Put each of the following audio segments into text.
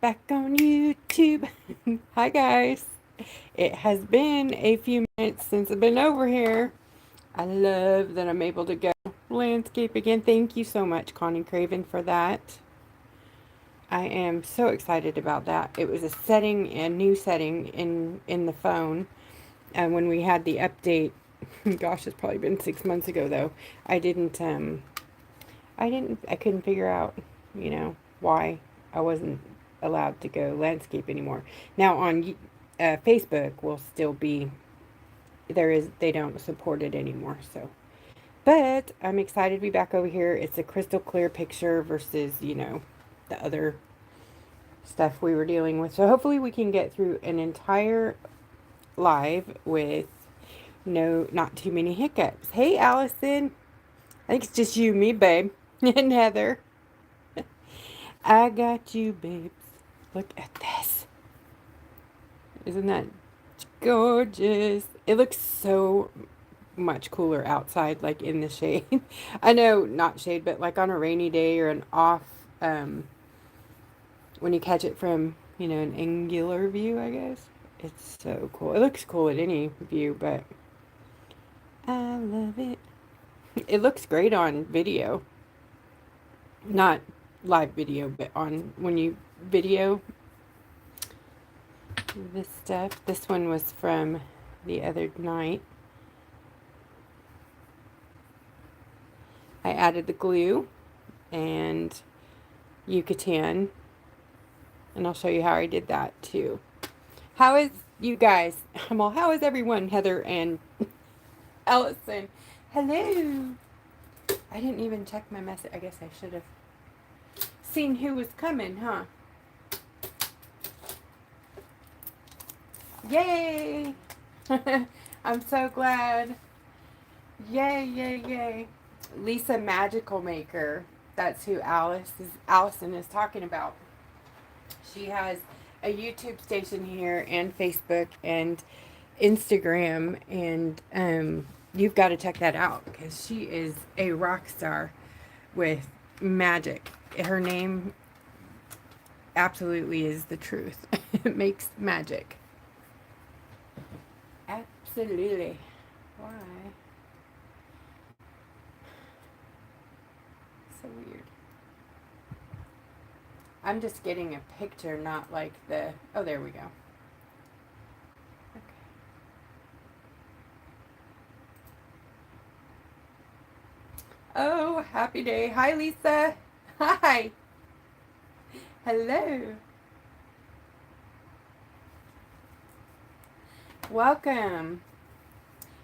back on YouTube. Hi guys. It has been a few minutes since I've been over here. I love that I'm able to go landscape again. Thank you so much, Connie Craven, for that. I am so excited about that. It was a new setting in the phone. And when we had the update, gosh, it's probably been 6 months ago though. I couldn't figure out, why I wasn't allowed to go landscape anymore. Now on Facebook will still be, they don't support it anymore, so. But I'm excited to be back over here. It's a crystal clear picture versus, the other stuff we were dealing with. So hopefully we can get through an entire live with not too many hiccups. Hey, Allison. I think it's just you, me, babe, and Heather. I got you, babes. Look at this. Isn't that gorgeous? It looks so much cooler outside, like in the shade. I know, not shade, but like on a rainy day or an off, when you catch it from, an angular view, I guess. It's so cool. It looks cool at any view, but I love it. It looks great on video. Not live video, but on when you video this stuff. This one was from the other night. I added the glue and Yucatan, and I'll show you how I did that too. How is you guys? Well, how is everyone? Heather and Allison. Hello. I didn't even check my message. I guess I should have seen who was coming, huh? Yay! I'm so glad. Yay, yay, yay. Lisa Magical Maker. That's who Allison is talking about. She has a YouTube station here and Facebook and Instagram, and you've got to check that out because she is a rock star with magic. Her name absolutely is the truth. It makes magic. Absolutely. Why? So weird. I'm just getting a picture, not like the... Oh, there we go. Okay. Oh, happy day. Hi, Lisa. Hi. Hello. Welcome.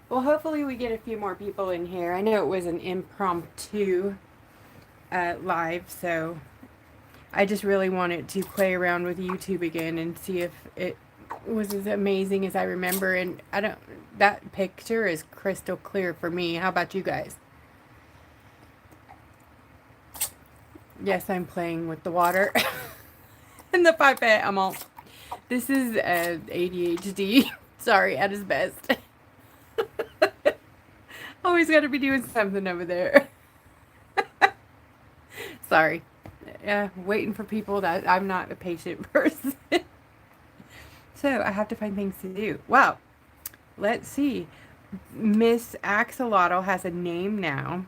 Well, hopefully we get a few more people in here. I know it was an impromptu live, so I just really wanted to play around with YouTube again and see if it was as amazing as I remember. And that picture is crystal clear for me. How about you guys? Yes, I'm playing with the water and the pipette. This is ADHD. Sorry, at his best. Always got to be doing something over there. Sorry. Waiting for people that I'm not a patient person. So I have to find things to do. Well, let's see. Miss Axolotl has a name now.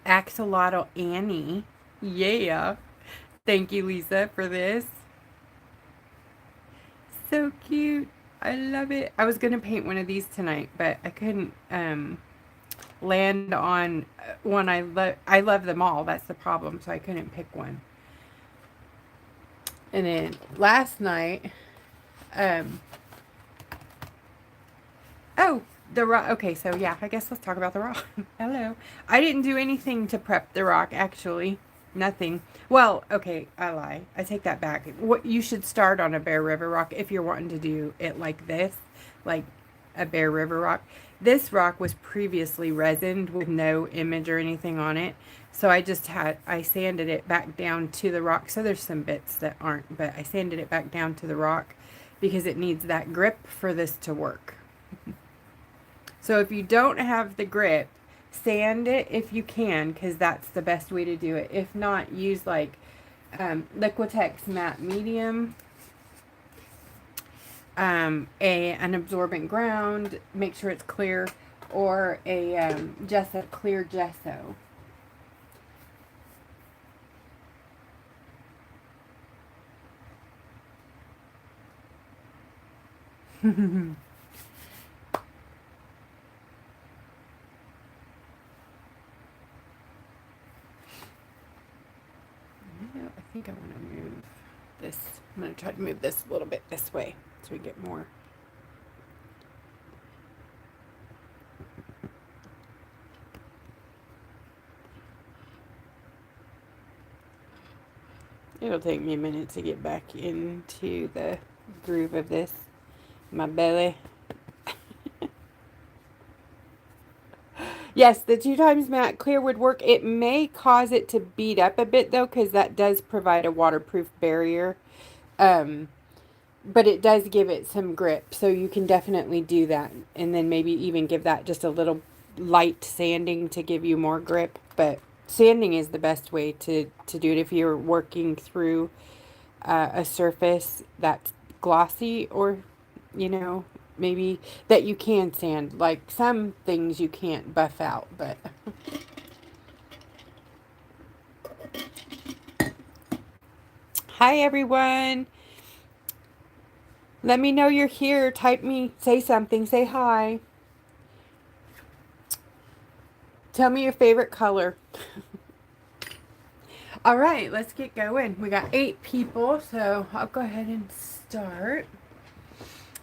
Axolotl Annie. Yeah. Thank you, Lisa, for this. So cute. I love it. I was going to paint one of these tonight, but I couldn't land on one I love them all. That's the problem, so I couldn't pick one. And then last night, oh, the rock. Okay, so yeah, I guess let's talk about the rock. Hello. I didn't do anything to prep the rock, actually. Nothing. Well, okay, I lie. I take that back. What you should start on a Bear River rock if you're wanting to do it like this, like a Bear River rock. This rock was previously resined with no image or anything on it. So I sanded it back down to the rock. So there's some bits that aren't, but I sanded it back down to the rock because it needs that grip for this to work. So if you don't have the grip, sand it if you can, because that's the best way to do it. If not, use like Liquitex matte medium, an absorbent ground, make sure it's clear, or a gesso, clear gesso. I think I want to move this. I'm going to try to move this a little bit this way so we get more. It'll take me a minute to get back into the groove of this. My belly. Yes, the 2 times matte clear would work. It may cause it to bead up a bit though, because that does provide a waterproof barrier. But it does give it some grip, so you can definitely do that. And then maybe even give that just a little light sanding to give you more grip. But sanding is the best way to do it if you're working through a surface that's glossy, or, you know, maybe that you can sand. Like some things you can't buff out, but... Hi, everyone. Let me know you're here. Type me, say something, say hi. Tell me your favorite color. All right, let's get going. We got 8 people, so I'll go ahead and start.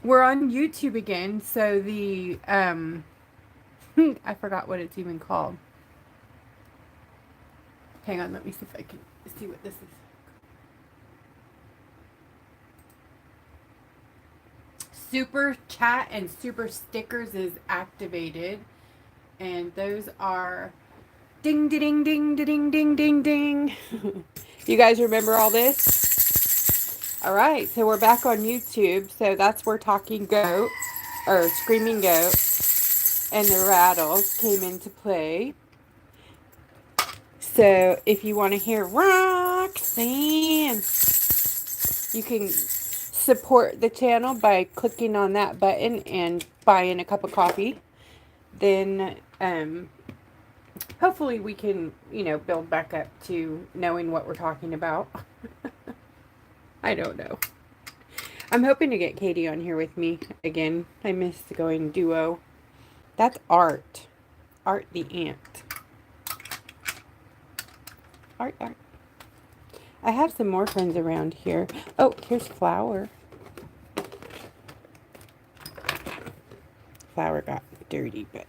We're on YouTube again, so the, I forgot what it's even called. Hang on, let me see if I can see what this is. Super chat and super stickers is activated, and those are ding ding ding ding ding ding ding. You guys remember all this? All right, so we're back on YouTube. So that's where Talking Goat or Screaming Goat and the Rattles came into play. So if you want to hear Roxanne, you can support the channel by clicking on that button and buying a cup of coffee. Then hopefully we can, you know, build back up to knowing what we're talking about. I don't know. I'm hoping to get Katie on here with me again. I miss going duo. That's Art. Art the ant. Art. I have some more friends around here. Oh, here's Flower. Flower got dirty, but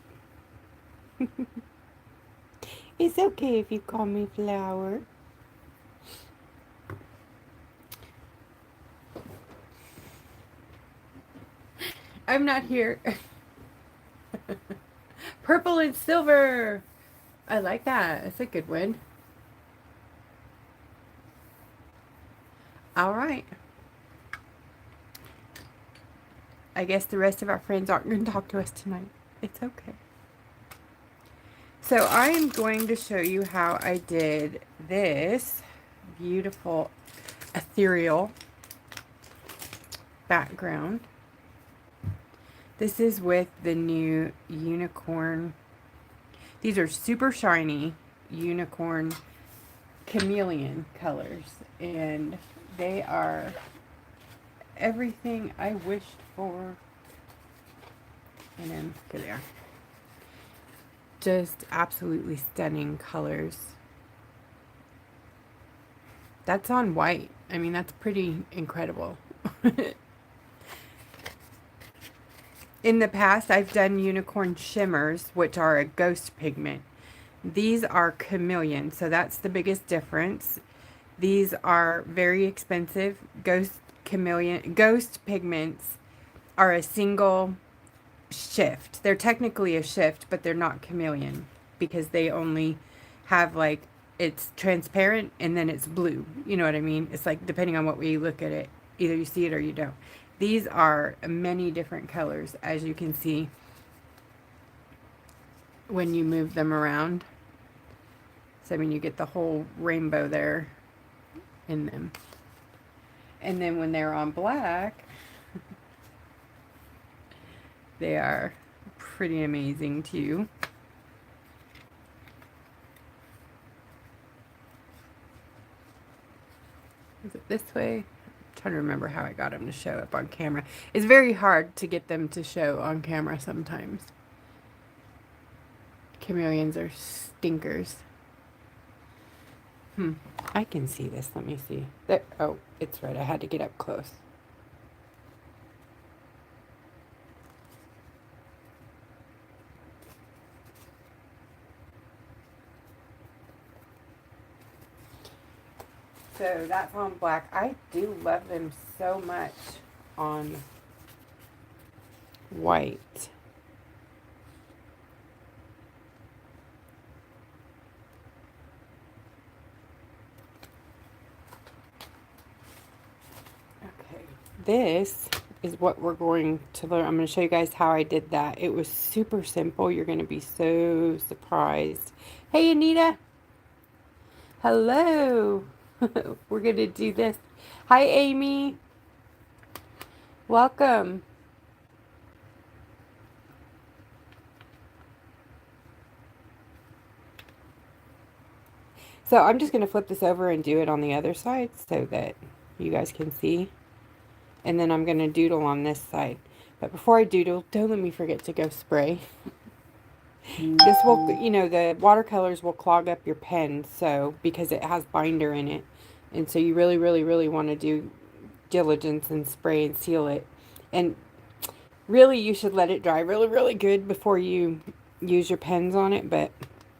it's okay if you call me Flower. I'm not here. Purple and silver. I like that. It's a good one. All right. I guess the rest of our friends aren't going to talk to us tonight. It's okay. So I am going to show you how I did this beautiful ethereal background. This is with the new unicorn. These are super shiny unicorn chameleon colors, and they are everything I wished for. And then here they are. Just absolutely stunning colors. That's on white. I mean, that's pretty incredible. In the past, I've done unicorn shimmers, which are a ghost pigment. These are chameleon, so that's the biggest difference. These are very expensive. Ghost pigments are a single shift. They're technically a shift, but they're not chameleon because they only have, like, it's transparent and then it's blue. You know what I mean? It's like, depending on what way you look at it, either you see it or you don't. These are many different colors, as you can see when you move them around. So, I mean, you get the whole rainbow there. in them. And then when they're on black, they are pretty amazing too. Is it this way? I'm trying to remember how I got them to show up on camera. It's very hard to get them to show on camera sometimes. Chameleons are stinkers. I can see this. Let me see. There. Oh, it's right. I had to get up close. So that's on black. I do love them so much on white. Okay, this is what we're going to learn. I'm going to show you guys how I did that. It was super simple. You're going to be so surprised. Hey, Anita. Hello. We're going to do this. Hi, Amy. Welcome. So I'm just going to flip this over and do it on the other side so that you guys can see. And then I'm going to doodle on this side. But before I doodle, don't let me forget to go spray. This will, you know, the watercolors will clog up your pen, so, because it has binder in it. And so you really, really, really want to do diligence and spray and seal it. And really, you should let it dry really, really good before you use your pens on it. But,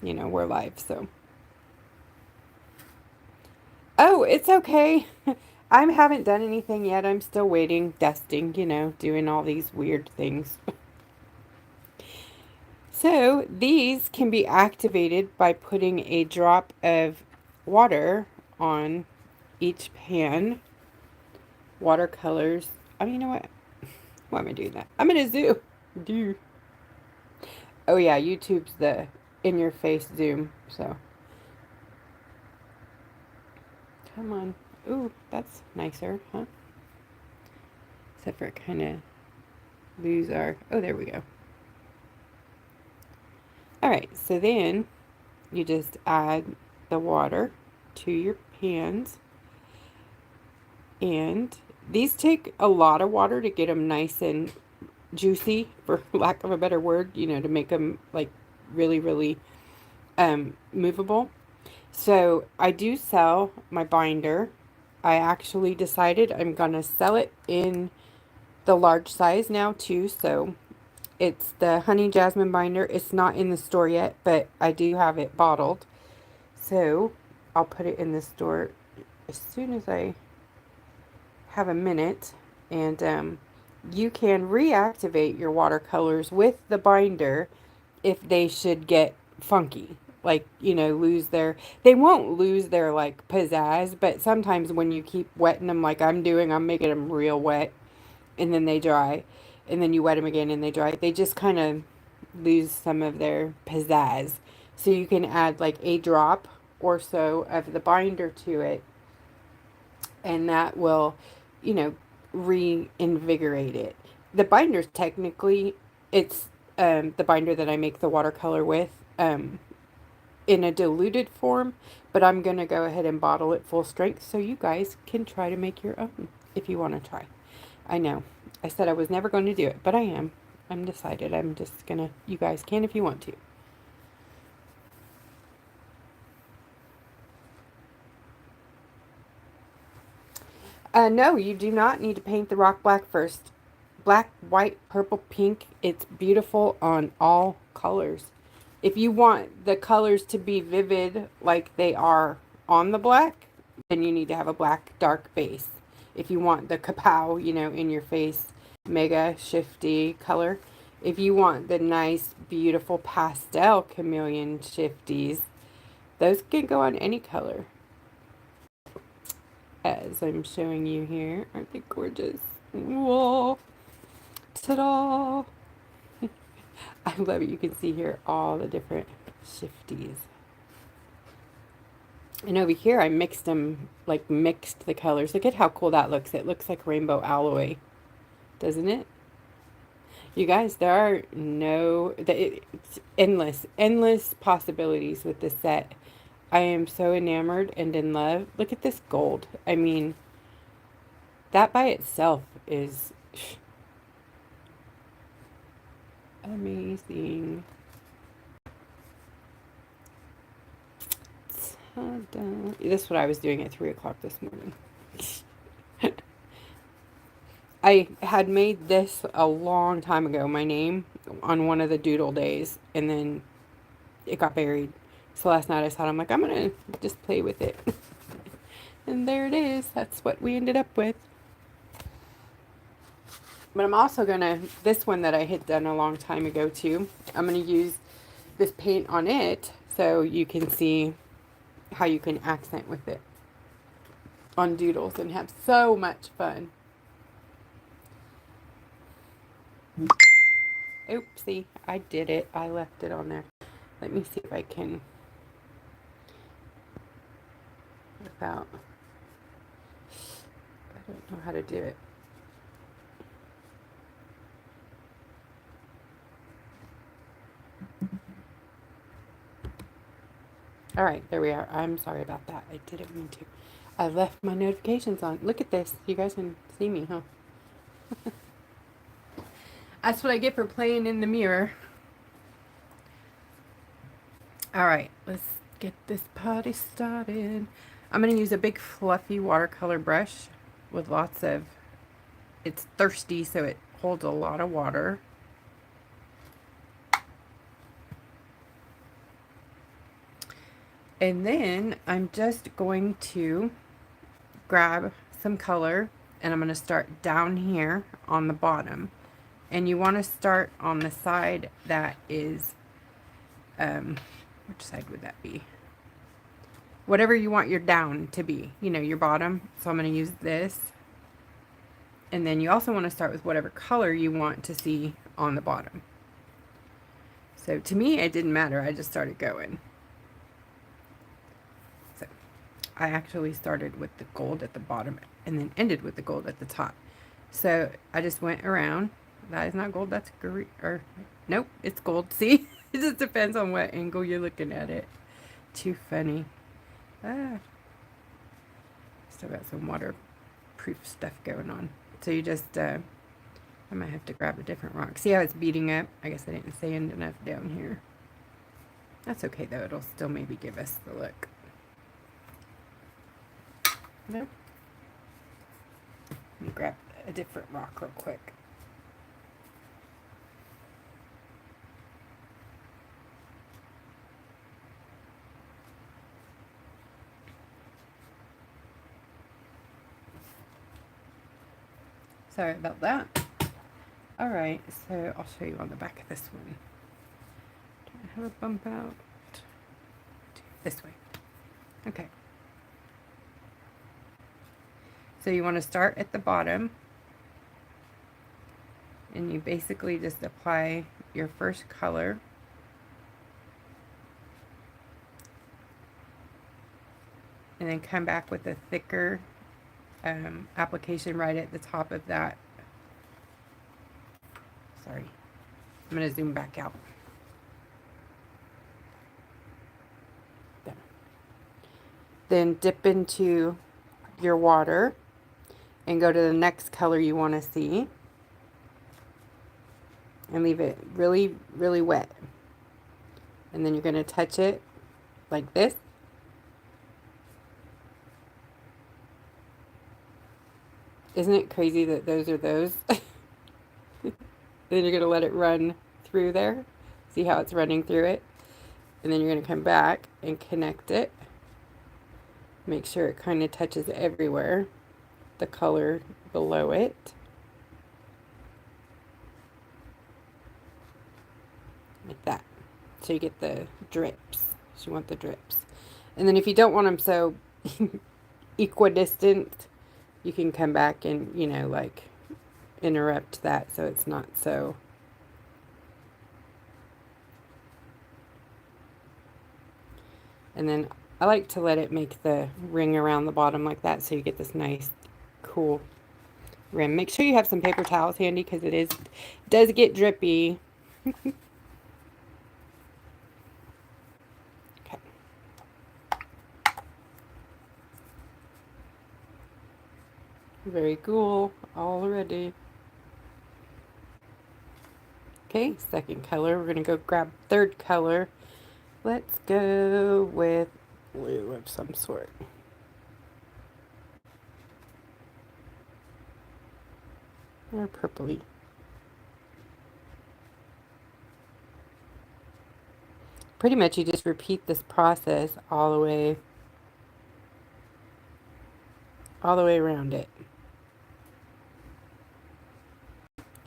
you know, we're live, so. Oh, it's okay. I haven't done anything yet. I'm still waiting, dusting, you know, doing all these weird things. So these can be activated by putting a drop of water on each pan. Watercolors. Oh, you know what? Why am I doing that? I'm going to zoom. Oh yeah, YouTube's the in-your-face zoom, so. Come on. Ooh, that's nicer, huh? Except for it kind of lose our... Oh, there we go. Alright, so then you just add the water to your pans. And these take a lot of water to get them nice and juicy, for lack of a better word, you know, to make them like really, really movable. So I do sell my binder. I actually decided I'm going to sell it in the large size now too. So it's the Honey Jasmine binder. It's not in the store yet, but I do have it bottled. So I'll put it in the store as soon as I have a minute. And you can reactivate your watercolors with the binder if they should get funky. Like, you know, they won't lose their like pizzazz, but sometimes when you keep wetting them like I'm doing, I'm making them real wet and then they dry and then you wet them again and they dry. They just kind of lose some of their pizzazz. So you can add like a drop or so of the binder to it and that will, you know, reinvigorate it. The binder's technically, it's the binder that I make the watercolor with in a diluted form, but I'm going to go ahead and bottle it full strength so you guys can try to make your own if you want to try. I know. I said I was never going to do it, but I am. I'm decided. I'm just going to, you guys can if you want to. No, you do not need to paint the rock black first. Black, white, purple, pink. It's beautiful on all colors. If you want the colors to be vivid like they are on the black, then you need to have a black dark base. If you want the kapow, you know, in your face, mega shifty color. If you want the nice, beautiful pastel chameleon shifties, those can go on any color. As I'm showing you here, aren't they gorgeous? Whoa! Ta-da! I love it. You can see here all the different shifties. And over here, I mixed them, like mixed the colors. Look at how cool that looks. It looks like rainbow alloy, doesn't it? You guys, there are it's endless, endless possibilities with this set. I am so enamored and in love. Look at this gold. I mean, that by itself is amazing. Ta-da. This is what I was doing at 3 o'clock this morning. I had made this a long time ago, my name, on one of the Doodle days, and then it got buried. So last night I thought, I'm like, I'm going to just play with it. And there it is. That's what we ended up with. But I'm also going to, this one that I had done a long time ago too, I'm going to use this paint on it so you can see how you can accent with it on doodles and have so much fun. Oopsie, I did it. I left it on there. Let me see if I can, without, I don't know how to do it. All right, there we are. I'm sorry about that. I didn't mean to. I left my notifications on. Look at this. You guys can see me, huh? That's what I get for playing in the mirror. All right, let's get this party started. I'm going to use a big fluffy watercolor brush with lots of, it's thirsty, so it holds a lot of water. And then I'm just going to grab some color and I'm going to start down here on the bottom. And you want to start on the side that is, which side would that be? Whatever you want your down to be, you know, your bottom. So I'm going to use this. And then you also want to start with whatever color you want to see on the bottom. So to me, it didn't matter. I just started going. So I actually started with the gold at the bottom and then ended with the gold at the top. So I just went around. That is not gold, that's green, or nope, it's gold. See, it just depends on what angle you're looking at it. Too funny. Ah, still got some waterproof stuff going on. So you just, I might have to grab a different rock. See how it's beating up? I guess I didn't sand enough down here. That's okay though, it'll still maybe give us the look. Nope. Let me grab a different rock real quick. Sorry about that. All right, so I'll show you on the back of this one. Do I have a bump out? This way. Okay. So you want to start at the bottom and you basically just apply your first color. And then come back with a thicker application right at the top of that. Sorry, I'm going to zoom back out. There. Then dip into your water and go to the next color you want to see. And leave it really, really wet. And then you're going to touch it like this. Isn't it crazy that those are those? Then you're going to let it run through there. See how it's running through it? And then you're going to come back and connect it. Make sure it kind of touches everywhere. The color below it. Like that. So you get the drips. So you want the drips. And then if you don't want them so equidistant, you can come back and, you know, like interrupt that so it's not so. And then I like to let it make the ring around the bottom like that so you get this nice, cool rim. Make sure you have some paper towels handy because does get drippy. Okay. Very cool already. Okay, second color. We're going to go grab third color. Let's go with blue of some sort. Or purpley. Pretty much you just repeat this process all the way around it.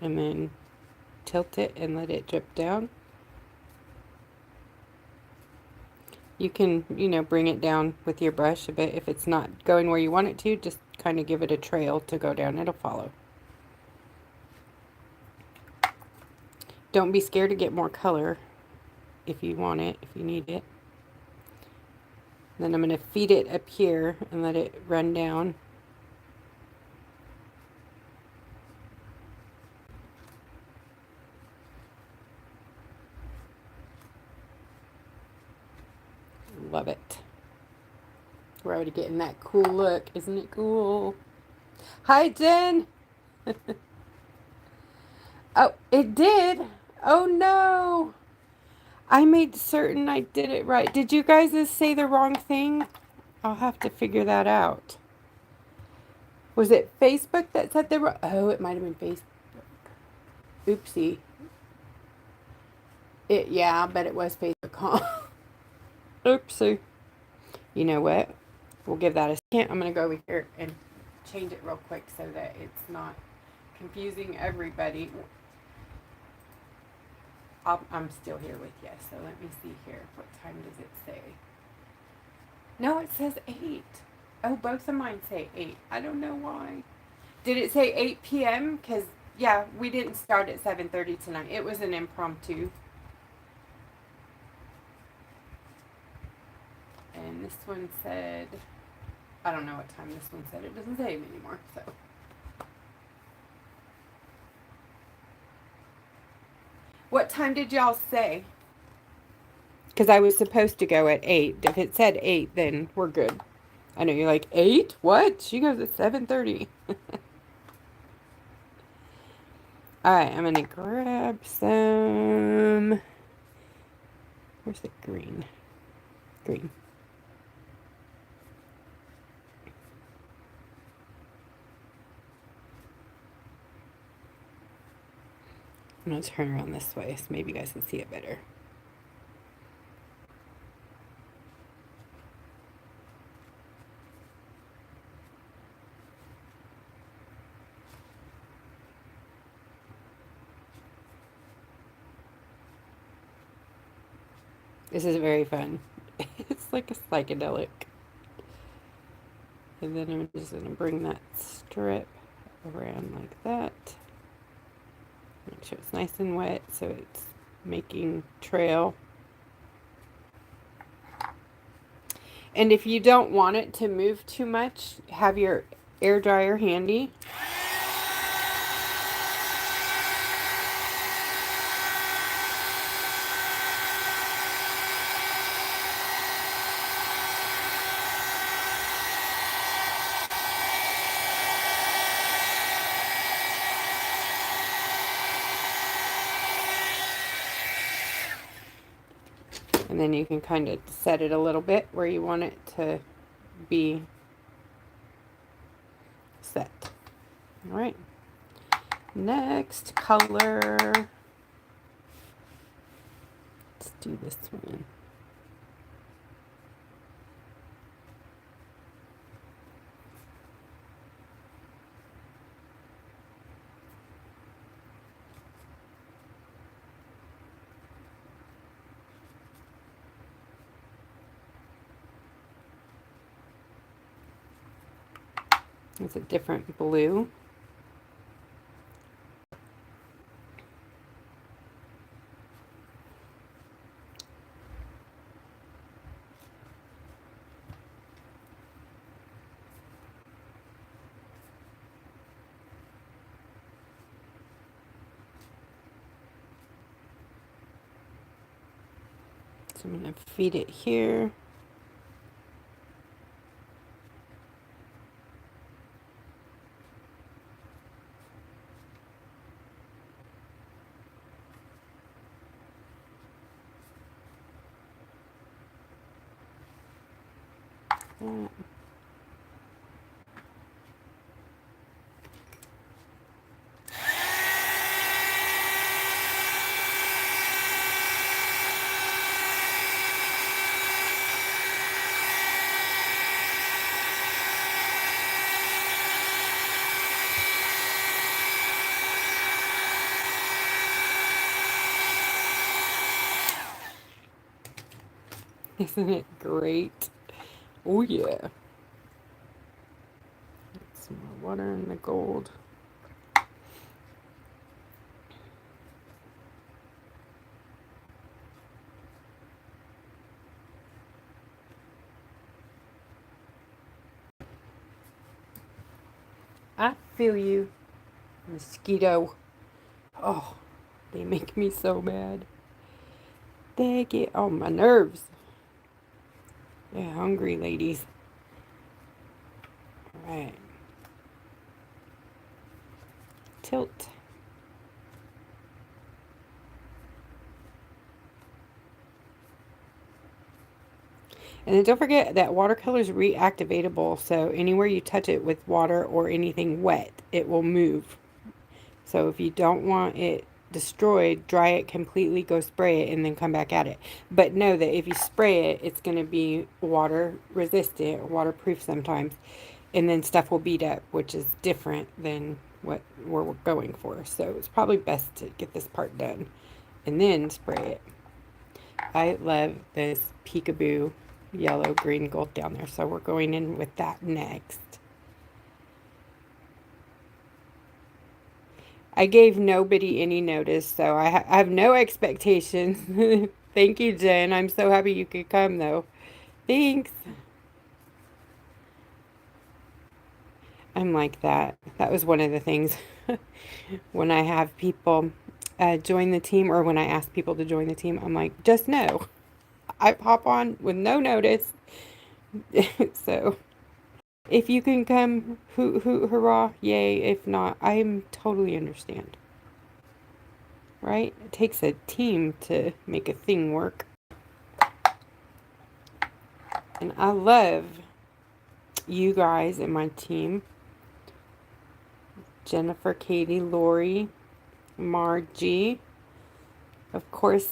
And then tilt it and let it drip down. You can, bring it down with your brush a bit. If it's not going where you want it to, just kind of give it a trail to go down. It'll follow. Don't be scared to get more color if you want it, if you need it. Then I'm going to feed it up here and let it run down. Love it. We're already getting that cool look. Isn't it cool? Hi, Jen. Oh, it did. Oh, no. I made certain I did it right. Did you guys just say the wrong thing? I'll have to figure that out. Was it Facebook that said the wrong? Oh, it might have been Facebook. Oopsie. Yeah, but it was Facebook, huh? Oopsie. You know what? We'll give that a second. I'm going to go over here and change it real quick so that it's not confusing everybody. I'm still here with you, so let me see here. What time does it say? No, it says 8. Oh, both of mine say 8. I don't know why. Did it say 8 p.m.? Because, yeah, we didn't start at 7:30 tonight. It was an impromptu. And this one said, I don't know what time this one said. It doesn't say it anymore, so. What time did y'all say? Because I was supposed to go at 8. If it said 8, then we're good. I know you're like, 8? What? She goes at 7:30. Alright, I'm going to grab some... Where's the green? Green. I'm going to turn around this way so maybe you guys can see it better. This is very fun. It's like a psychedelic. And then I'm just going to bring that strip around like that. Make sure it's nice and wet so it's making trail. And if you don't want it to move too much, have your air dryer handy. And then you can kind of set it a little bit where you want it to be set. All right. Next color. Let's do this one. It's a different blue. So I'm going to feed it here. Isn't it great? Oh yeah. Some more water in the gold. I feel you, mosquito. Oh, they make me so mad. They get on my nerves. They're hungry ladies. All right. Tilt. And then don't forget that watercolor is reactivatable, so anywhere you touch it with water or anything wet, it will move. So if you don't want it destroyed, dry it completely, go spray it, and then come back at it. But know that if you spray it, it's going to be water resistant or waterproof sometimes, and then stuff will beat up, which is different than what we're going for. So it's probably best to get this part done and then spray it. I love this peekaboo yellow, green, gold down there. So we're going in with that next. I gave nobody any notice, so I have no expectations. Thank you, Jen. I'm so happy you could come, though. Thanks. I'm like that. That was one of the things when I have people join the team, or when I ask people to join the team, I'm like, just know. I hop on with no notice. So if you can come, hoot hoot hurrah, yay. If not, I totally understand. Right? It takes a team to make a thing work. And I love you guys in my team. Jennifer, Katie, Lori, Margie. Of course,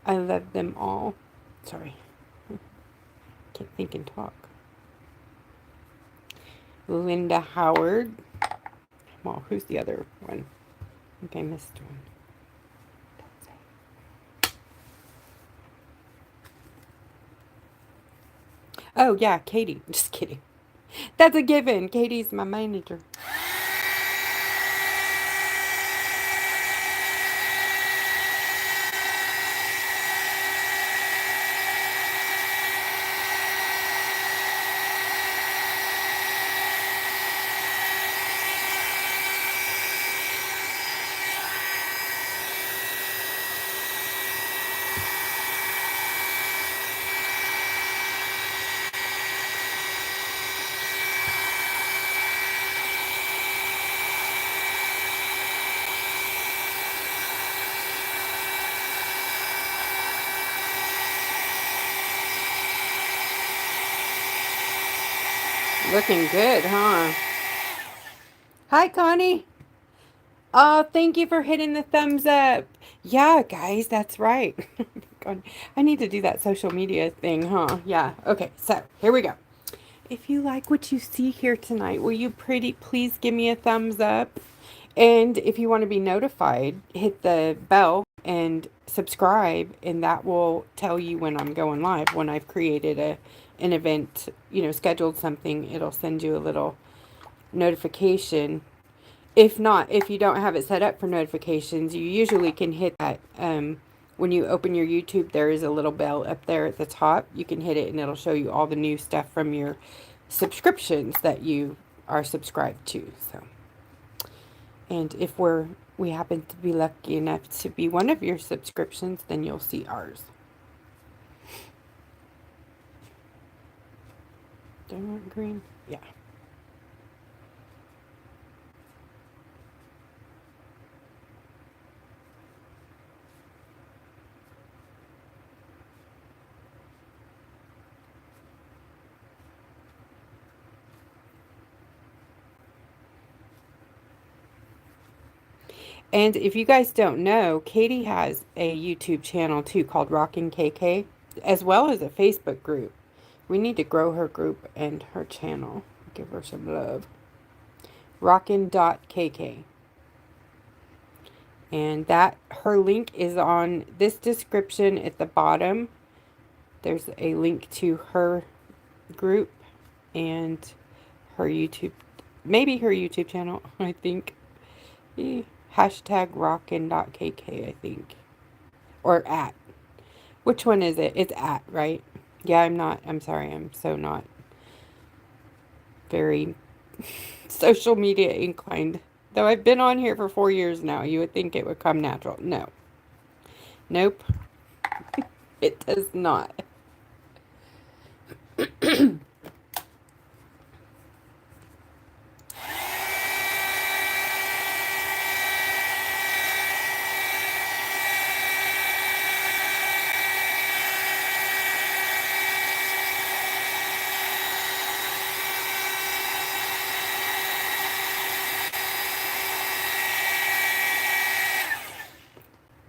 I love them all. Sorry. Can't think and talk. Linda Howard. Well, who's the other one? I think I missed one. Oh, yeah, Katie. Just kidding. That's a given. Katie's my manager. Looking good, huh? Hi, Connie. Oh, thank you for hitting the thumbs up. Yeah, guys, that's right. God, I need to do that social media thing, huh? Yeah. Okay, so here we go. If you like what you see here tonight, will you please give me a thumbs up? And if you want to be notified, hit the bell and subscribe, and that will tell you when I'm going live. When I've created an event, scheduled something, it'll send you a little notification. If not, if you don't have it set up for notifications, you usually can hit that. When you open your YouTube, there is a little bell up there at the top. You can hit it and it'll show you all the new stuff from your subscriptions that you are subscribed to. So And if we happen to be lucky enough to be one of your subscriptions, then you'll see ours. Do I want green? Yeah. And if you guys don't know, Katie has a YouTube channel too called Rockin' KK, as well as a Facebook group. We need to grow her group and her channel. Give her some love. Rockin.kk. And that her link is on this description at the bottom. There's a link to her group and her YouTube, maybe her YouTube channel, I think. Hashtag rockin.kk, I think. Or at. Which one is it? It's at, right? Yeah, I'm sorry, I'm so not very social media inclined. Though I've been on here for 4 years now, you would think it would come natural. No. Nope. It does not.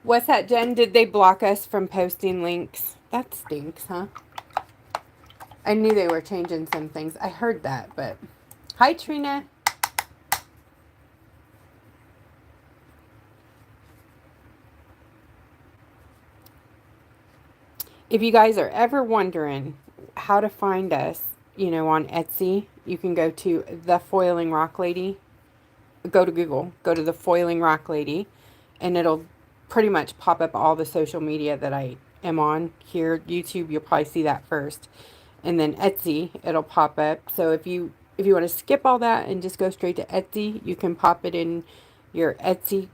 What's that, Jen? Did they block us from posting links? That stinks, huh? I knew they were changing some things. I heard that, but... Hi, Trina. If you guys are ever wondering how to find us, you know, on Etsy, you can go to The Foiling Rock Lady. Go to Google. Go to The Foiling Rock Lady. And it'll pretty much pop up all the social media that I am on. Here, YouTube, you'll probably see that first. And then Etsy, it'll pop up. So if you want to skip all that and just go straight to Etsy, you can pop it in your Etsy,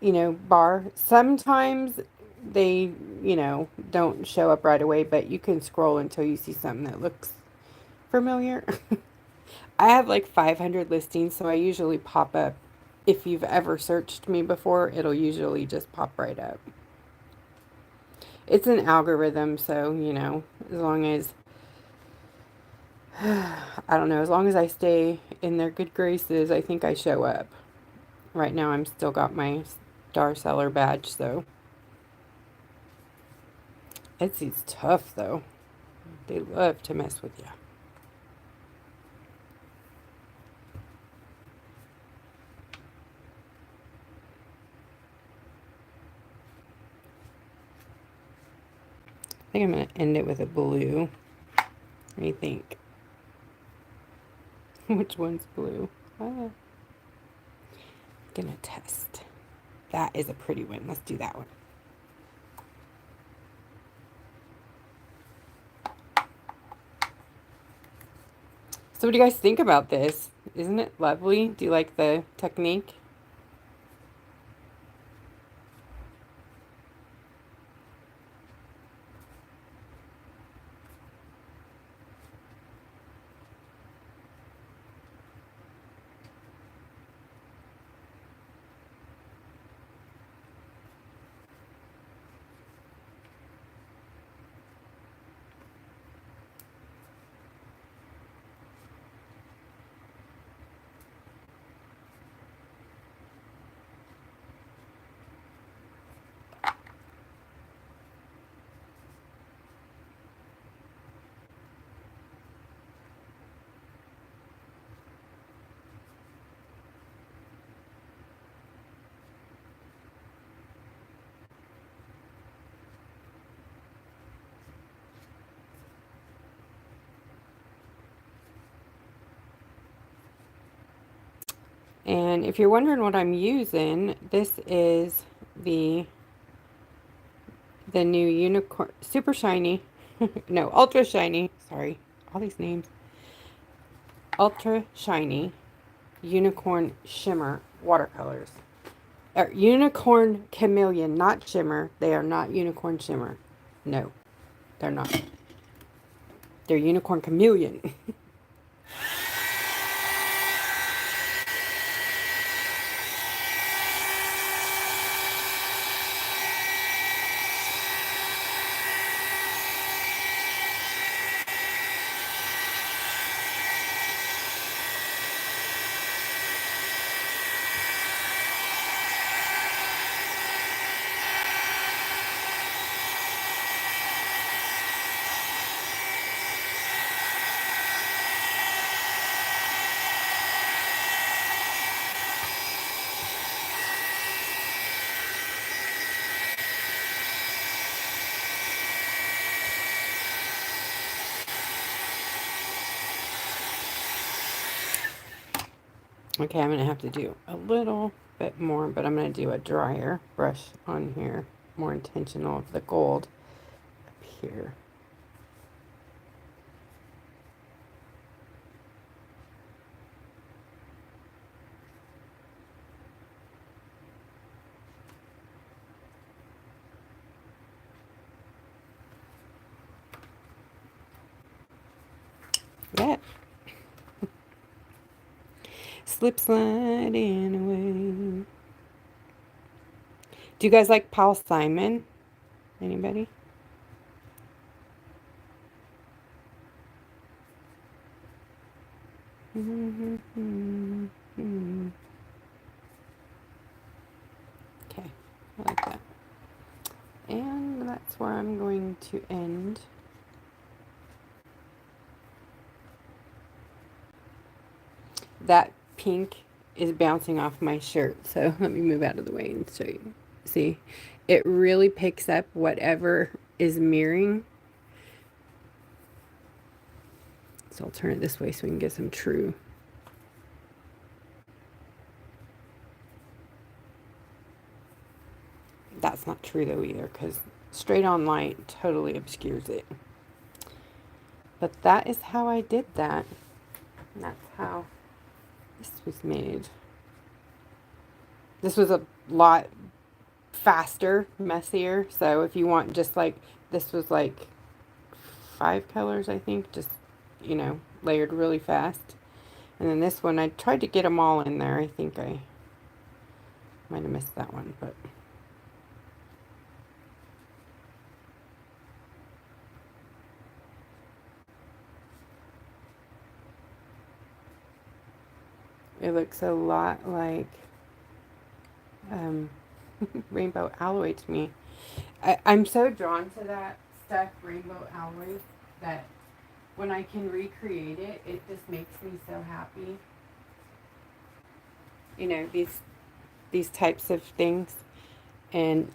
you know, bar. Sometimes they, you know, don't show up right away, but you can scroll until you see something that looks familiar. I have like 500 listings, so I usually pop up. If you've ever searched me before, it'll usually just pop right up. It's an algorithm, so, you know, as long as, I don't know, as long as I stay in their good graces, I think I show up. Right now, I'm still got my Star Seller badge, so. Etsy's tough, though. They love to mess with you. I think I'm going to end it with a blue. What do you think? Which one's blue? I'm going to test. That is a pretty one. Let's do that one. So what do you guys think about this? Isn't it lovely? Do you like the technique? And if you're wondering what I'm using, this is the new unicorn, super shiny, no, ultra shiny, sorry, all these names, ultra shiny unicorn shimmer watercolors. Unicorn chameleon, not shimmer. They are not unicorn shimmer. No, they're not. They're unicorn chameleon. Okay, I'm going to have to do a little bit more, but I'm going to do a drier brush on here. More intentional of the gold up here. That. Slip sliding away. Do you guys like Paul Simon? Anybody? Okay, I like that. And that's where I'm going to end. That pink is bouncing off my shirt, so let me move out of the way and show you. See, it really picks up whatever is mirroring. So I'll turn it this way so we can get some true. That's not true though either, because straight on light totally obscures it. But that is how I did that. And that's how this was made. This was a lot faster, messier. So if you want just like, this was like 5 colors, I think, just, you know, layered really fast. And then this one, I tried to get them all in there. I think I might have missed that one, but it looks a lot like rainbow alloy to me. I'm so drawn to that stuff, rainbow alloy, that when I can recreate it, it just makes me so happy. You know, these types of things. And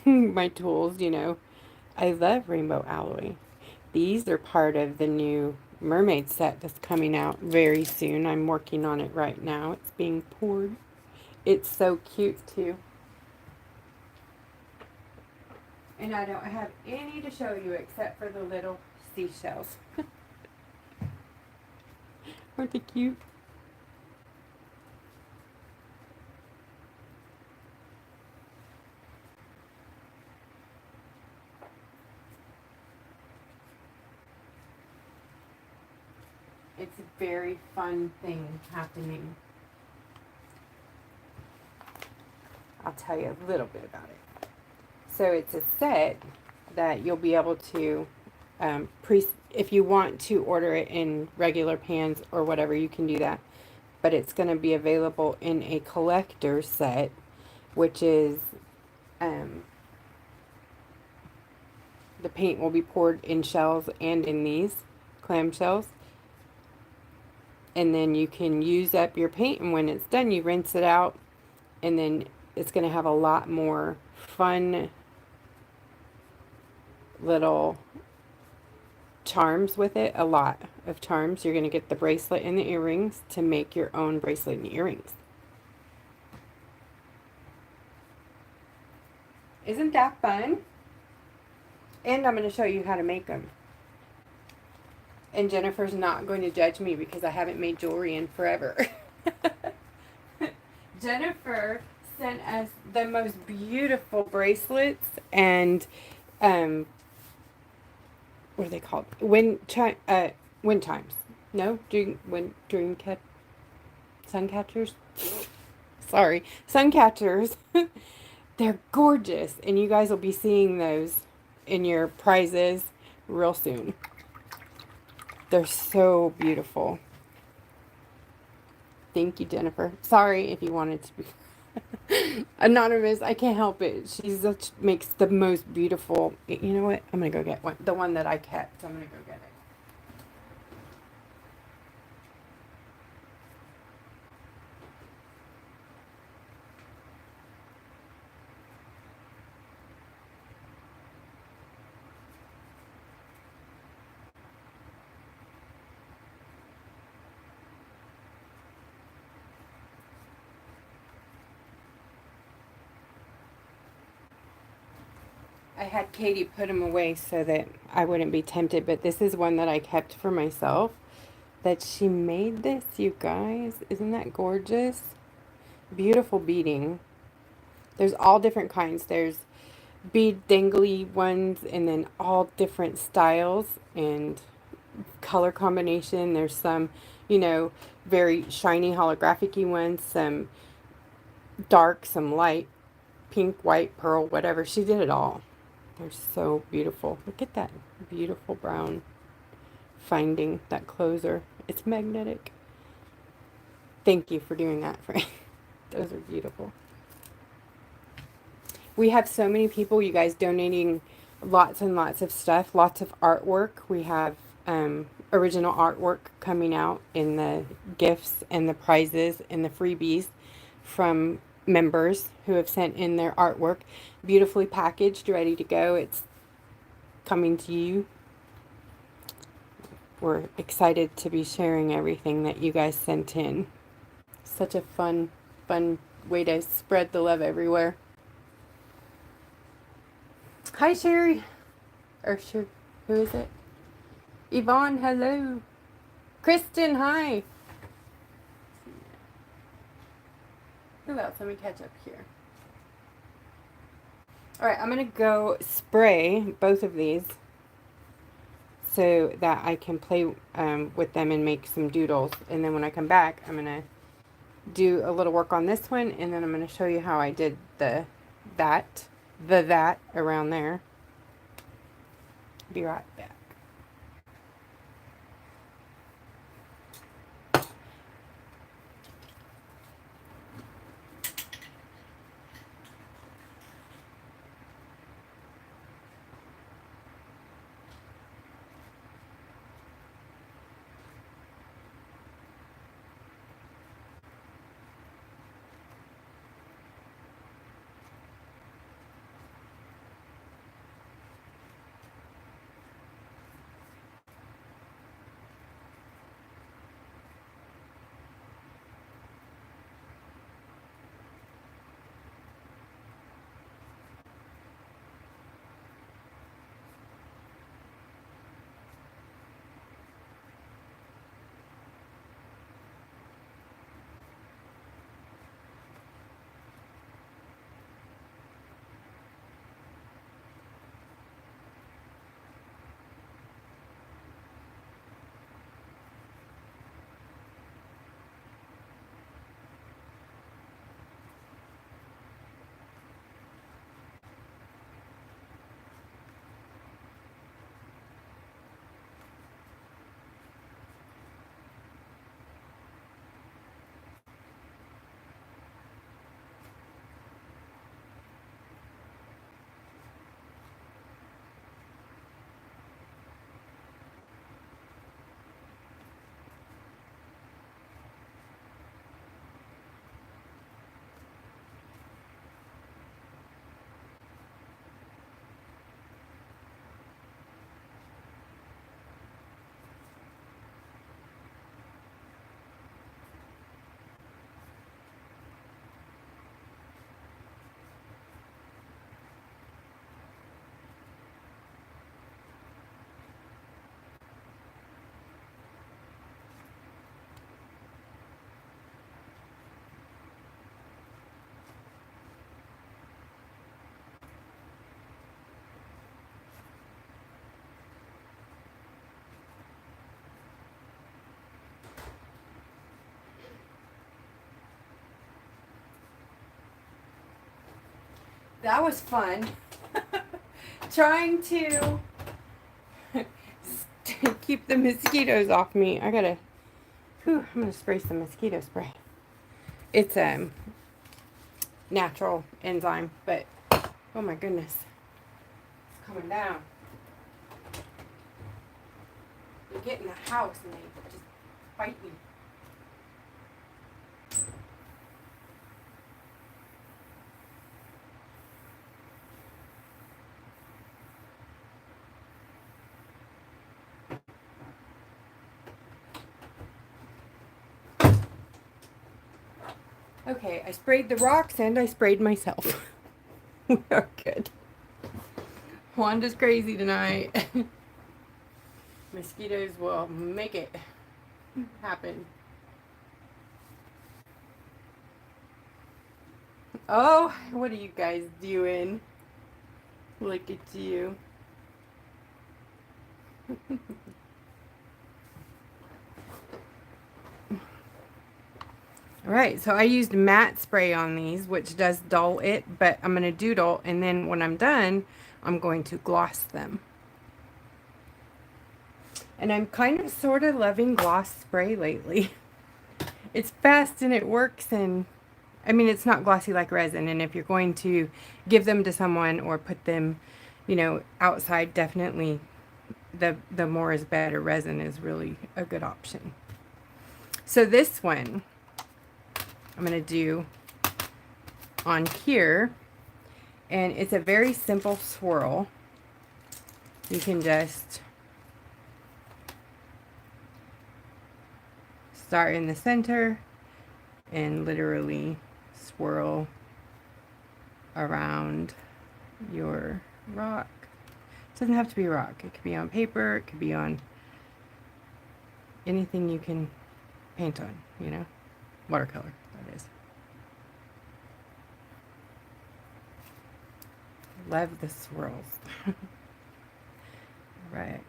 my tools, you know, I love rainbow alloy. These are part of the new mermaid set that's coming out very soon. I'm working on it right now. It's being poured. It's so cute too. And I don't have any to show you except for the little seashells. Aren't they cute? It's a very fun thing happening. I'll tell you a little bit about it. So it's a set that you'll be able to, if you want to order it in regular pans or whatever, you can do that. But it's going to be available in a collector set, which is, the paint will be poured in shells and in these clam shells. And then you can use up your paint, and when it's done, you rinse it out, and then it's going to have a lot more fun little charms with it. A lot of charms. You're going to get the bracelet and the earrings to make your own bracelet and earrings. Isn't that fun? And I'm going to show you how to make them. And Jennifer's not going to judge me because I haven't made jewelry in forever. Jennifer sent us the most beautiful bracelets and what are they called? Wind chimes. No, dream sun catchers. Sorry, sun catchers. They're gorgeous, and you guys will be seeing those in your prizes real soon. They're so beautiful. Thank you, Jennifer. Sorry if you wanted to be anonymous. I can't help it. Makes the most beautiful. You know what? I'm gonna go get one. The one that I kept. I'm gonna go get it. I had Katie put them away so that I wouldn't be tempted, but this is one that I kept for myself. That she made this, you guys. Isn't that gorgeous? Beautiful beading. There's all different kinds. There's bead dangly ones and then all different styles and color combination. There's some, very shiny holographic-y ones, some dark, some light, pink, white, pearl, whatever. She did it all. They're so beautiful. Look at that beautiful brown finding, that closer. It's magnetic. Thank you for doing that, Frank. Those are beautiful. We have so many people, you guys, donating lots and lots of stuff, lots of artwork. We have original artwork coming out in the gifts and the prizes and the freebies from members who have sent in their artwork. Beautifully packaged, ready to go. It's coming to you. We're excited to be sharing everything that you guys sent in. Such a fun way to spread the love everywhere. Hi, Sherry. Or sure, who is it? Yvonne, hello. Kristen, hi. Who else? Let me catch up here. All right, I'm going to go spray both of these so that I can play with them and make some doodles. And then when I come back, I'm going to do a little work on this one, and then I'm going to show you how I did the that around there. Be right back. that was fun. Trying to keep the mosquitoes off me. I gotta, I'm gonna spray some mosquito spray. It's natural enzyme, but oh my goodness, it's coming down. They get in the house and they just bite me. Okay, I sprayed the rocks and I sprayed myself. We are good. Wanda's crazy tonight. Mosquitoes will make it happen. Oh, what are you guys doing? Look at you. Alright, so I used matte spray on these, which does dull it, but I'm going to doodle, and then when I'm done, I'm going to gloss them. And I'm kind of sort of loving gloss spray lately. It's fast and it works, and I mean, it's not glossy like resin, and if you're going to give them to someone or put them, you know, outside, definitely the more is better. Resin is really a good option. So this one I'm going to do on here, and it's a very simple swirl. You can just start in the center and literally swirl around your rock. It doesn't have to be rock. It could be on paper. It could be on anything you can paint on, you know, watercolor. That is. Love the swirls. Right.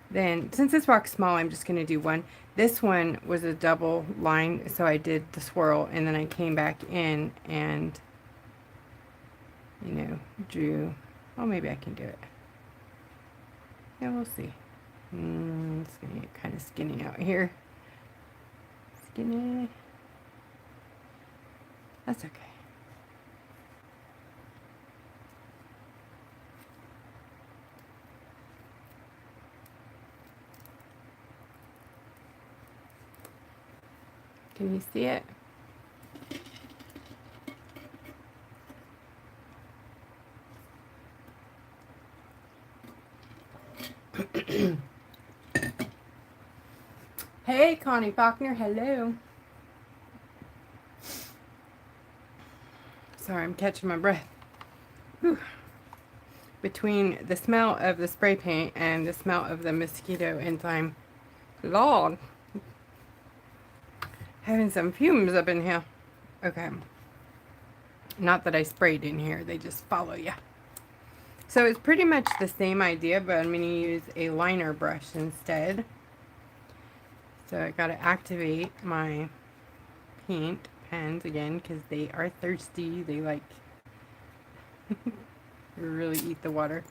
Then, since this rock's small, I'm just going to do one. This one was a double line, so I did the swirl, and then I came back in and, you know, drew. Oh, maybe I can do it. Yeah, we'll see. It's going to get kind of skinny out here. Skinny. That's okay. Can you see it? Hey, Connie Faulkner, hello. Sorry, I'm catching my breath. Whew. Between the smell of the spray paint and the smell of the mosquito enzyme, Lord, having some fumes up in here. Okay. Not that I sprayed in here, they just follow you. So it's pretty much the same idea, but I'm going to use a liner brush instead. So I got to activate my paint pens again because they are thirsty. They like really eat the water.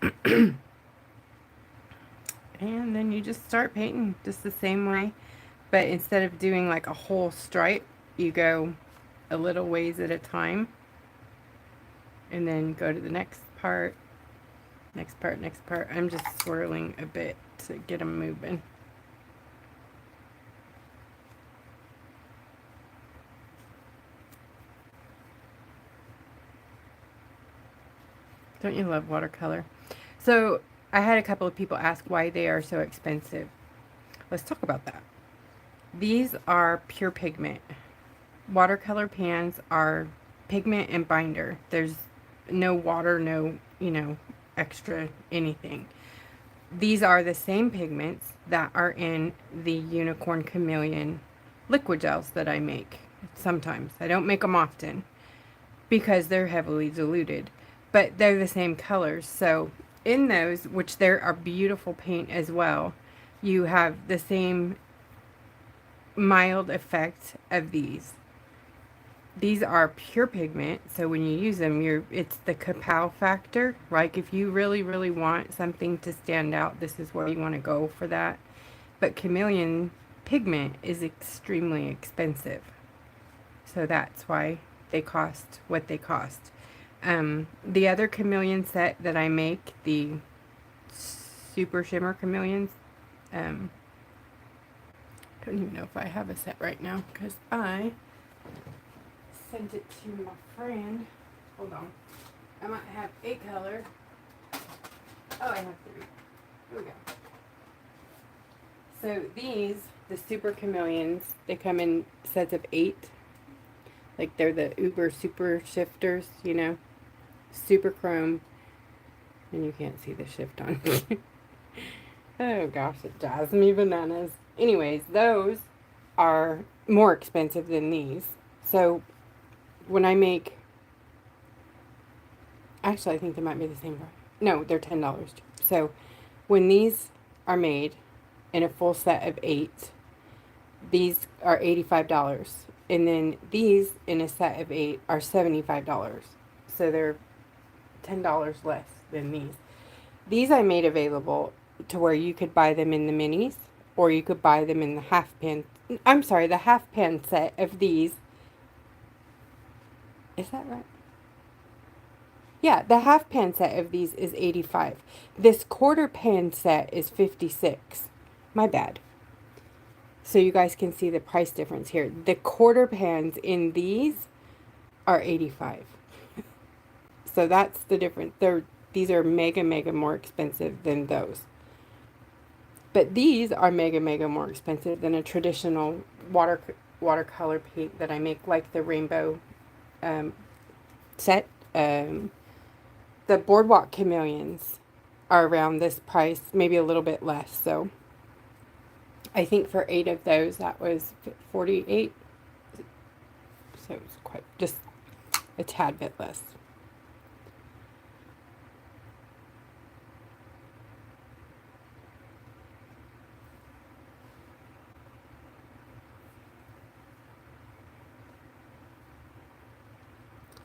And then you just start painting just the same way, but instead of doing like a whole stripe, you go a little ways at a time, and then go to the next part, next part, next part. I'm just swirling a bit to get them moving. Don't you love watercolor? So I had a couple of people ask why they are so expensive. Let's talk about that. These are pure pigment. Watercolor pans are pigment and binder. There's no water, no, you know, extra anything. These are the same pigments that are in the Unicorn Chameleon liquigels that I make sometimes. I don't make them often because they're heavily diluted, but they're the same colors. So in those, which there are beautiful paint as well, you have the same mild effect of these. these are pure pigment, so when you use them, it's the kapow factor. Like if you really, really want something to stand out, this is where you want to go for that. But chameleon pigment is extremely expensive, so that's why they cost what they cost. The other chameleon set that I make, the super shimmer chameleons, I don't even know if I have a set right now because I sent it to my friend. Hold on. I might have a color. Oh, I have 3. Here we go. So these, the super chameleons, they come in sets of 8. Like they're the uber super shifters, you know. Super chrome. And you can't see the shift on. Oh gosh, it drives me bananas. Anyways, those are more expensive than these. So when I make, actually I think they might be the same price. No, they're $10. So when these are made in a full set of 8, these are $85. And then these in a set of 8 are $75. So they're $10 less than these. These I made available to where you could buy them in the minis, or you could buy them in the half pan. I'm sorry, the half pan set of these. Is that right? Yeah, the half pan set of these is 85. This quarter pan set is 56. My bad. So you guys can see the price difference here. The quarter pans in these are 85. So that's the difference. These are mega, mega more expensive than those. But these are mega, mega more expensive than a traditional watercolor paint that I make, like the rainbow set. The Boardwalk Chameleons are around this price, maybe a little bit less. So I think for 8 of those, that was 48. So it's quite just a tad bit less.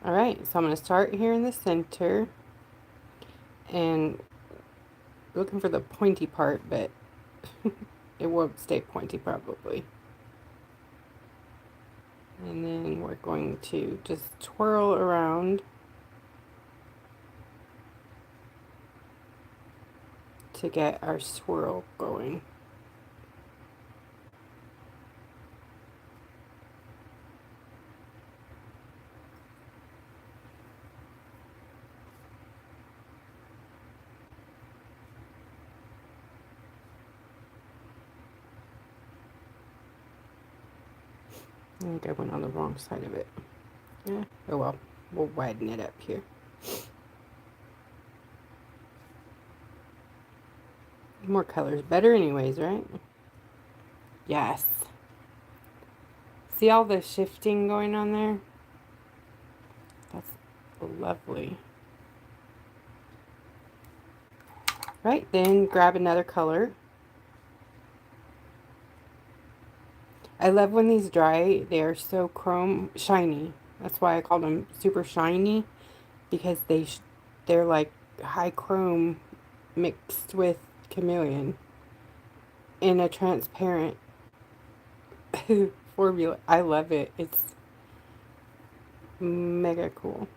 Alright, so I'm going to start here in the center and looking for the pointy part, but it won't stay pointy probably. And then we're going to just twirl around to get our swirl going. I think I went on the wrong side of it. Yeah. Oh well, we'll widen it up here. More colors better anyways, right? Yes. See all the shifting going on there? That's lovely. Right, then grab another color. I love when these dry. They are so chrome shiny. That's why I call them super shiny, because they're like high chrome mixed with chameleon in a transparent formula. I love it. It's mega cool.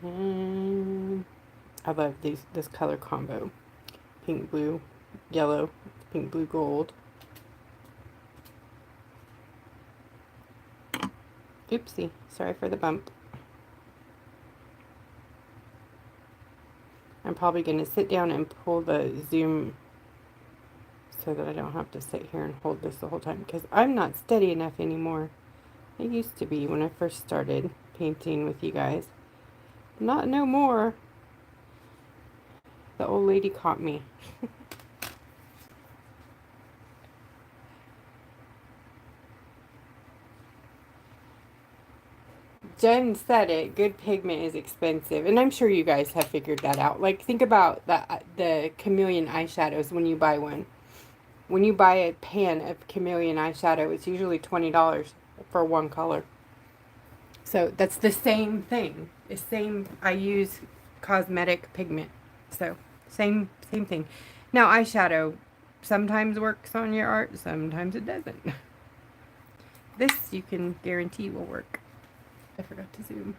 And I love this color combo. Pink, blue, yellow, pink, blue, gold. Oopsie, sorry for the bump. I'm probably going to sit down and pull the zoom so that I don't have to sit here and hold this the whole time, because I'm not steady enough anymore. I used to be when I first started painting with you guys. Not no more. The old lady caught me. Jen said it. Good pigment is expensive, and I'm sure you guys have figured that out. Like, think about the chameleon eyeshadows when you buy one. When you buy a pan of chameleon eyeshadow, it's usually $20 for one color. So that's the same thing. The same. I use cosmetic pigment, so same thing. Now eyeshadow sometimes works on your art, sometimes it doesn't. This you can guarantee will work. I forgot to zoom.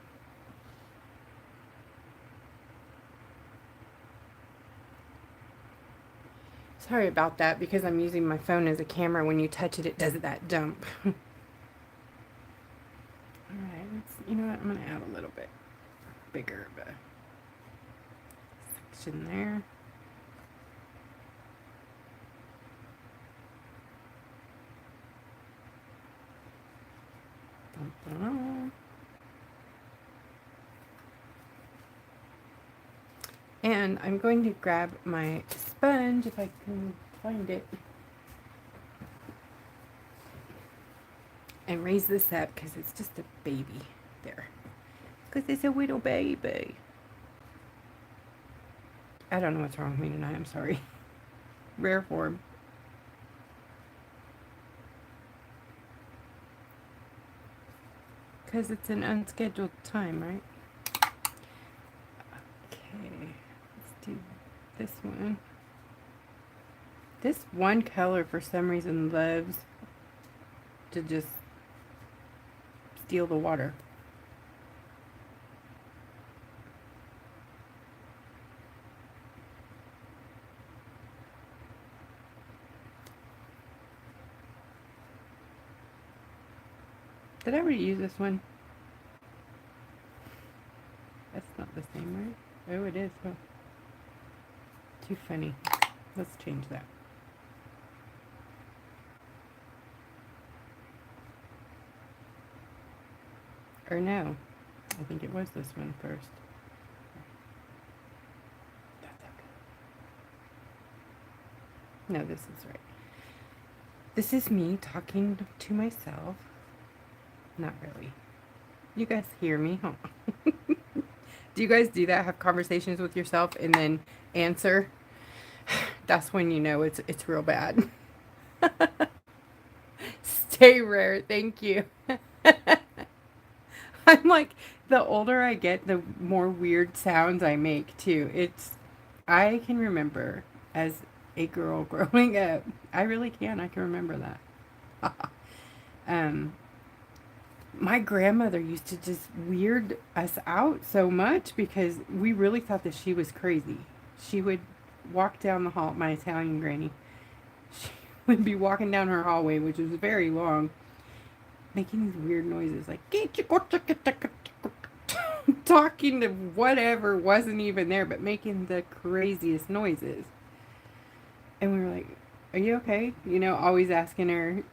Sorry about that, because I'm using my phone as a camera. When you touch it, it does that jump. Alright, you know what? I'm going to add a little bit bigger of a section there. Dun, dun, dun. And I'm going to grab my sponge, if I can find it, and raise this up because it's just a baby there. Because it's a little baby. I don't know what's wrong with me tonight. I'm sorry. Rare form. Because it's an unscheduled time, right? Okay. Let's do this one. This one color, for some reason, loves to just steal the water. Did I already use this one? That's not the same, right? Oh, it is. Oh. Too funny. Let's change that. Or no. I think it was this one first. That's okay. No, this is right. This is me talking to myself. Not really. You guys hear me, huh? Do you guys do that? Have conversations with yourself and then answer? That's when you know it's real bad. Stay rare. Thank you. I'm like, the older I get, the more weird sounds I make too. I can remember as a girl growing up. I really can. I can remember that. My grandmother used to just weird us out so much because we really thought that she was crazy. She would walk down the hall, my Italian granny. She would be walking down her hallway, which was very long, making these weird noises like talking to whatever wasn't even there, but making the craziest noises. And we were like, "Are you okay?" You know, always asking her,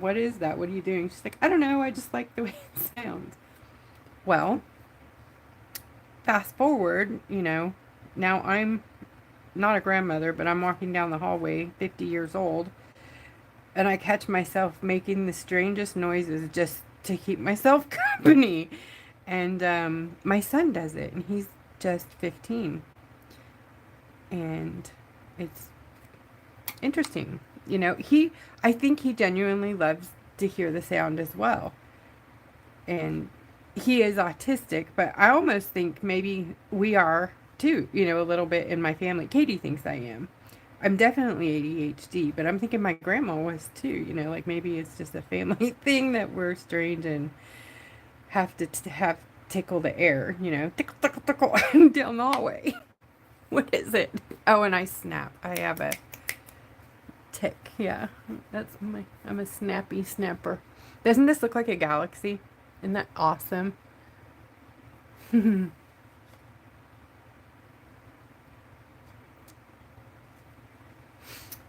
what is that? What are you doing? She's like, "I don't know. I just like the way it sounds." Well, fast forward, you know, now I'm not a grandmother, but I'm walking down the hallway, 50 years old, and I catch myself making the strangest noises just to keep myself company. And my son does it, and he's just 15. And it's interesting. You know, I think he genuinely loves to hear the sound as well. And he is autistic, but I almost think maybe we are too, you know, a little bit in my family. Katie thinks I am. I'm definitely ADHD, but I'm thinking my grandma was too, you know, like maybe it's just a family thing that we're strange and have to have tickle the air, you know, tickle, tickle, tickle down the hallway. What is it? Oh, and I snap. I have a tick. Yeah, I'm a snappy snapper. Doesn't this look like a galaxy? Isn't that awesome?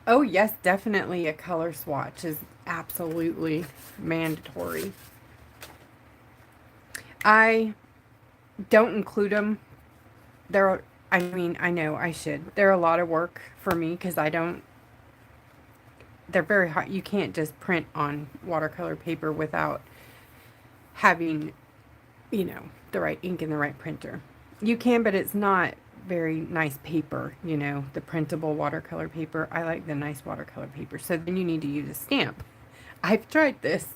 Oh, yes, definitely a color swatch is absolutely mandatory. I don't include them. I mean, I know I should. They're a lot of work for me because they're very hot. You can't just print on watercolor paper without having, you know, the right ink and the right printer. You can, but it's not very nice paper, you know, the printable watercolor paper. I like the nice watercolor paper. So then you need to use a stamp. I've tried this.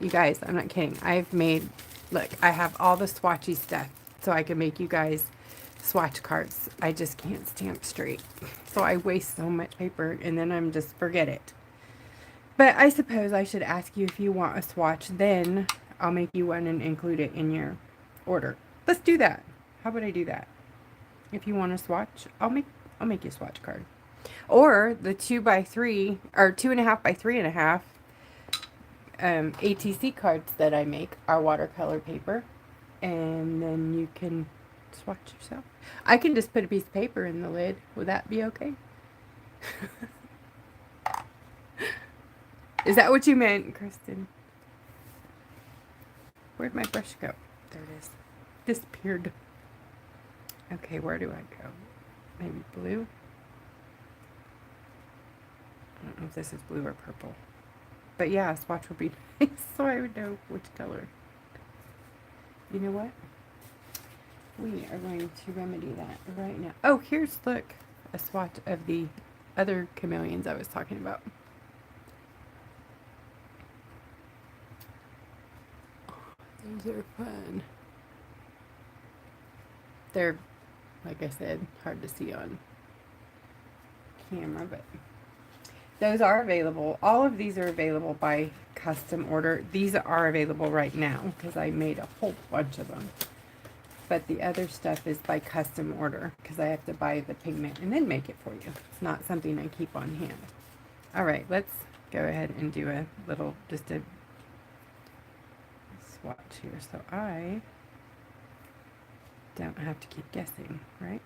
You guys, I'm not kidding. I've made, look, I have all the swatchy stuff so I can make you guys swatch cards. I just can't stamp straight. So I waste so much paper and then I'm just forget it. But I suppose I should ask you if you want a swatch, then I'll make you one and include it in your order. Let's do that. How about I do that? If you want a swatch, I'll make you a swatch card. Or the 2x3 or 2.5 by 3.5 ATC cards that I make are watercolor paper, and then you can swatch yourself. I can just put a piece of paper in the lid. Would that be okay? Is that what you meant, Kristen? Where'd my brush go? There it is. Disappeared. Okay, where do I go? Maybe blue? I don't know if this is blue or purple. But yeah, a swatch would be nice, so I would know which color. You know what? We are going to remedy that right now. Oh, here's, look, a swatch of the other chameleons I was talking about. Those are fun. They're, like I said, hard to see on camera, but those are available. All of these are available by custom order. These are available right now because I made a whole bunch of them. But the other stuff is by custom order because I have to buy the pigment and then make it for you. It's not something I keep on hand. All right, let's go ahead and do a little, just a swatch here so I don't have to keep guessing, right?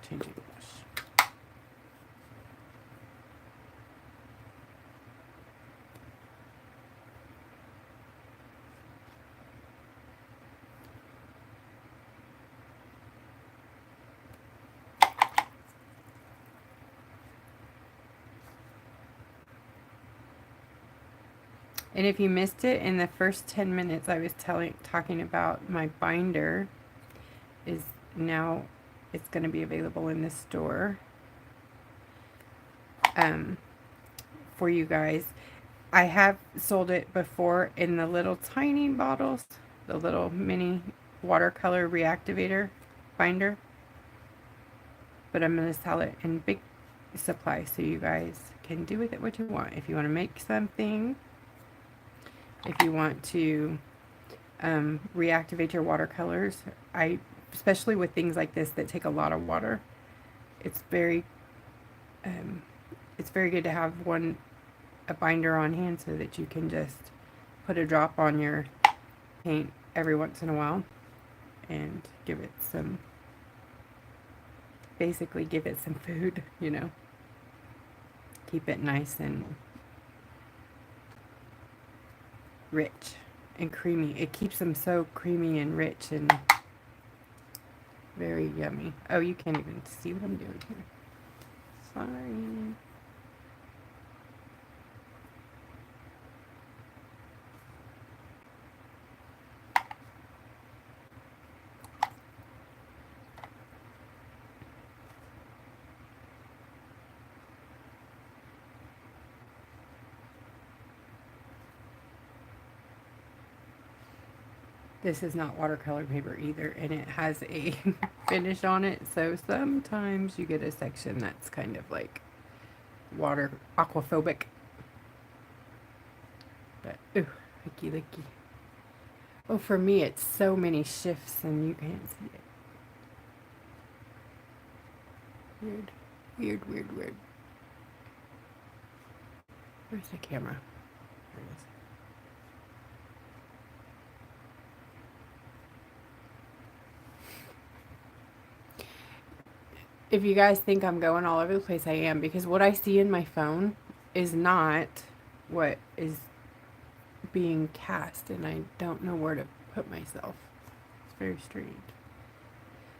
Changing brush. And if you missed it, in the first 10 minutes I was talking about my binder is now, it's going to be available in the store for you guys. I have sold it before in the little tiny bottles, the little mini watercolor reactivator binder, but I'm going to sell it in big supply so you guys can do with it what you want. If you want to make something, if you want to reactivate your watercolors, especially with things like this that take a lot of water, it's very good to have a binder on hand so that you can just put a drop on your paint every once in a while and basically give it some food, you know, keep it nice and rich and creamy. It keeps them so creamy and rich and very yummy. Oh, you can't even see what I'm doing here. Sorry. This is not watercolor paper either, and it has a finish on it, so sometimes you get a section that's kind of like water aquaphobic. But, ooh, licky licky. Oh, for me it's so many shifts and you can't see it. Weird, weird, weird, weird. Where's the camera? There it is. If you guys think I'm going all over the place, I am, because what I see in my phone is not what is being cast, and I don't know where to put myself. It's very strange.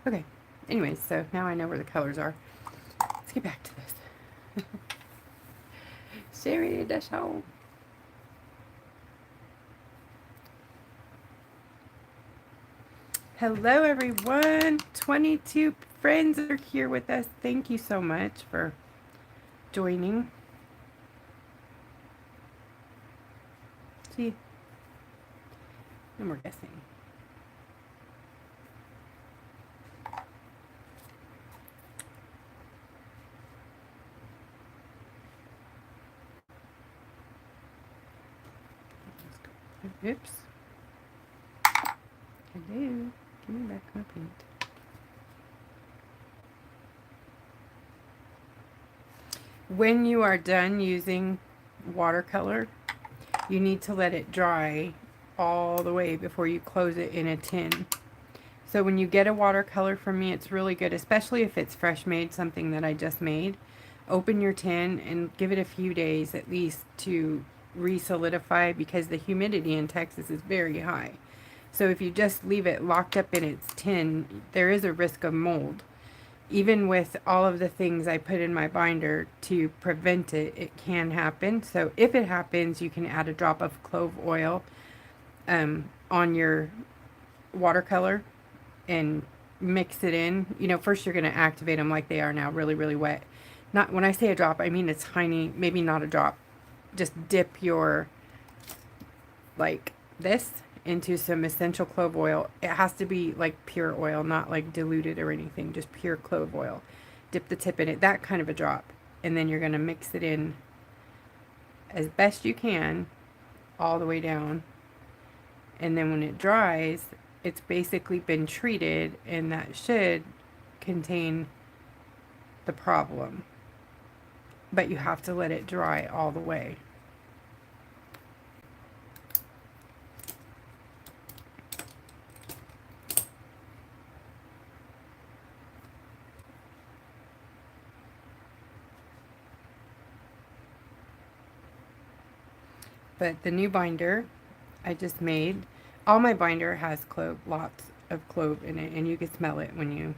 Okay, anyways, so now I know where the colors are. Let's get back to this. Sherry, that's how. Hello, everyone. 22 friends are here with us. Thank you so much for joining. See, and we're guessing. Oops. Hello. Give me back my paint. When you are done using watercolor, you need to let it dry all the way before you close it in a tin. So when you get a watercolor from me, it's really good, especially if it's fresh made, something that I just made. Open your tin and give it a few days at least to re-solidify, because the humidity in Texas is very high. So if you just leave it locked up in its tin, there is a risk of mold. Even with all of the things I put in my binder to prevent it, it can happen. So if it happens, you can add a drop of clove oil on your watercolor and mix it in. You know, first you're going to activate them like they are now, really, really wet. Not when I say a drop, I mean a tiny, maybe not a drop. Just dip your, like this, into some essential clove oil. It has to be like pure oil, not like diluted or anything, just pure clove oil. Dip the tip in it, that kind of a drop. And then you're going to mix it in as best you can all the way down. And then when it dries, it's basically been treated, and that should contain the problem. But you have to let it dry all the way. But the new binder I just made, all my binder has clove, lots of clove in it, and you can smell it when you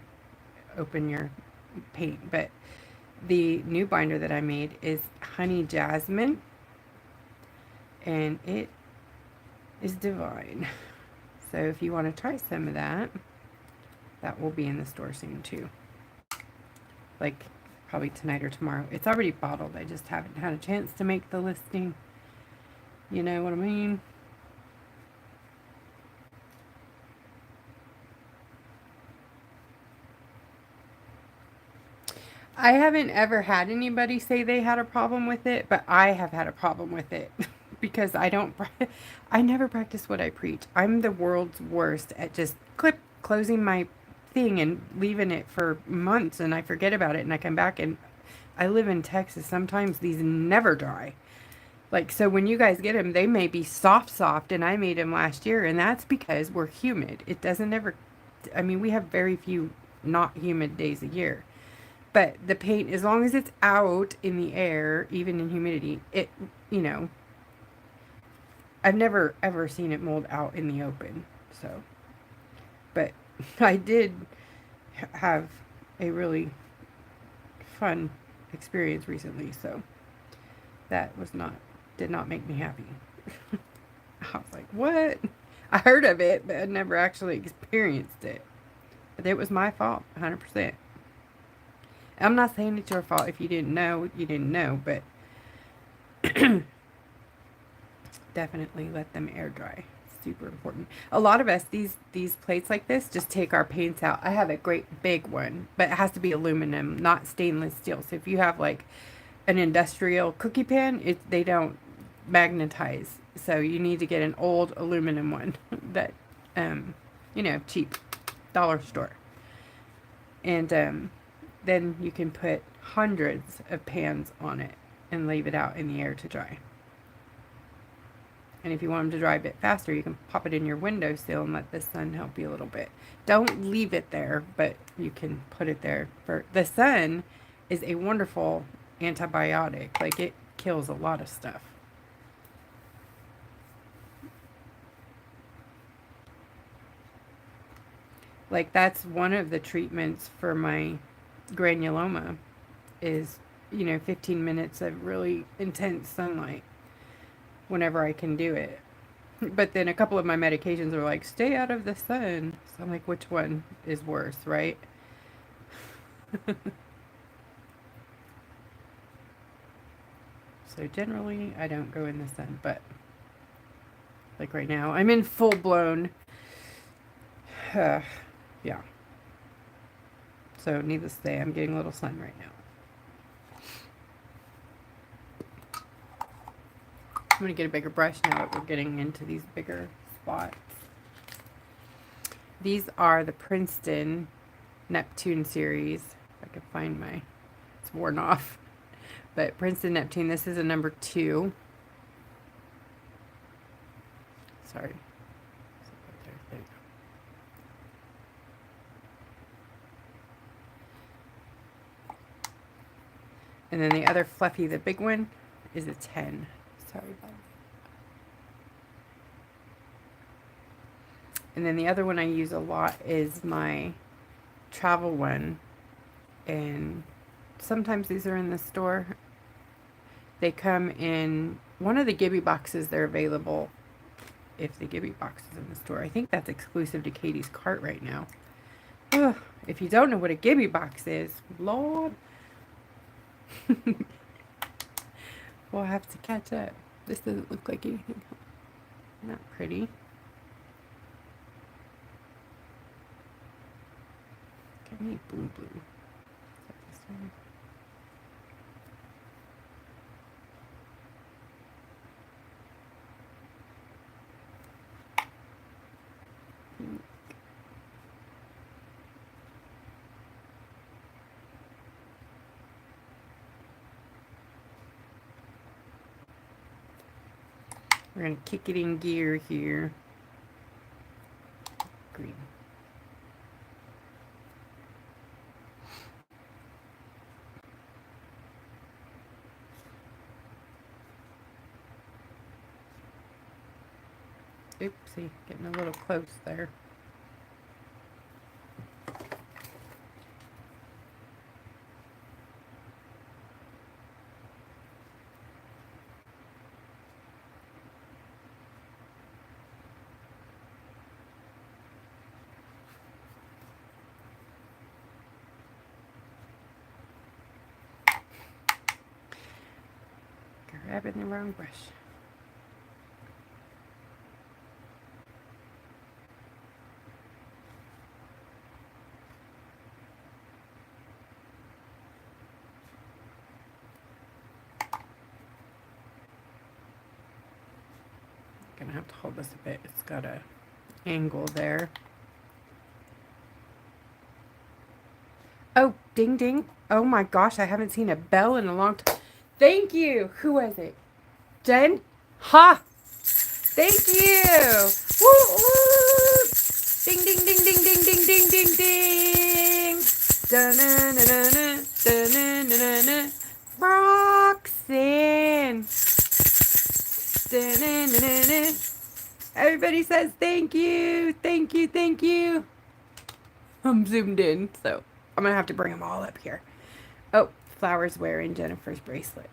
open your paint. But the new binder that I made is honey jasmine, and it is divine. So if you want to try some of that, that will be in the store soon too. Like probably tonight or tomorrow. It's already bottled. I just haven't had a chance to make the listing. You know what I mean? I haven't ever had anybody say they had a problem with it, but I have had a problem with it because I never practice what I preach. I'm the world's worst at just closing my thing and leaving it for months, and I forget about it, and I come back, and I live in Texas. Sometimes these never dry. Like, so when you guys get them, they may be soft, and I made them last year, and that's because we're humid. It doesn't ever, I mean, we have very few not humid days a year. But the paint, as long as it's out in the air, even in humidity, it, you know, I've never ever seen it mold out in the open. So, but I did have a really fun experience recently. So that did not make me happy. I was like, what? I heard of it, but I never actually experienced it. But it was my fault, 100%. I'm not saying it's your fault. If you didn't know, you didn't know, but definitely let them air dry. Super important. A lot of us, these plates like this, just take our paints out. I have a great big one, but it has to be aluminum, not stainless steel. So if you have like an industrial cookie pan, they don't magnetize. So you need to get an old aluminum one that, you know, cheap, dollar store. And then you can put hundreds of pans on it and leave it out in the air to dry. And if you want them to dry a bit faster, you can pop it in your windowsill and let the sun help you a little bit. Don't leave it there, but you can put it there. The sun is a wonderful antibiotic. Like, it kills a lot of stuff. Like, that's one of the treatments for my granuloma is, 15 minutes of really intense sunlight whenever I can do it. But then a couple of my medications are like, stay out of the sun. So I'm like, which one is worse, right? So generally, I don't go in the sun, but like right now, I'm in full blown, yeah. So needless to say, I'm getting a little sun right now. I'm going to get a bigger brush now that we're getting into these bigger spots. These are the Princeton Neptune series. If I can find my, it's worn off. But Princeton Neptune, this is a number 2. Sorry. There you go. And then the other fluffy, the big one, is a 10. Sorry about that. And then the other one I use a lot is my travel one. And sometimes these are in the store. They come in one of the Gibby boxes. They're available if the Gibby box is in the store. I think that's exclusive to Katie's cart right now. Ugh, if you don't know what a Gibby box is, Lord. We'll have to catch up. This doesn't look like anything. Not pretty. Give me blue. This one. We're going to kick it in gear here. Green. Oopsie, getting a little close there. Grabbing the wrong brush. Gonna have to hold this a bit. It's got a angle there. Oh, ding ding. Oh my gosh, I haven't seen a bell in a long time. Thank you. Who was it? Jen? Ha! Thank you. Woo woo! Ding ding ding ding ding ding ding ding ding. Da-na-na-na-na, da-na-na-na-na. Roxanne. Da-na-na-na-na. Everybody says thank you, thank you, thank you. I'm zoomed in, so I'm gonna have to bring them all up here. Oh, Flower's wearing Jennifer's bracelet.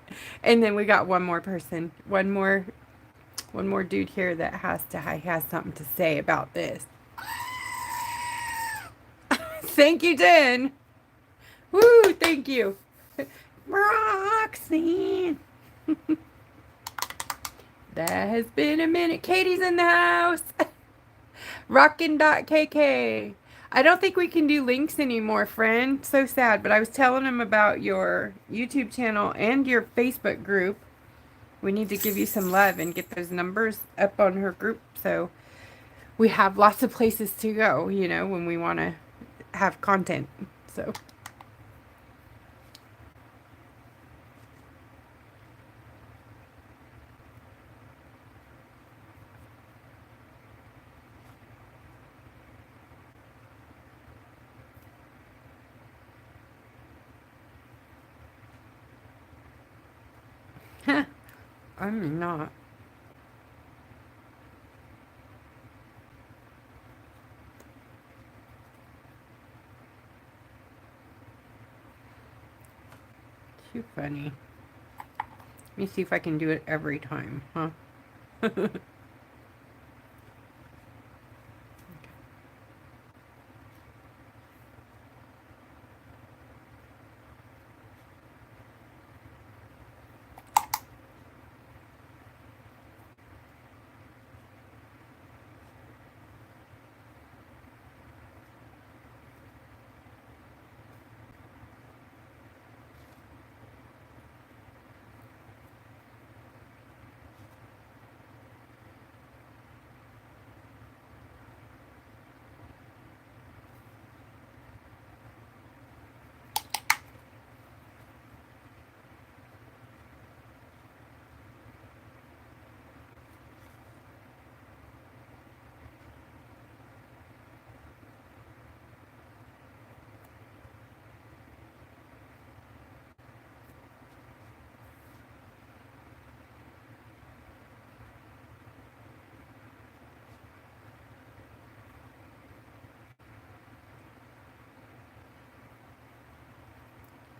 So. And then we got one more person, one more dude here that has something to say about this. Thank you, Jen. Woo, thank you. Roxanne. That has been a minute. Katie's in the house. Rockin.kk. I don't think we can do links anymore, friend. So sad. But I was telling him about your YouTube channel and your Facebook group. We need to give you some love and get those numbers up on her group. So we have lots of places to go, when we want to have content. So. I'm not. Too funny. Let me see if I can do it every time, huh?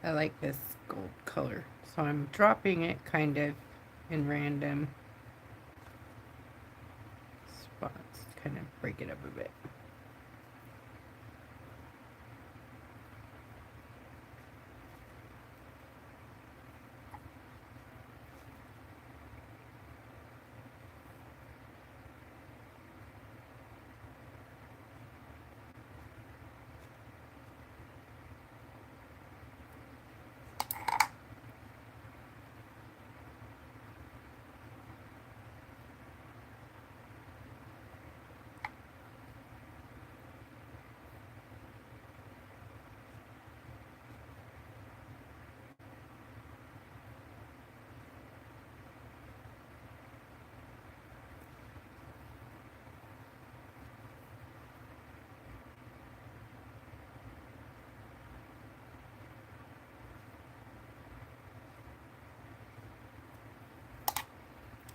I like this gold color, so I'm dropping it kind of in random spots, kind of break it up a bit.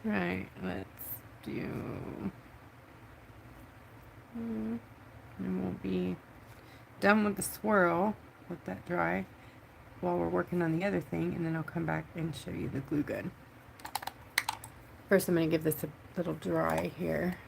Right, let's do, and we'll be done with the swirl, let that dry while we're working on the other thing, and then I'll come back and show you the glue gun. First, I'm going to give this a little dry here.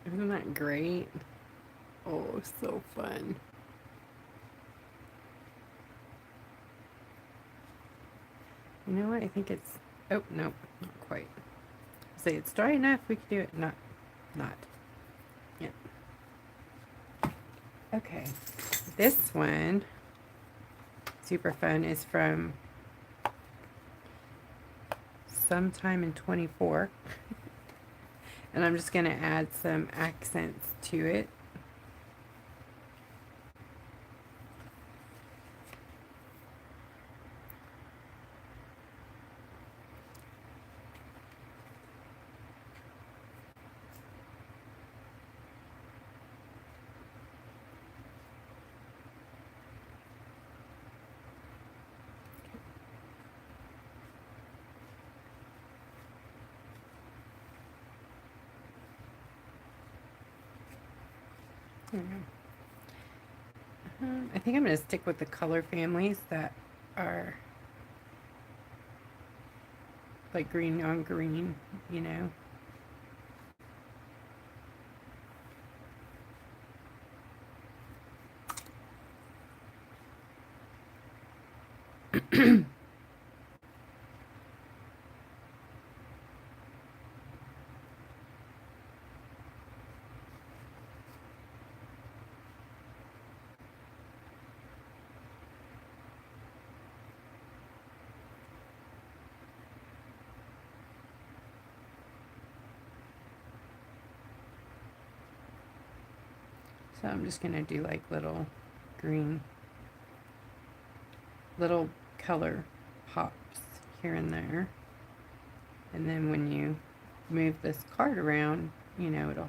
Isn't that great? Oh, so fun. You know what? I think it's, oh, no, not quite. Say it's dry enough, we could do it. Not. Yeah. Okay. This one, super fun, is from sometime in 24. And I'm just going to add some accents to it. I think I'm going to stick with the color families that are like green on green, you know. So I'm just going to do like little green, little color pops here and there. And then when you move this card around, you know, it'll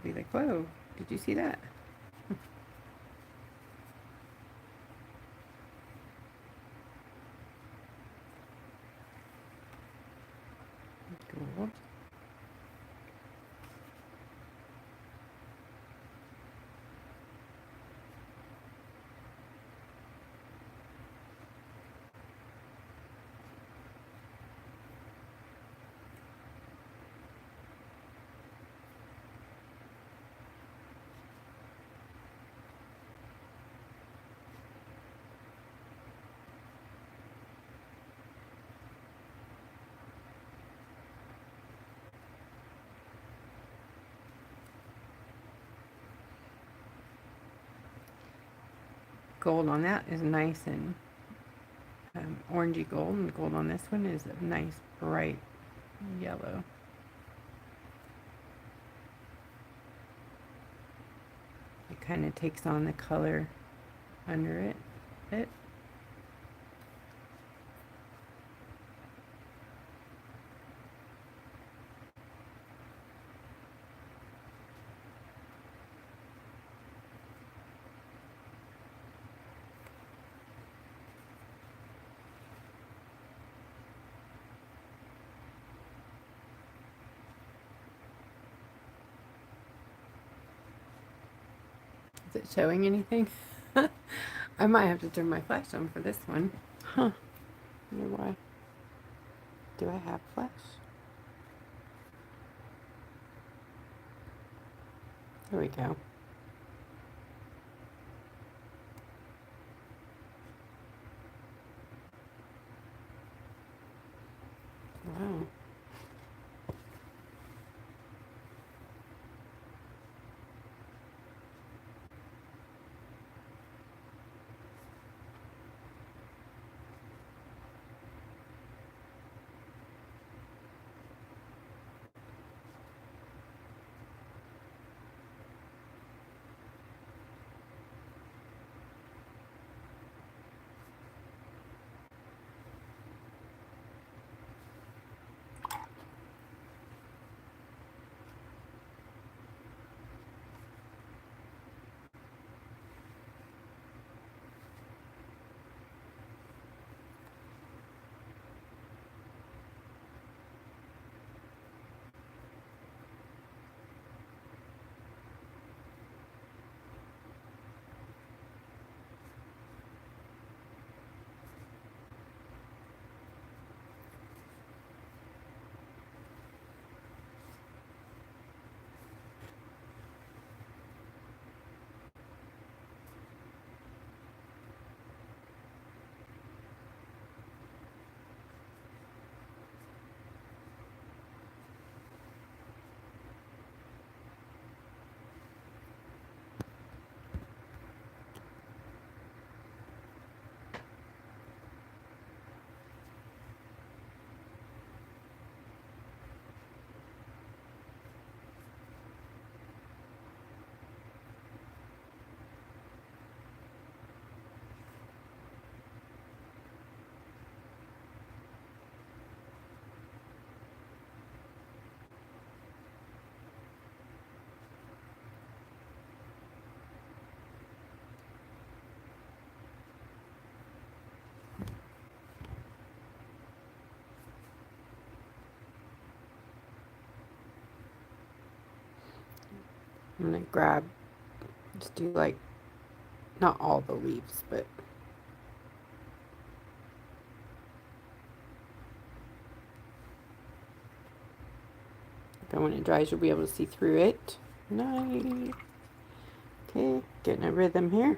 be like, whoa, did you see that? Gold. Gold on that is nice and orangey gold, and gold on this one is a nice bright yellow. It kind of takes on the color under it a bit. Is it showing anything? I might have to turn my flash on for this one. Huh. I wonder why. Do I have flash? There we go. Wow. I'm gonna just do like, not all the leaves, but then when it dries, you'll be able to see through it. Nice. Okay, getting a rhythm here.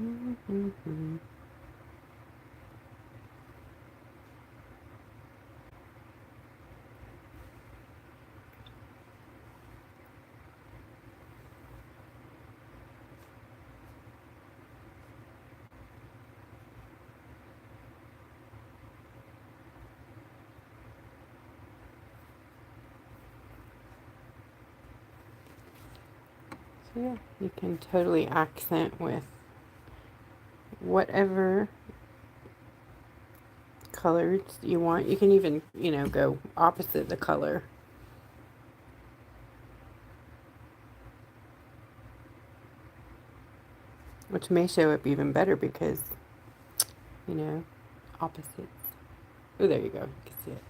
Mm-hmm. So yeah, you can totally accent with whatever colors you want. You can even, go opposite the color. Which may show up even better because, you know, opposites. Oh, there you go. You can see it.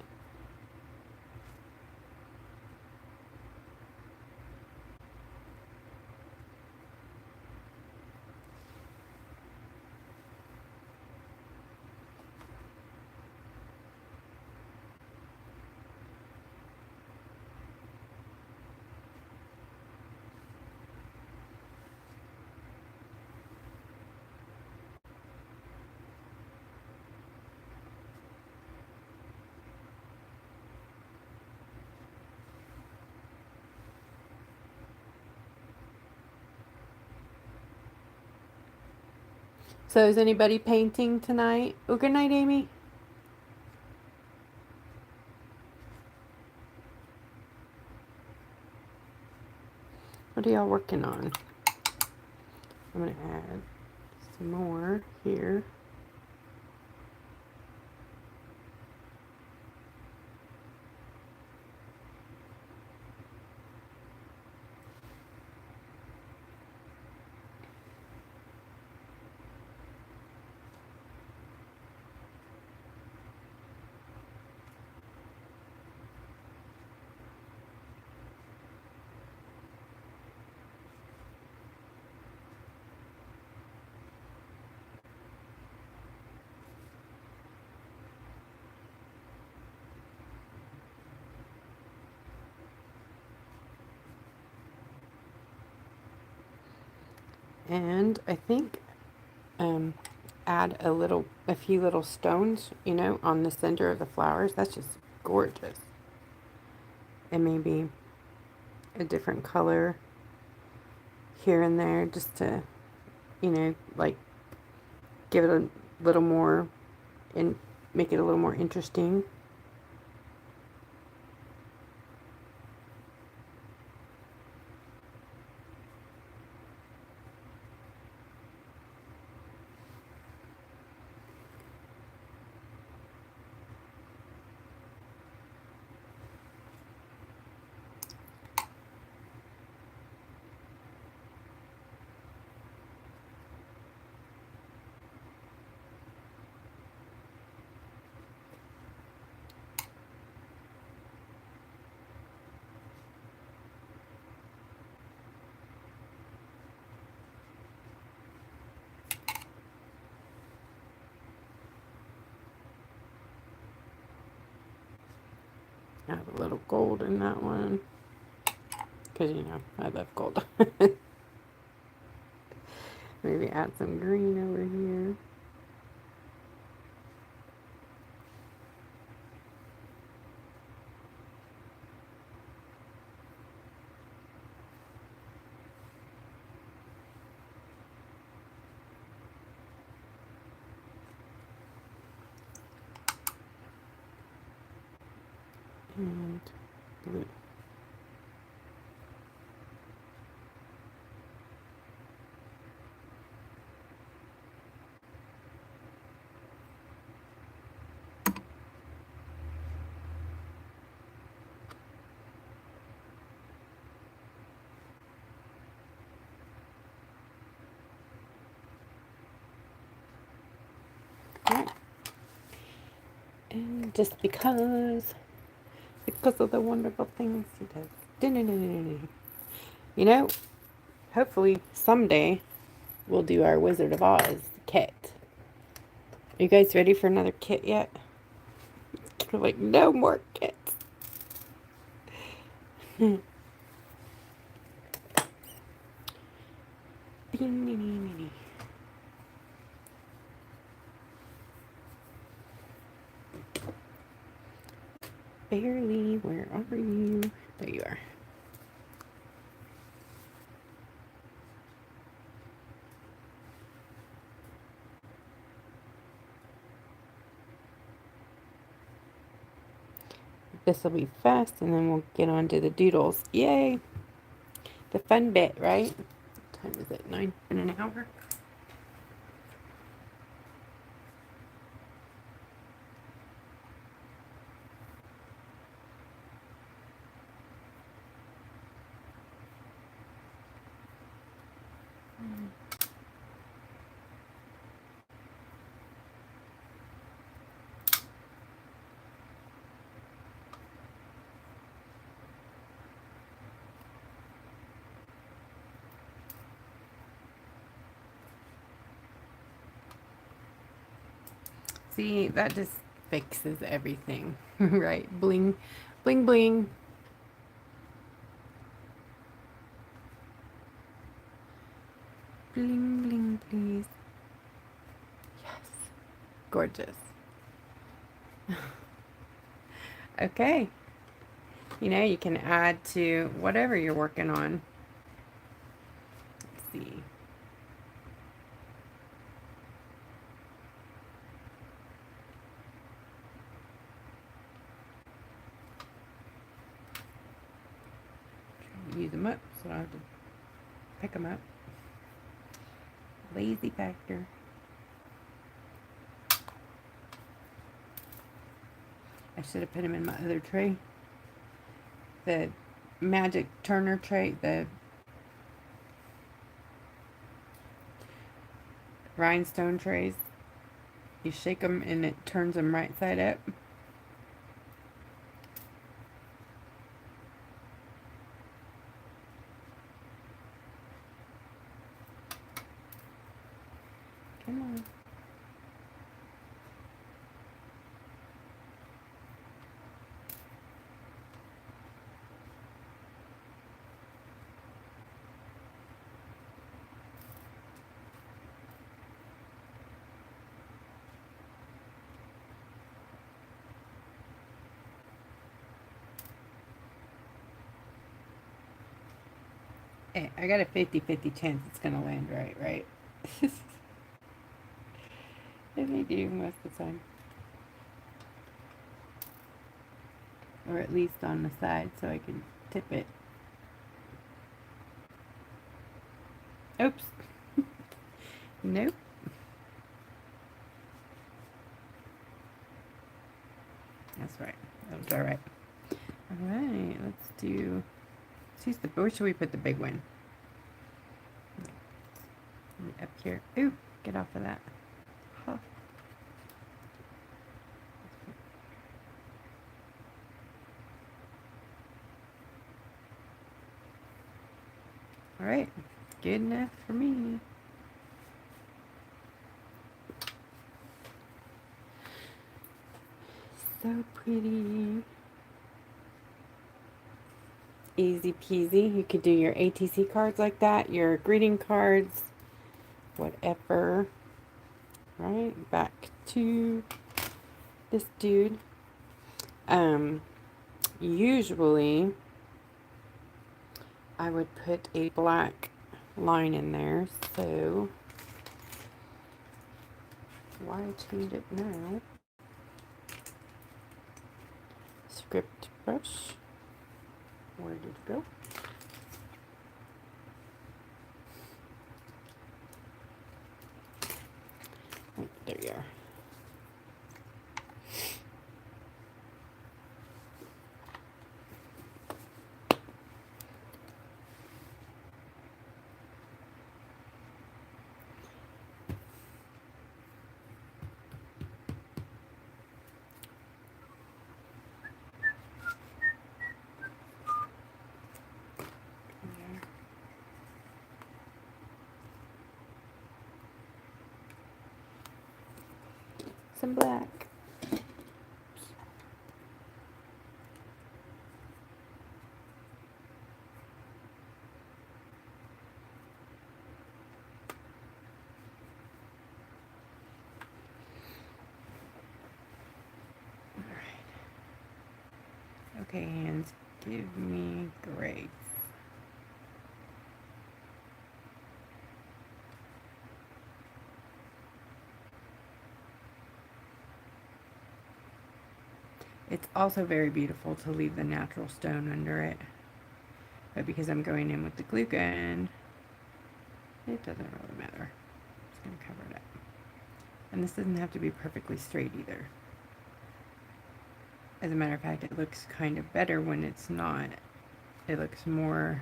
So is anybody painting tonight? Oh, good night, Amy. What are y'all working on? I'm going to add some more here. And I think add a few little stones, on the center of the flowers. That's just gorgeous. And maybe a different color here and there just to, like give it a little more and make it a little more interesting. Add a little gold in that one because I love gold. Maybe add some green over here. And blue. Right. And just because of the wonderful things he does. Hopefully someday we'll do our Wizard of Oz kit. Are you guys ready for another kit yet? Like, no more kits. Barely, where are you? There you are. This will be fast, and then we'll get on to the doodles. Yay! The fun bit, right? What time is it? 9 in an hour? See, that just fixes everything, right? Bling, bling, bling. Bling, bling, please. Yes. Gorgeous. Okay. You know, you can add to whatever you're working on. Let's see. Use them up so I have to pick them up. Lazy factor. I should have put them in my other tray. The magic turner tray, the rhinestone trays. You shake them and it turns them right side up. Come on. Hey, I got a 50-50 chance it's going to land right? And they do most of the time. Or at least on the side so I can tip it. Oops. Nope. That's right. That was alright. Alright, let's do... Where should we put the big one? Up here. Ooh, get off of that. Huh. Alright, good enough for me. So pretty. Easy peasy. You could do your ATC cards like that, your greeting cards, whatever. Right, back to this dude. Usually I would put a black line in there, so why change it now? Script brush. Where did it go? Oh, there you are. Some black. Okay, hands, give me grace. It's also very beautiful to leave the natural stone under it. But because I'm going in with the glue gun, it doesn't really matter. I'm just going to cover it up. And this doesn't have to be perfectly straight either. As a matter of fact, it looks kind of better when it's not. It looks more,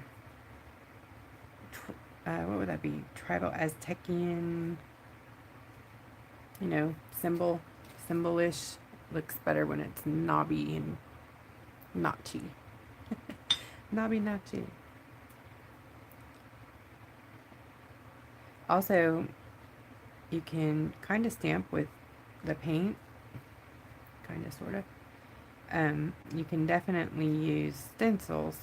what would that be? Tribal Aztecian, you know, symbolish. Looks better when it's knobby and notchy. Knobby notchy. Also, you can kind of stamp with the paint, kind of, sort of. You can definitely use stencils.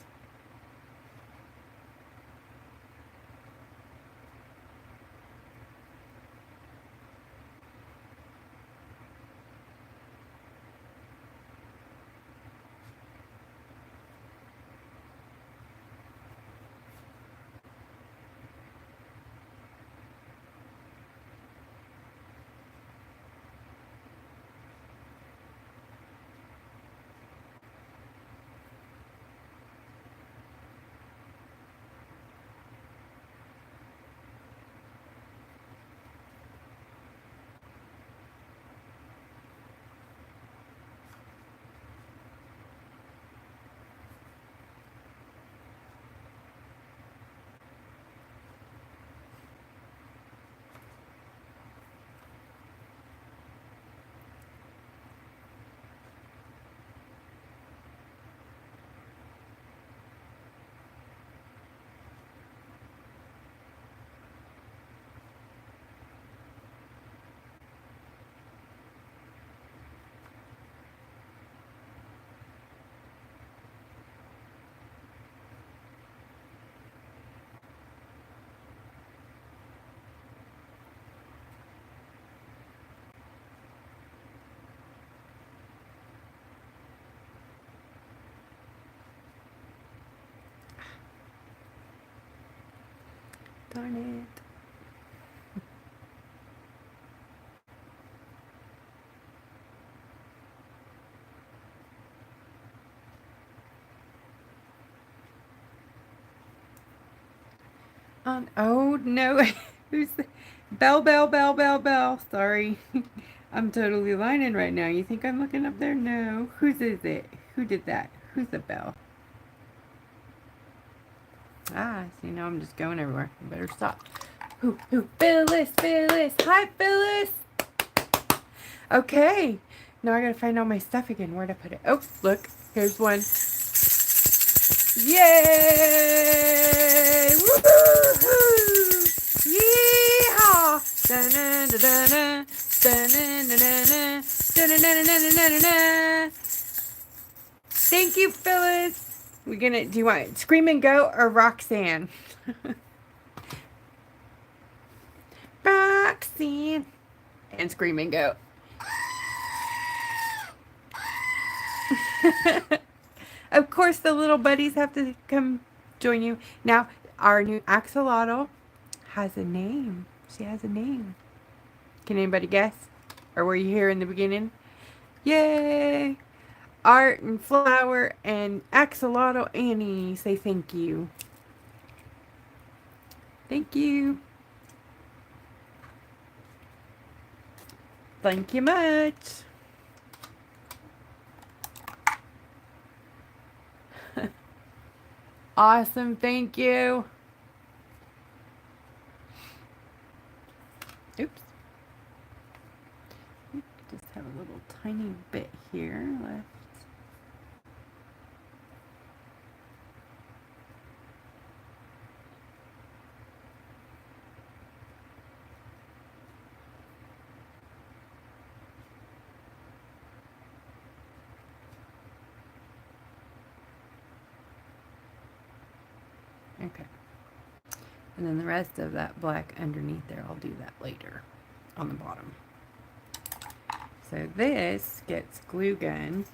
Darn it. Oh no. Who's the Bell, Bell, Bell, Bell, Bell. Sorry. I'm totally lining right now. You think I'm looking up there? No. Whose is it? Who did that? Who's the bell? Ah, see, now I'm just going everywhere. I better stop. Who? Phyllis, Phyllis. Hi, Phyllis. Okay. Now I gotta find all my stuff again. Where'd I put it? Oh, look. Here's one. Yay! Woohoo! Yeehaw! Da-na-da-da-na, da-na-da-da-na, da-na-da-da-da-da-da. Thank you, Phyllis. Do you want Scream and Go or Roxanne? Roxanne. And Scream and Go. Of course, the little buddies have to come join you. Now, our new axolotl has a name. She has a name. Can anybody guess? Or were you here in the beginning? Yay! Art and Flower and Axolotl Annie say thank you. Thank you. Thank you much. Awesome, thank you. Oops. Just have a little tiny bit here left. Okay. And then the rest of that black underneath there, I'll do that later on the bottom. So this gets glue gun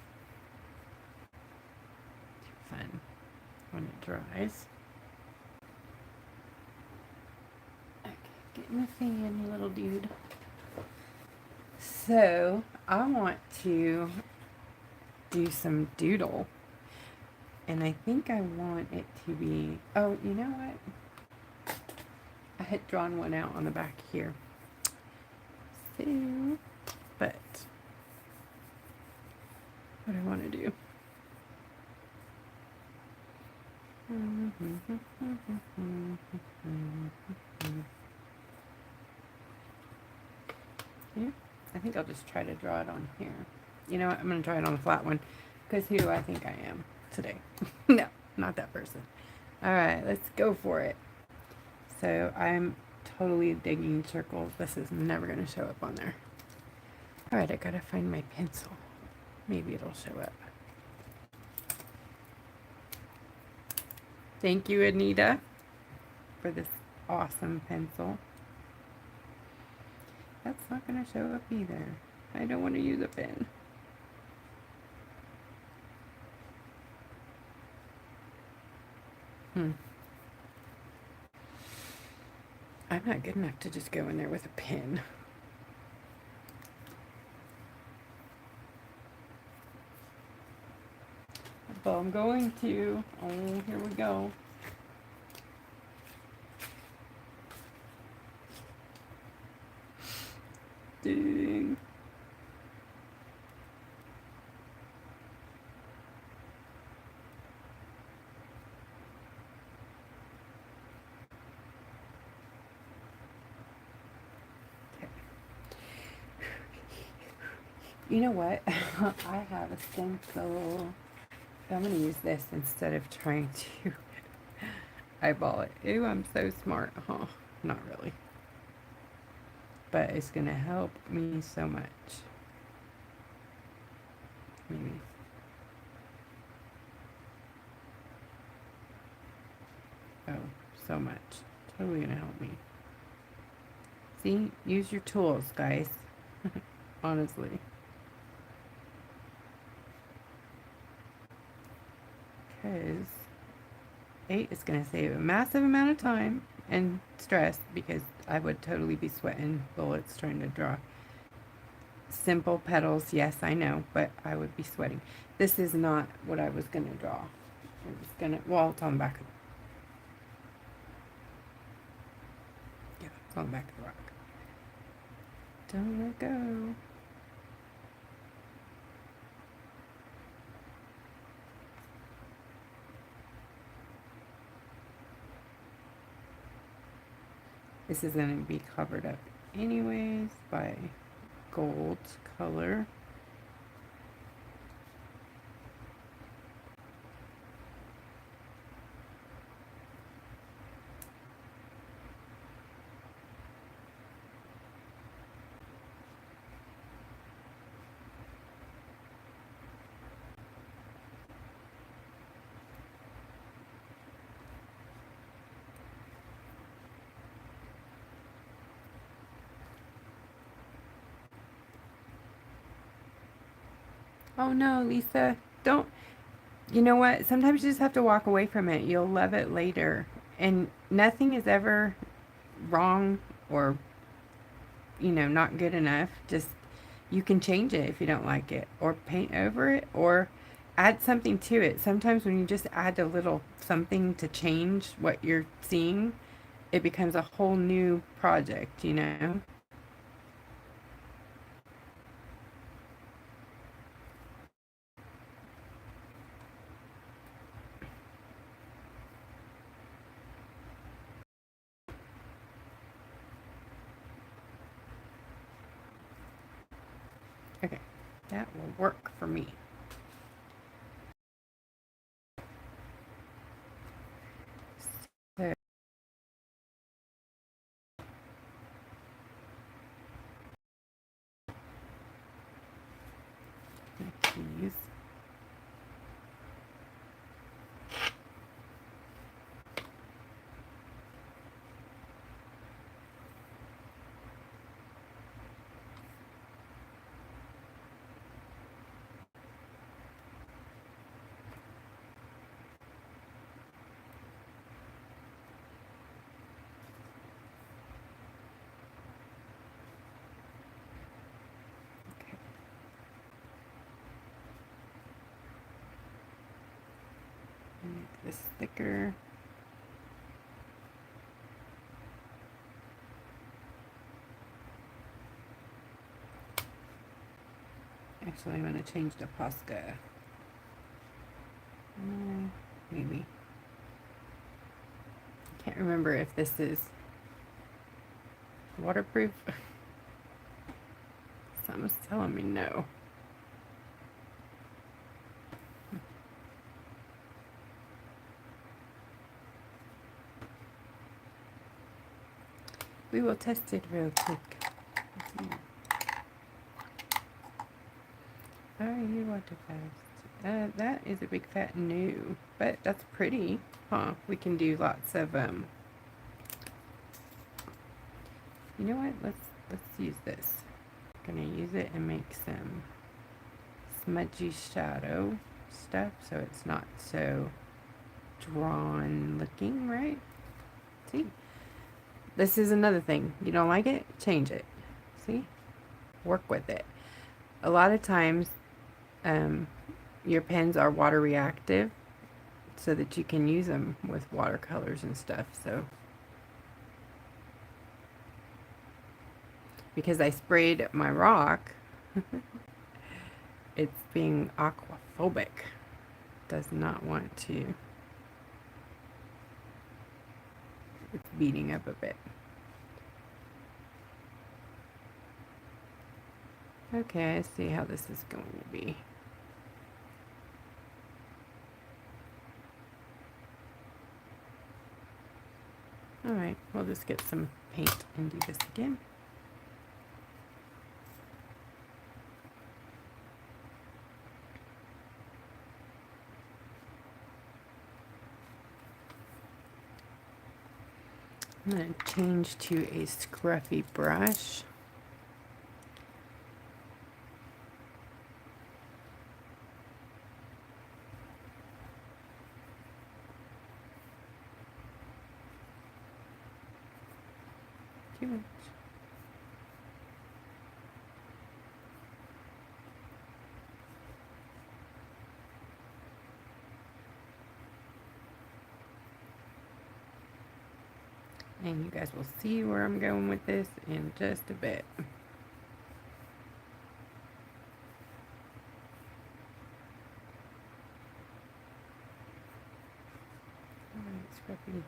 when it dries. Okay, get in the fan, you little dude. So, I want to do some doodle. And I think I want it to be, oh, you know what? I had drawn one out on the back here. So, but what I want to do. Yeah, I think I'll just try to draw it on here. You know what? I'm going to try it on the flat one. Because who do I think I am today? No, not that person. Alright, let's go for it. So I'm totally digging circles. This is never going to show up on there. Alright, I got to find my pencil. Maybe it'll show up. Thank you, Anita, for this awesome pencil. That's not going to show up either. I don't want to use a pen. I'm not good enough to just go in there with a pen. But I'm going to. Oh, here we go. Dang. You know what? I have a stencil. I'm going to use this instead of trying to eyeball it. Ooh, I'm so smart. Huh? Not really. But it's going to help me so much. Maybe. Oh, so much. Totally going to help me. See? Use your tools, guys. Honestly. Because 8 is going to save a massive amount of time and stress, because I would totally be sweating bullets trying to draw simple petals. Yes, I know, but I would be sweating. This is not what I was going to draw. I was going to, well, it's on the back of, yeah, it's on the back of the rock. Don't let go. This is going to be covered up anyways by gold color. Oh no, Lisa, don't. You know what? Sometimes you just have to walk away from it. You'll love it later. And nothing is ever wrong or, not good enough. Just, you can change it if you don't like it, or paint over it, or add something to it. Sometimes when you just add a little something to change what you're seeing, it becomes a whole new project. Okay, that will work for me. So, keys. this thicker. Actually, I'm going to change the Posca. Maybe. I can't remember if this is waterproof. Something's telling me no. We will test it real quick. Are you water fast? That is a big fat no, but that's pretty, huh? We can do lots of You know what? Let's use this. I'm gonna use it and make some smudgy shadow stuff so it's not so drawn looking, right? See? This is another thing. You don't like it? Change it. See? Work with it. A lot of times, your pens are water reactive so that you can use them with watercolors and stuff. So, because I sprayed my rock, it's being aquaphobic. Does not want to. It's beating up a bit. Okay, I see how this is going to be. Alright, we'll just get some paint and do this again. I'm going to change to a scruffy brush. Too much. And you guys will see where I'm going with this in just a bit. Alright, scruffy.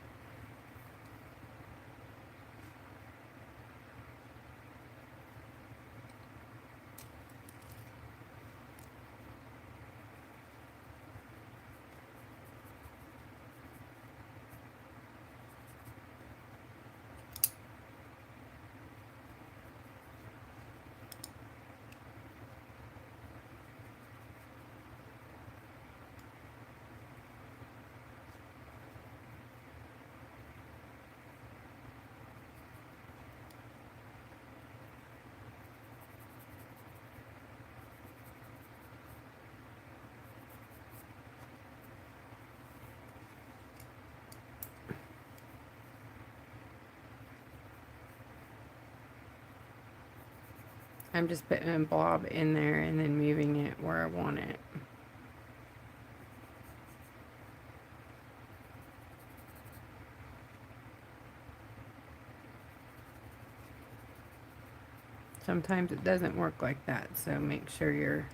I'm just putting a blob in there and then moving it where I want it. Sometimes it doesn't work like that, so make sure you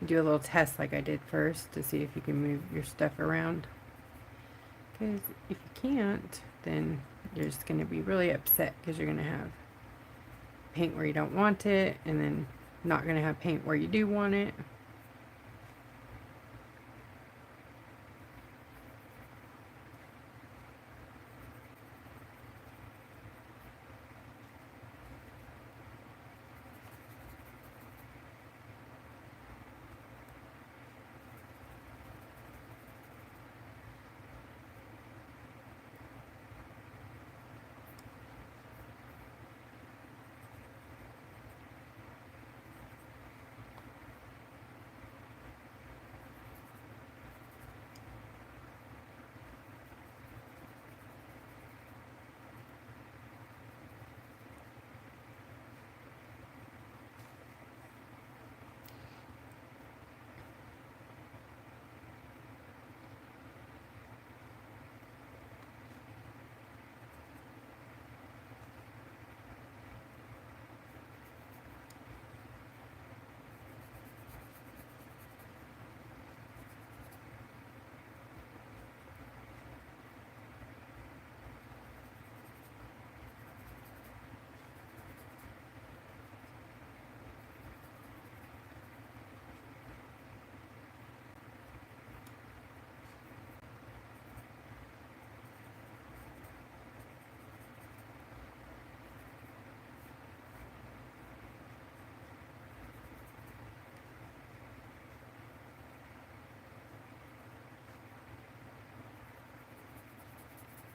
do a little test like I did first to see if you can move your stuff around. Because if you can't, then you're just going to be really upset because you're going to have paint where you don't want it, and then not going to have paint where you do want it.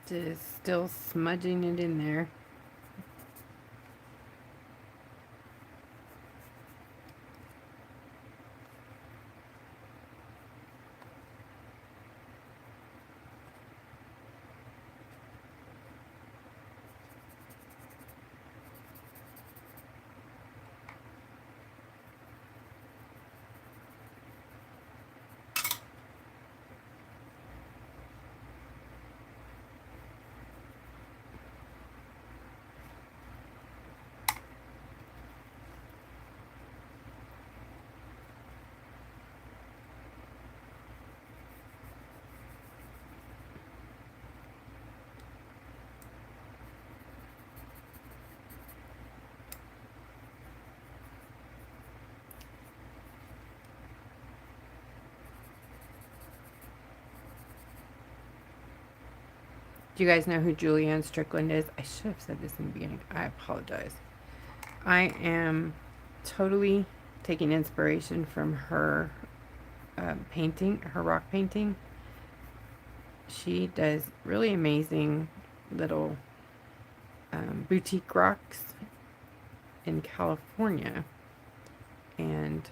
Just still smudging it in there. Do you guys know who Julianne Strickland is? I should have said this in the beginning. I apologize. I am totally taking inspiration from her painting, her rock painting. She does really amazing little boutique rocks in California, and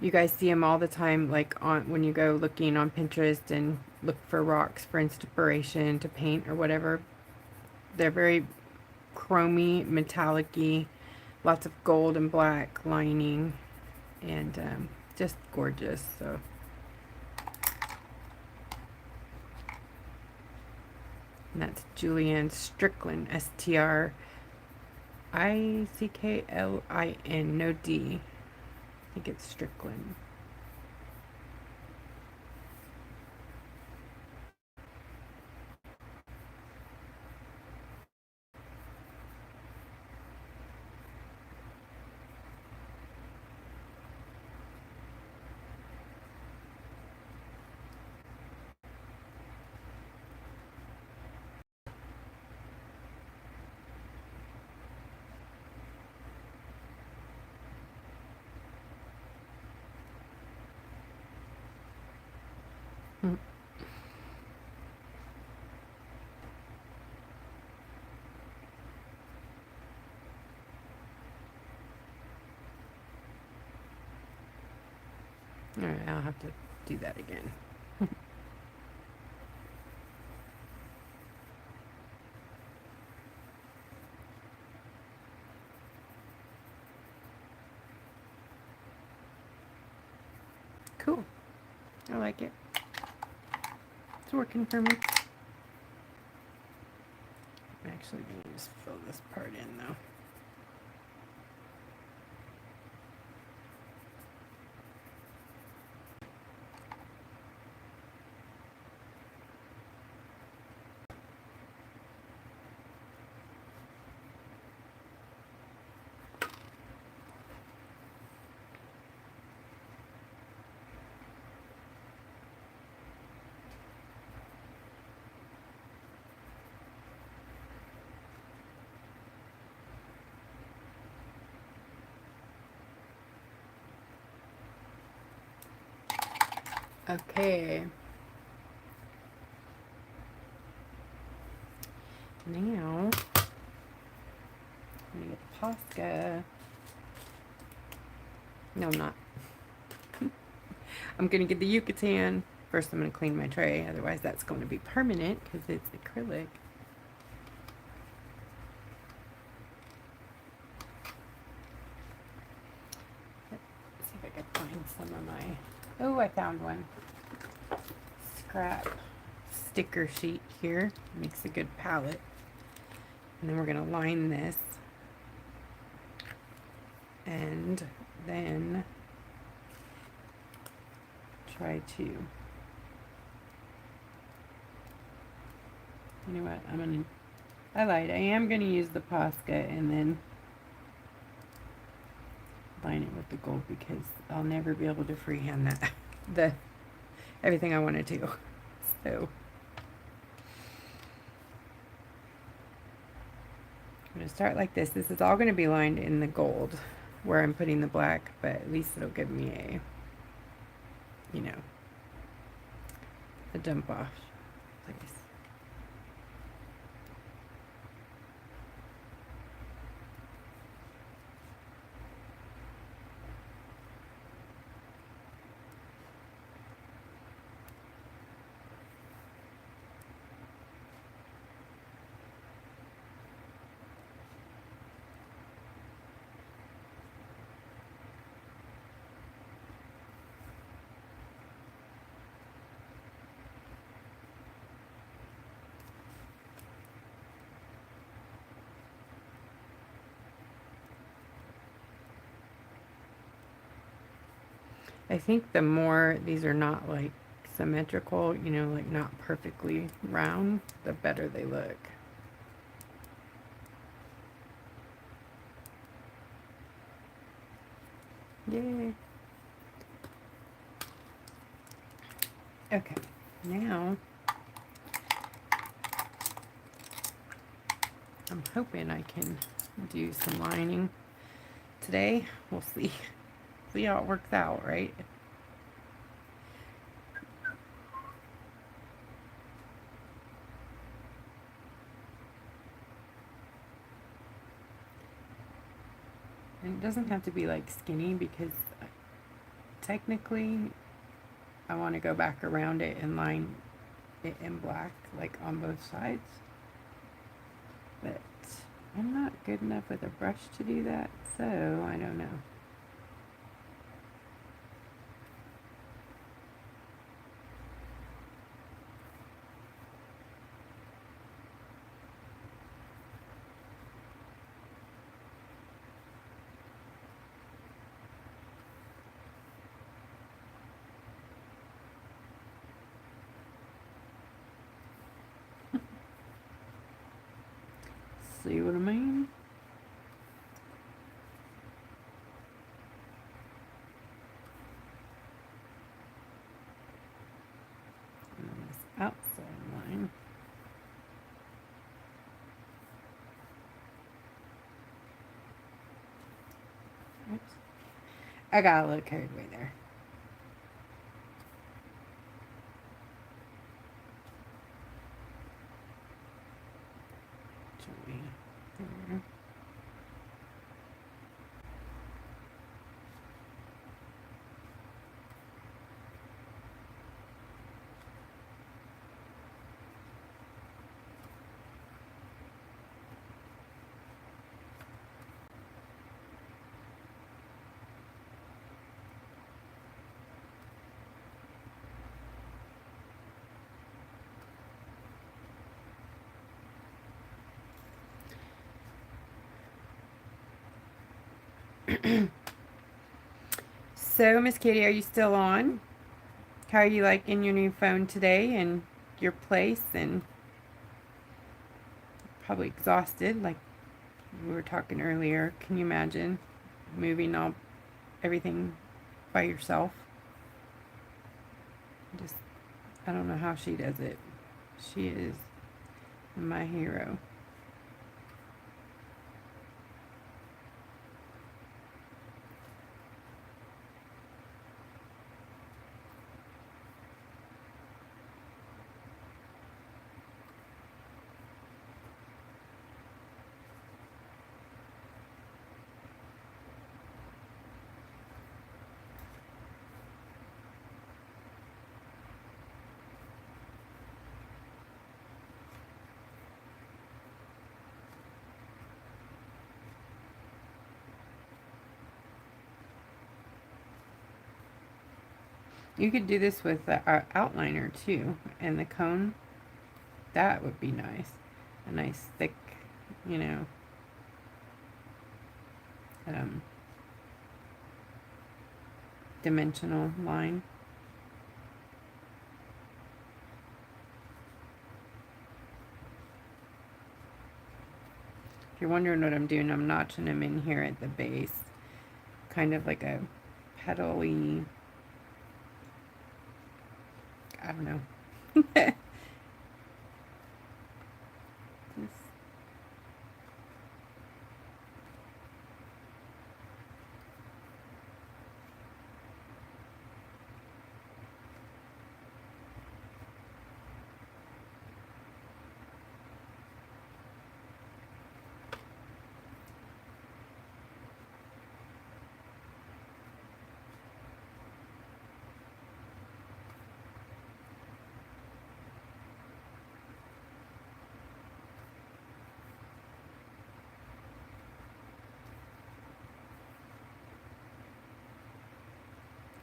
you guys see them all the time, like on when you go looking on Pinterest and look for rocks for inspiration to paint or whatever. They're very chromy, metallic-y, lots of gold and black lining, and just gorgeous. So and that's Julianne Strickland, Stricklin, no D. I think it's Strickland. Mm. All right, I'll have to do that again. Cool. I like it. It's working for me. I'm actually going to just fill this part in though. Okay. Now, I'm going to get the Posca. No, I'm not. I'm going to get the Yucatan. First, I'm going to clean my tray. Otherwise, that's going to be permanent because it's acrylic. Let's see if I can find some of my... Oh, I found one. Scrap sticker sheet here. Makes a good palette. And then we're going to line this. And then try to, you know what, I lied, I am going to use the Posca and then line it with the gold because I'll never be able to freehand that, everything I want to do. So I'm going to start like this. This is all going to be lined in the gold where I'm putting the black, but at least it'll give me a, a dump off place. I think the more these are not like symmetrical, you know, like not perfectly round, the better they look. Yay. Okay, now I'm hoping I can do some lining today. We'll see. See how it works out, right? And it doesn't have to be like skinny because technically I want to go back around it and line it in black, like on both sides. But I'm not good enough with a brush to do that, so I don't know. See what I mean? And then this outside line. Oops. I got a little carried away there. There. So, Miss Katie, are you still on? How are you liking your new phone today and your place? And probably exhausted, like we were talking earlier. Can you imagine moving all everything by yourself? Just, I don't know how she does it. She is my hero. You could do this with our outliner too, and the cone. That would be nice. A nice thick, you know, um, dimensional line. If you're wondering what I'm doing, I'm notching them in here at the base. Kind of like a petal-y, I don't know. Just,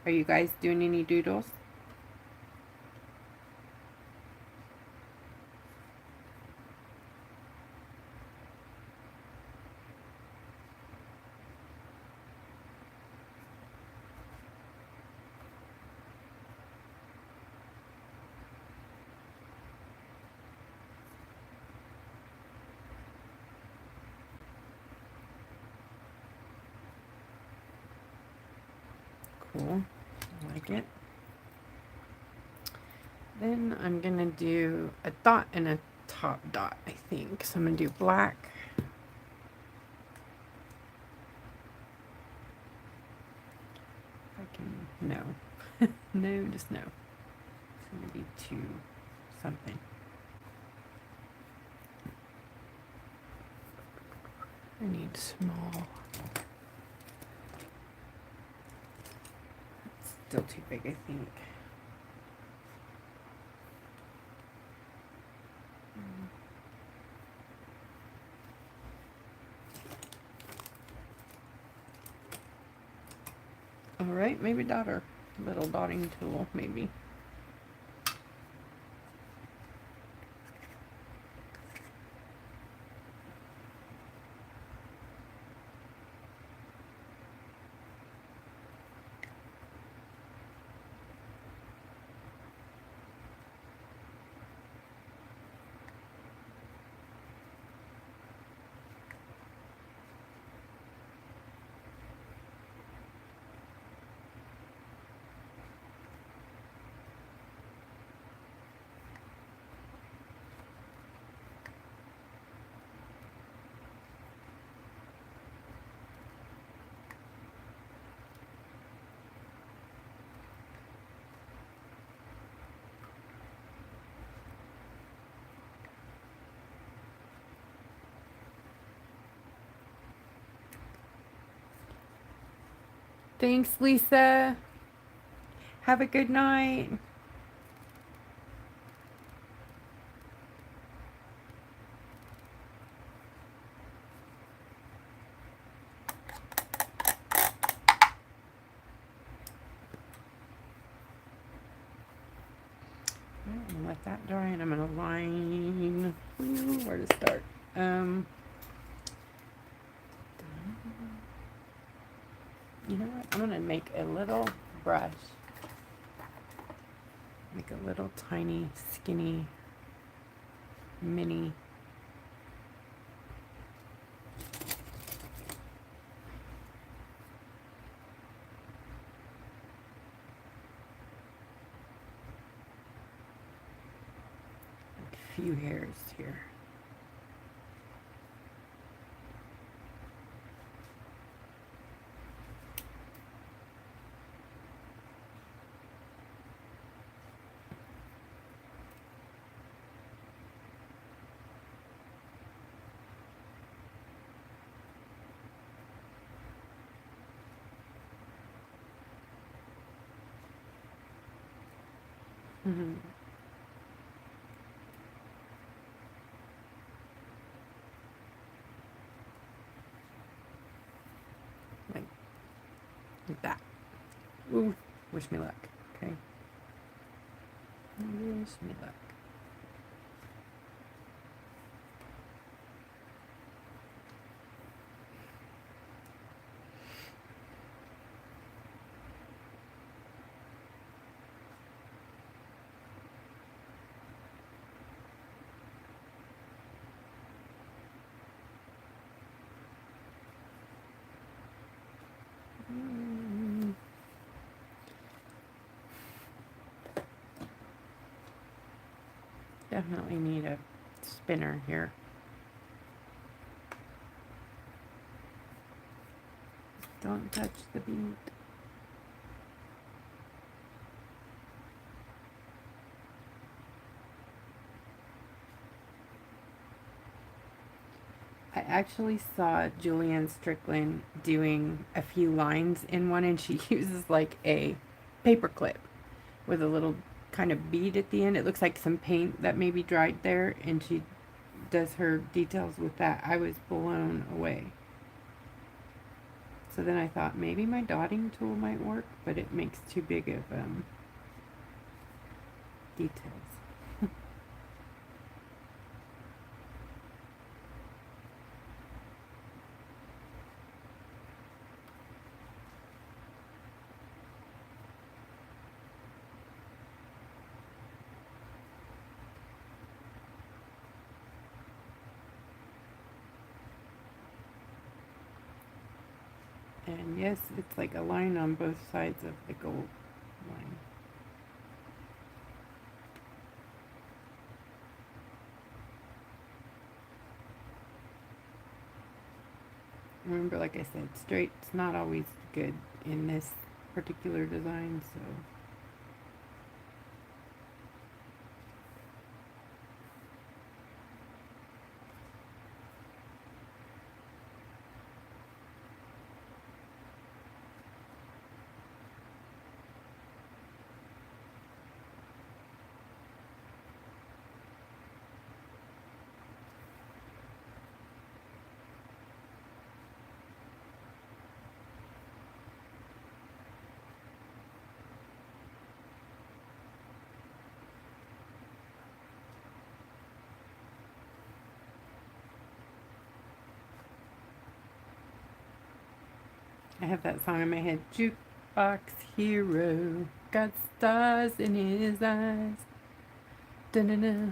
are you guys doing any doodles? cool. I like it. Then I'm going to do a dot and a top dot, I think. So I'm going to do black. If I can, no. No, just no. It's going to be 2 something. I need small. It's still too big, I think. All right, maybe daughter. Little dotting tool, maybe. Thanks, Lisa. Have a good night. I'm gonna let that dry, and I'm gonna line. Where to start? You know what? I'm gonna make a little brush. Make a little tiny, skinny, mini. A few hairs here. Mm-hmm. Like that. Ooh, wish me luck. Okay. Wish me luck. Definitely need a spinner here. Don't touch the bead. I actually saw Julianne Strickland doing a few lines in one, and she uses like a paper clip with a little kind of bead at the end. It looks like some paint that maybe dried there, and she does her details with that. I was blown away. So then I thought maybe my dotting tool might work, but it makes too big of details. And yes, it's like a line on both sides of the gold line. Remember, like I said, straight's not always good in this particular design, so I have that song in my head. Jukebox hero, got stars in his eyes. Da-na-na.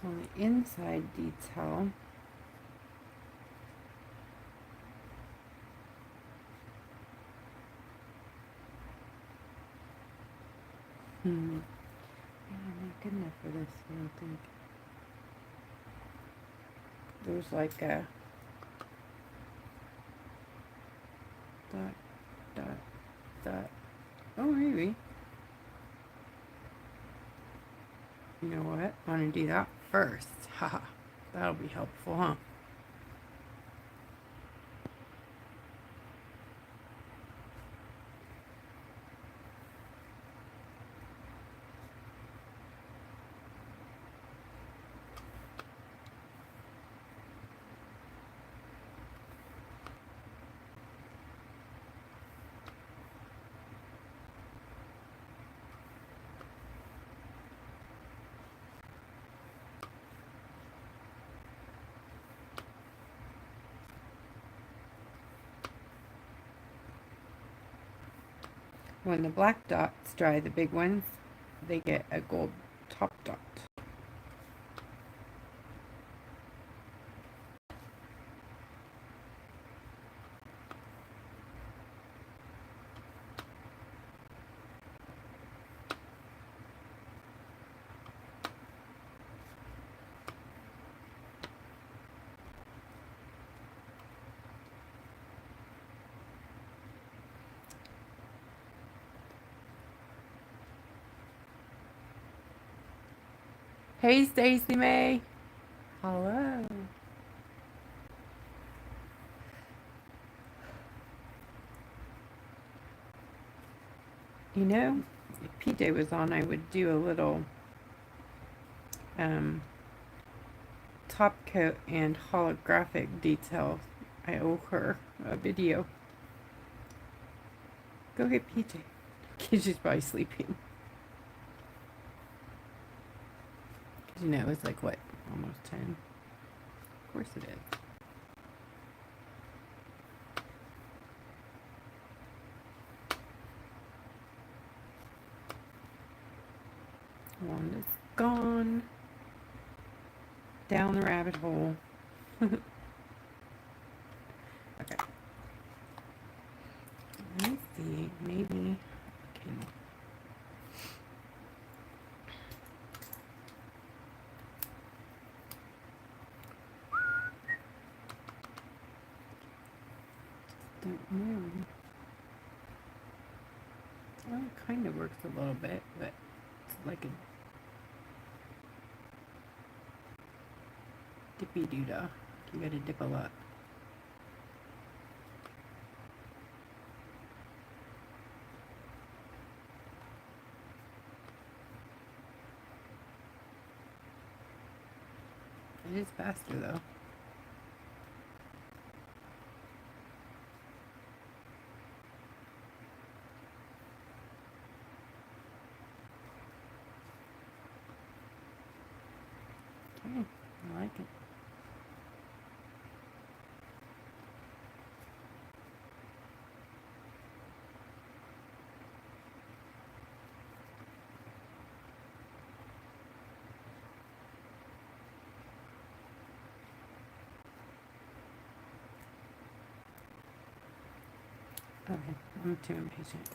So on the inside detail, yeah, I'm not good enough for this, I don't think. There's like a dot, dot, dot. Oh, maybe. You know what? I want to do that first. Haha. That'll be helpful, huh? When the black dots dry, the big ones, they get a gold top dot. Hey, Stacy May. Hello. You know, if PJ was on, I would do a little um, top coat and holographic detail. I owe her a video. Go get PJ. She's probably sleeping. You know, it's like what? Almost 10. Of course it is. One is gone. Down the rabbit hole. Okay. Let me see. Maybe I can. Don't know. Well, it kind of works a little bit, but it's like a dippy doodah. You gotta dip a lot. It is faster though. Okay, I like it. Okay, I'm too impatient.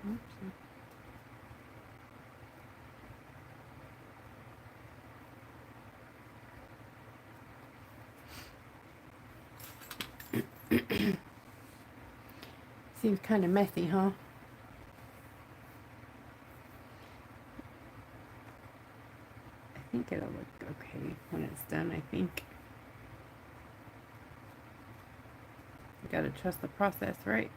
Oops. Seems kind of messy, huh? I think it'll look okay when it's done, I think. You gotta trust the process, right?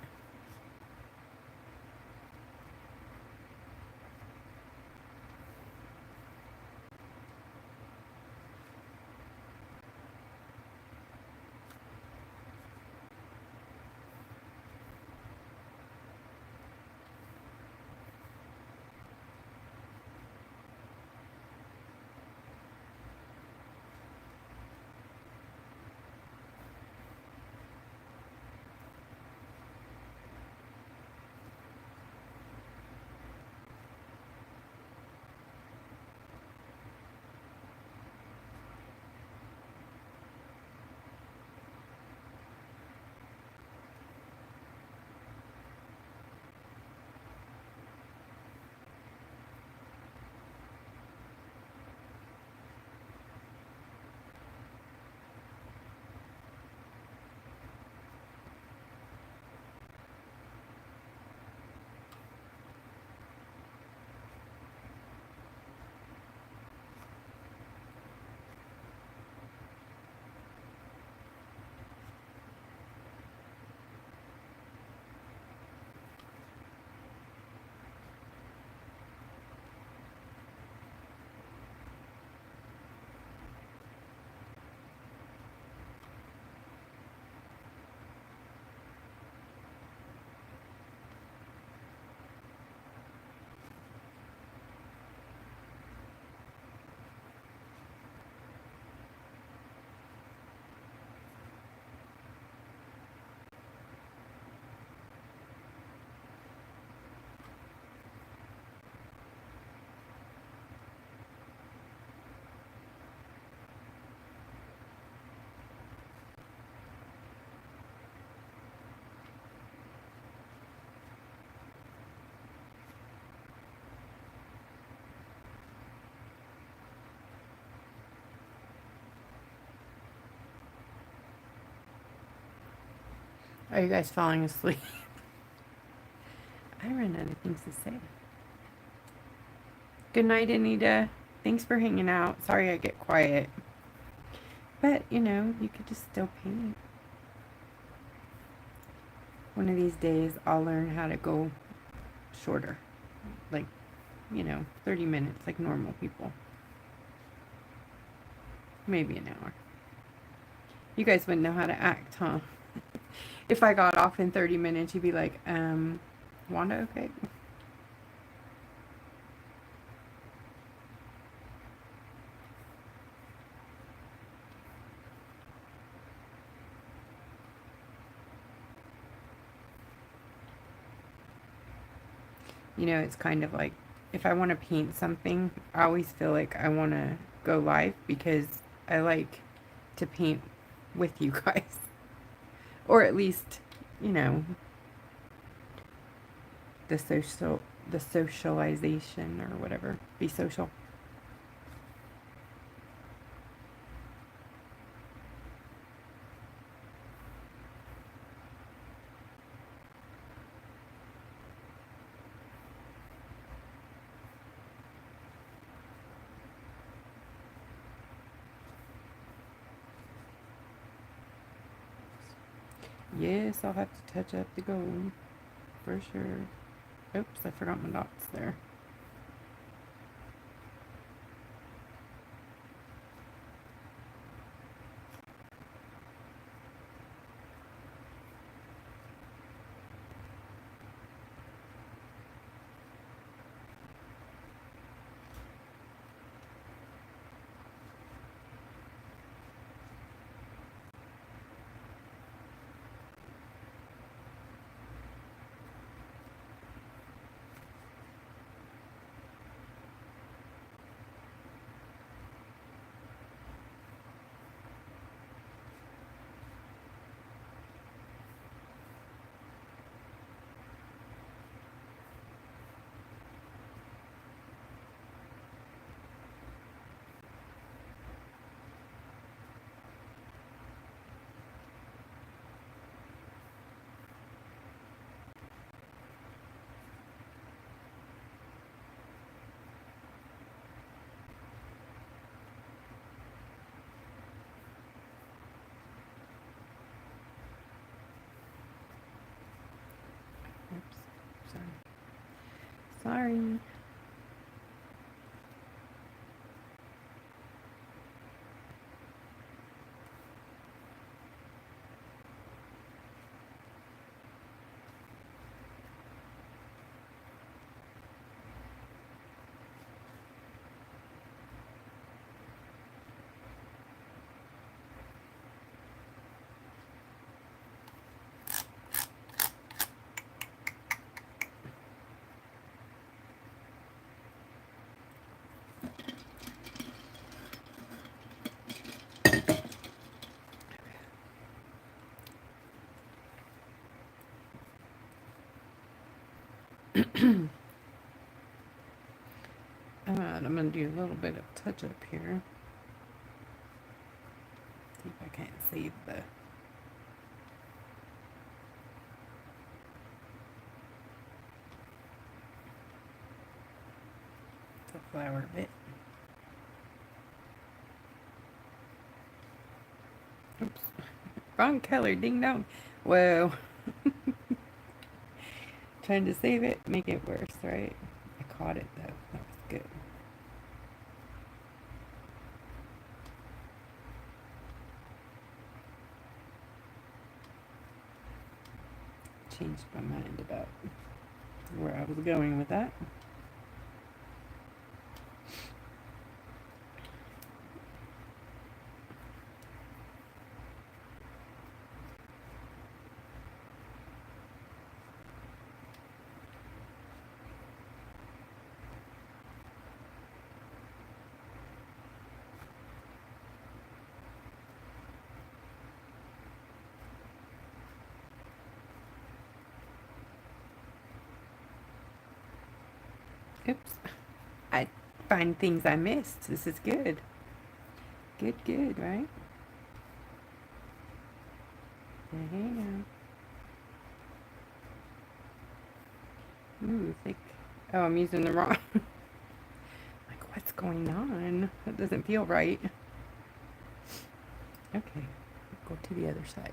Are you guys falling asleep? I ran out of things to say. Good night, Anita. Thanks for hanging out. Sorry I get quiet. But, you know, you could just still paint. One of these days, I'll learn how to go shorter. Like, 30 minutes, like normal people. Maybe an hour. You guys wouldn't know how to act, huh? If I got off in 30 minutes, you'd be like, Wanda, okay? It's kind of like, if I want to paint something, I always feel like I want to go live because I like to paint with you guys. Or at least, you know, the socialization or whatever. Be social. Yes, I'll have to touch up the gold. For sure. Oops, I forgot my dots there. Oops, sorry. I'm going to do a little bit of touch up here. See if I can't save the flower bit. Oops. Wrong color, ding dong. Whoa. Trying to save it, make it worse, right? I caught it though. That was good. Changed my mind about where I was going with that. Oops. I find things I missed. This is good. Good, right? Hey now. Ooh, thick. Oh, I'm using the wrong. Like, what What's going on? That doesn't feel right. Okay, go to the other side.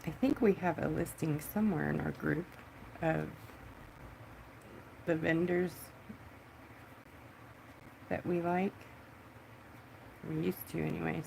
I think we have a listing somewhere in our group of the vendors that we like. We used to, anyways.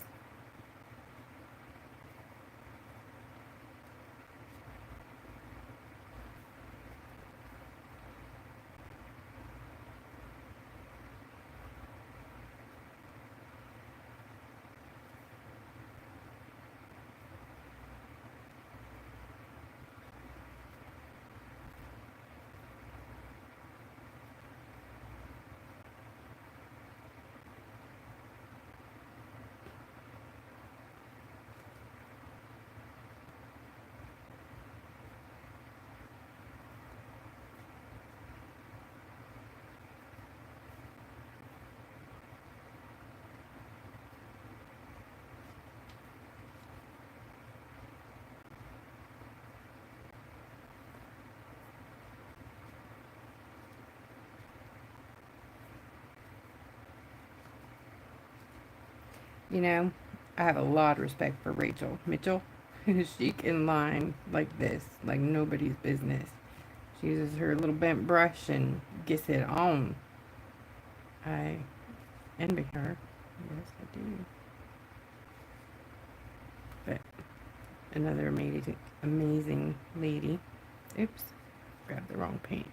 You know, I have a lot of respect for Rachel Mitchell. She can line like this, like nobody's business. She uses her little bent brush and gets it on. I envy her. Yes, I do. But another amazing lady. Oops, grabbed the wrong paint.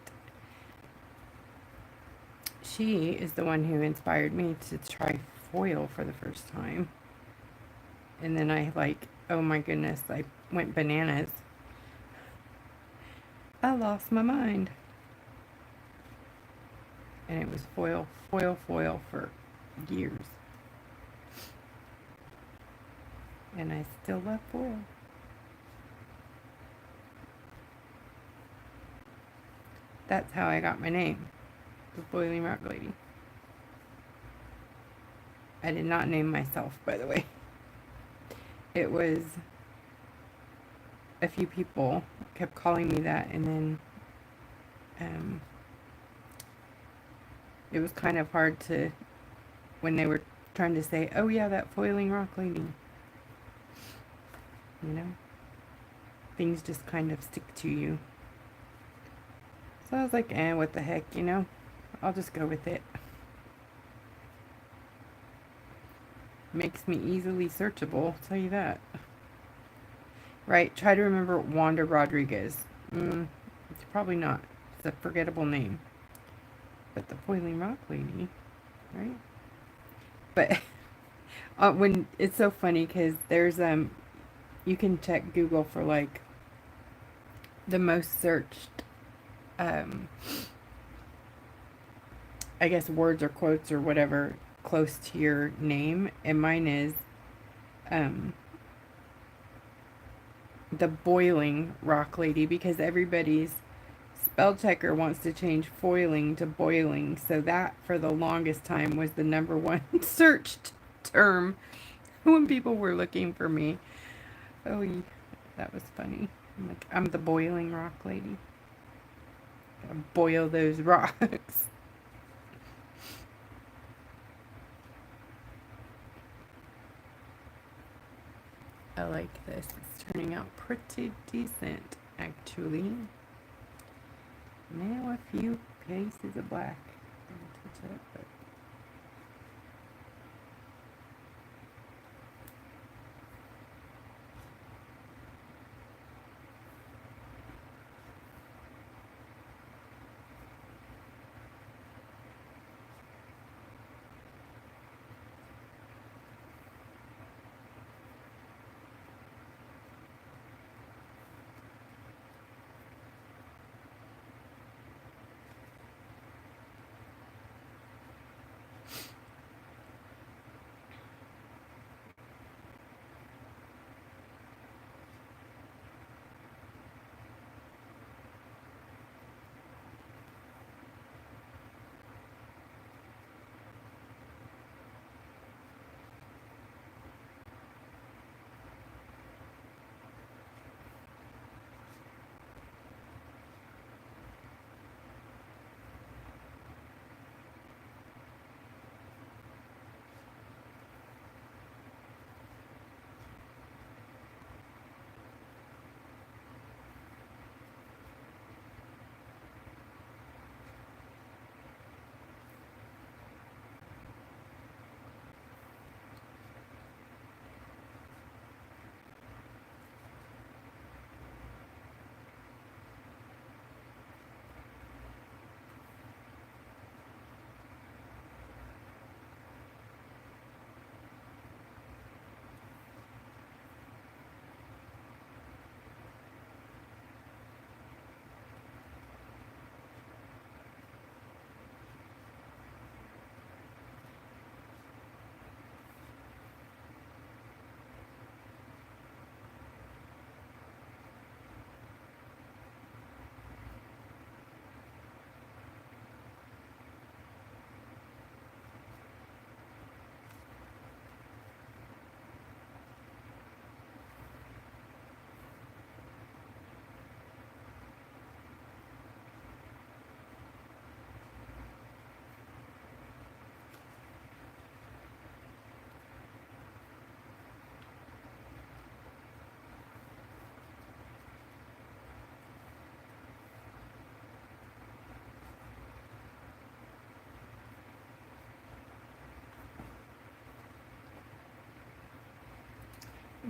She is the one who inspired me to try foil for the first time. And then I oh my goodness, I went bananas. I lost my mind. And it was foil for years. And I still love foil. That's how I got my name, the Boiling Rock Lady. I did not name myself, by the way. It was a few people kept calling me that, and then it was kind of hard to, when they were trying to say, oh yeah, that Foiling Rock Lady. You know? Things just kind of stick to you. So I was like, what the heck, you know? I'll just go with it. Makes me easily searchable, I'll tell you that. Right, try to remember Wanda Rodriguez. It's probably not. It's a forgettable name. But the Boiling Rock Lady, right? But when it's so funny because there's you can check Google for like the most searched I guess words or quotes or whatever close to your name, and mine is the Boiling Rock Lady, because everybody's spell checker wants to change foiling to boiling, so that for the longest time was the number one searched term when people were looking for me. Oh, that was funny. I'm the Boiling Rock Lady. Boil those rocks. I like this. It's turning out pretty decent, actually. Now a few pieces of black. Touch it up, but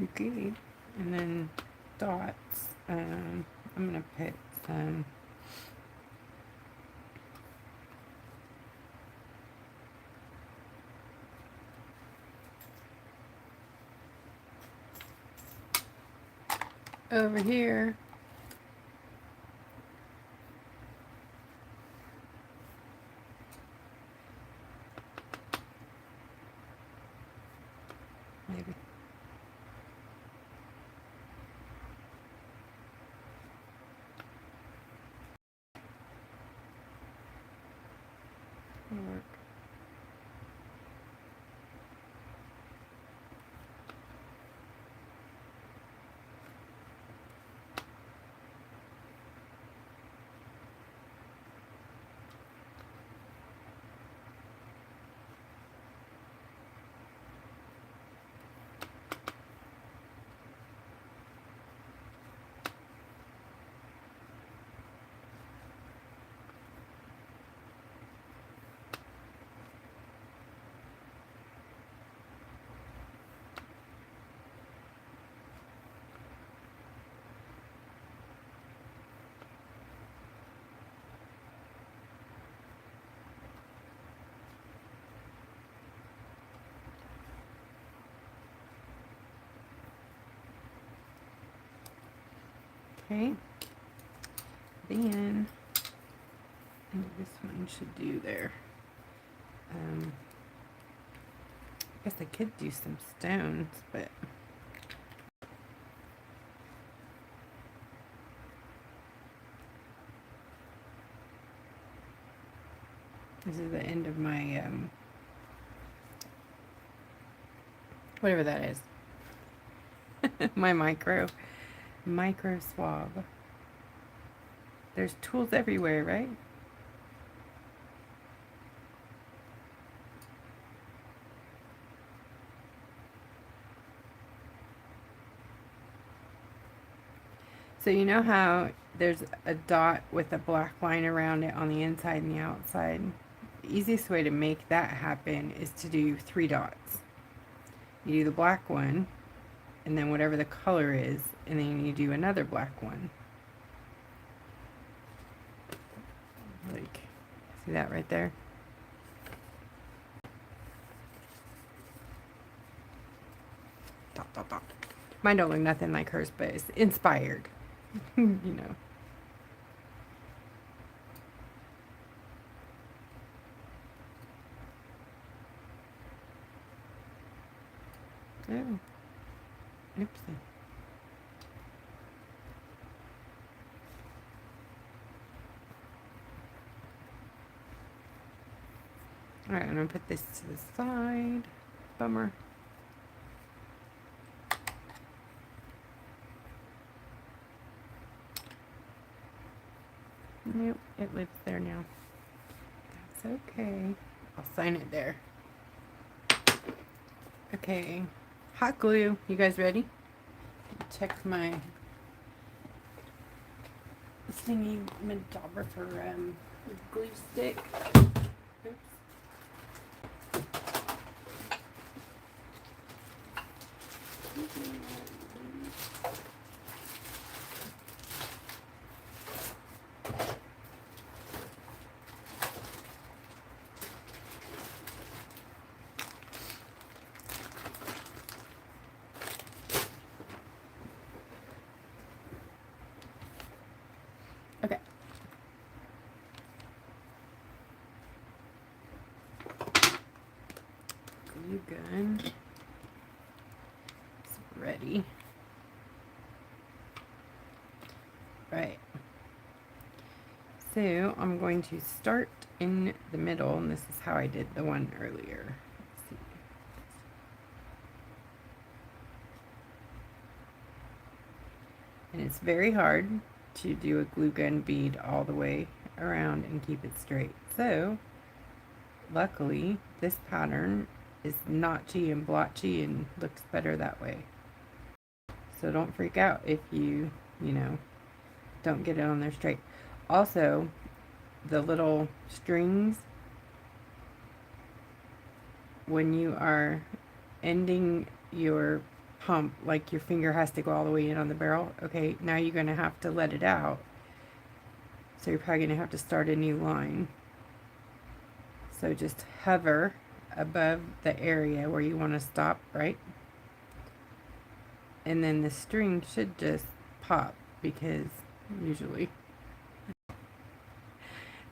okay. And then dots. I'm gonna put some. Over here. Maybe. Work. Okay. Then I think this one should do there. I guess I could do some stones, but this is the end of my whatever that is. My micro swab. There's tools everywhere, right? So you know how there's a dot with a black line around it on the inside and the outside? The easiest way to make that happen is to do 3 dots. You do the black one, and then whatever the color is, and then you do another black one. Like, see that right there? Dot, dot, dot. Mine don't look nothing like hers, but it's inspired. You know. Oh. Oopsie. Alright, I'm gonna put this to the side. Bummer. Nope, it lives there now. That's okay. I'll sign it there. Okay. Hot glue. You guys ready? Check my thingy photographer glue stick. Oops. Okay. Glue gun is ready. Right. So I'm going to start in the middle, and this is how I did the one earlier. Let's see. And it's very hard to do a glue gun bead all the way around and keep it straight. So luckily this pattern is notchy and blotchy and looks better that way. So don't freak out if you know, don't get it on there straight. Also, the little strings, when you are ending your pump, like your finger has to go all the way in on the barrel. Okay, now you're going to have to let it out. So you're probably going to have to start a new line. So just hover above the area where you want to stop, right? And then the string should just pop, because usually...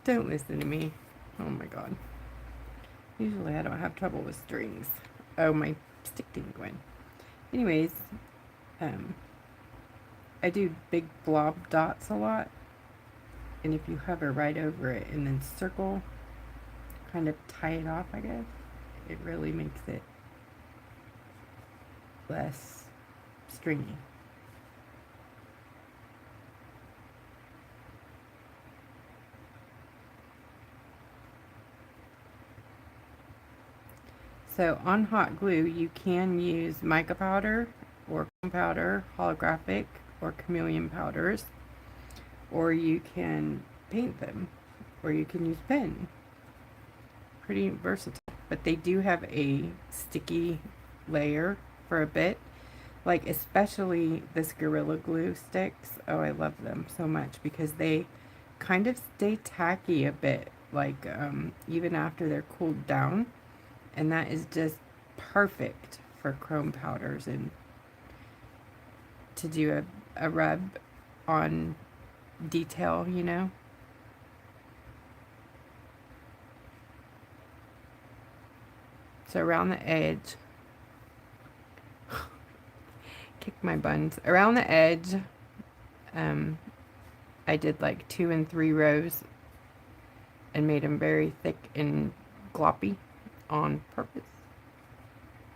Don't listen to me. Oh my god. Usually I don't have trouble with strings. Oh, my stick didn't go in. Anyways, I do big blob dots a lot. And if you hover right over it and then circle, kind of tie it off, I guess, it really makes it less stringy. So on hot glue, you can use mica powder or chrome powder, holographic, or chameleon powders, or you can paint them, or you can use pen. Pretty versatile, but they do have a sticky layer for a bit. Like especially this Gorilla Glue sticks. Oh, I love them so much because they kind of stay tacky a bit, like even after they're cooled down. And that is just perfect for chrome powders and to do a rub on detail, you know. So around the edge, kick my buns. Around the edge, I did like 2 and 3 rows and made them very thick and gloppy on purpose.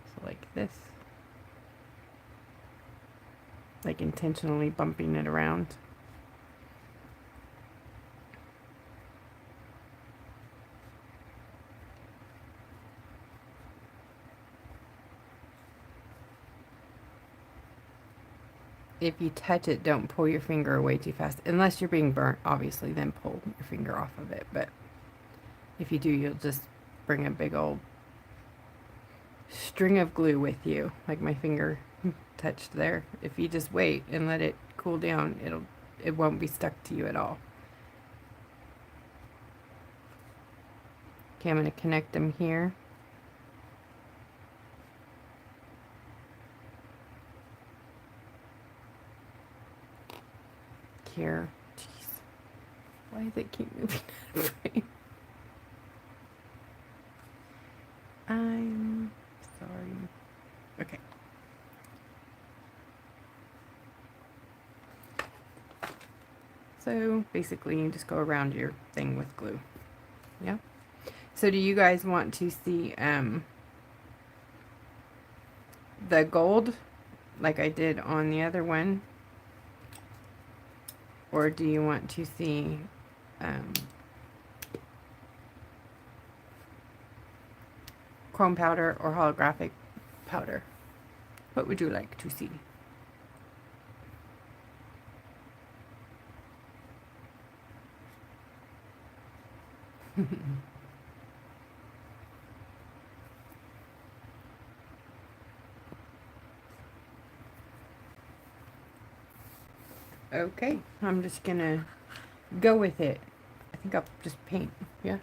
So like this. Like intentionally bumping it around. if you touch it, don't pull your finger away too fast. Unless you're being burnt, obviously, then pull your finger off of it. But if you do, you'll just bring a big old string of glue with you, like my finger touched there. If you just wait and let it cool down, it won't be stuck to you at all. Okay, I'm going to connect them here. Here. Jeez. Why does it keep moving out of frame? I'm sorry. Okay. So basically you just go around your thing with glue. Yeah. So do you guys want to see the gold like I did on the other one? Or do you want to see chrome powder or holographic powder? What would you like to see? Okay, I'm just gonna go with it. I think I'll just paint, yeah.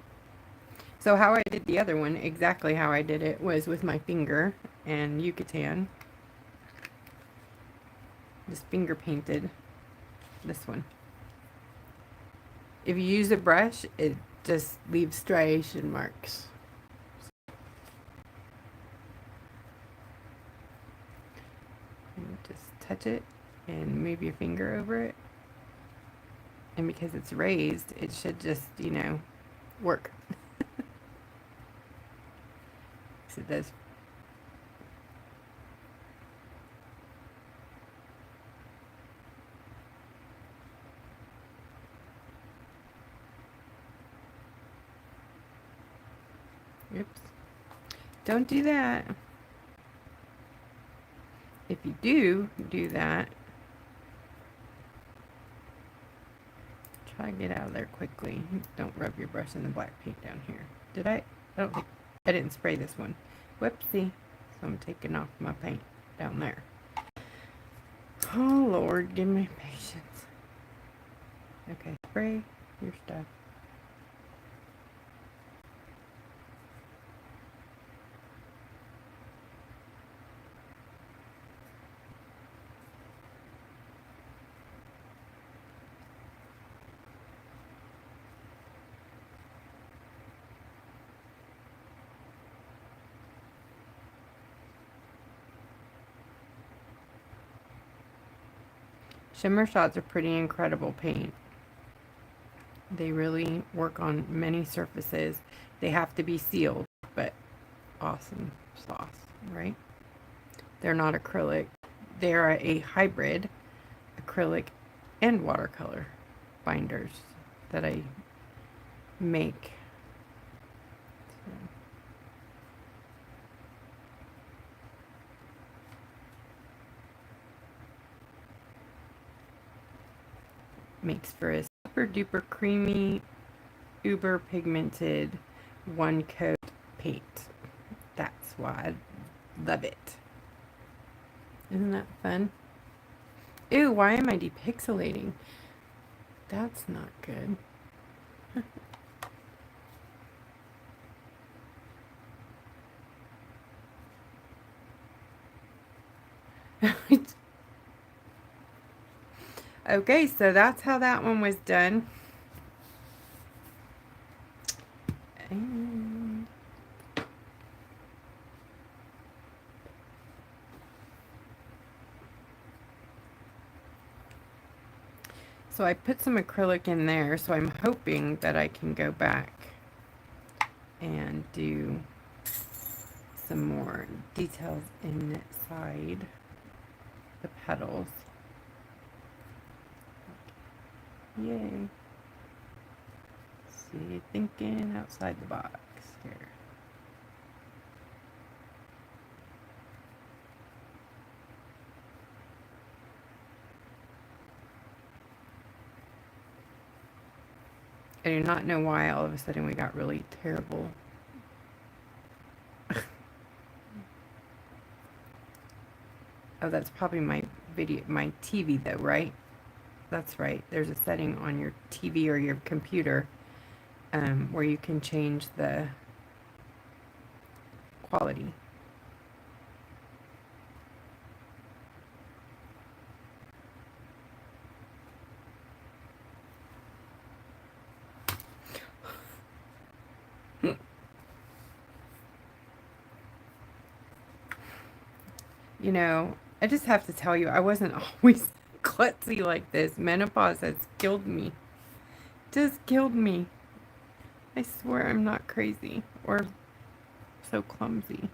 So how I did the other one, exactly how I did it, was with my finger and Yucatan. Just finger painted this one. If you use a brush, it just leaves striation marks. And just touch it and move your finger over it. And because it's raised, it should just, you know, work. So it does. Oops. Don't do that. If you do that, try to get out of there quickly. Don't rub your brush in the black paint down here. Did I? I don't think I didn't spray this one. Whoopsie. So I'm taking off my paint down there. Oh Lord, give me patience. Okay, spray your stuff. Shimmer shots are pretty incredible paint. They really work on many surfaces. They have to be sealed, but awesome sauce, right? They're not acrylic. They're a hybrid acrylic and watercolor binders that I make. Makes for a super duper creamy, uber pigmented one coat paint. That's why I love it. Isn't that fun? Ew, why am I depixelating? That's not good. Okay, so that's how that one was done. And so I put some acrylic in there, so I'm hoping that I can go back and do some more details inside the petals. Yay. See, thinking outside the box here. I do not know why all of a sudden we got really terrible. Oh, that's probably my TV though, right? That's right. There's a setting on your TV or your computer where you can change the quality. You know, I just have to tell you, I wasn't always klutzy like this. Menopause has killed me. Just killed me. I swear I'm not crazy or so clumsy.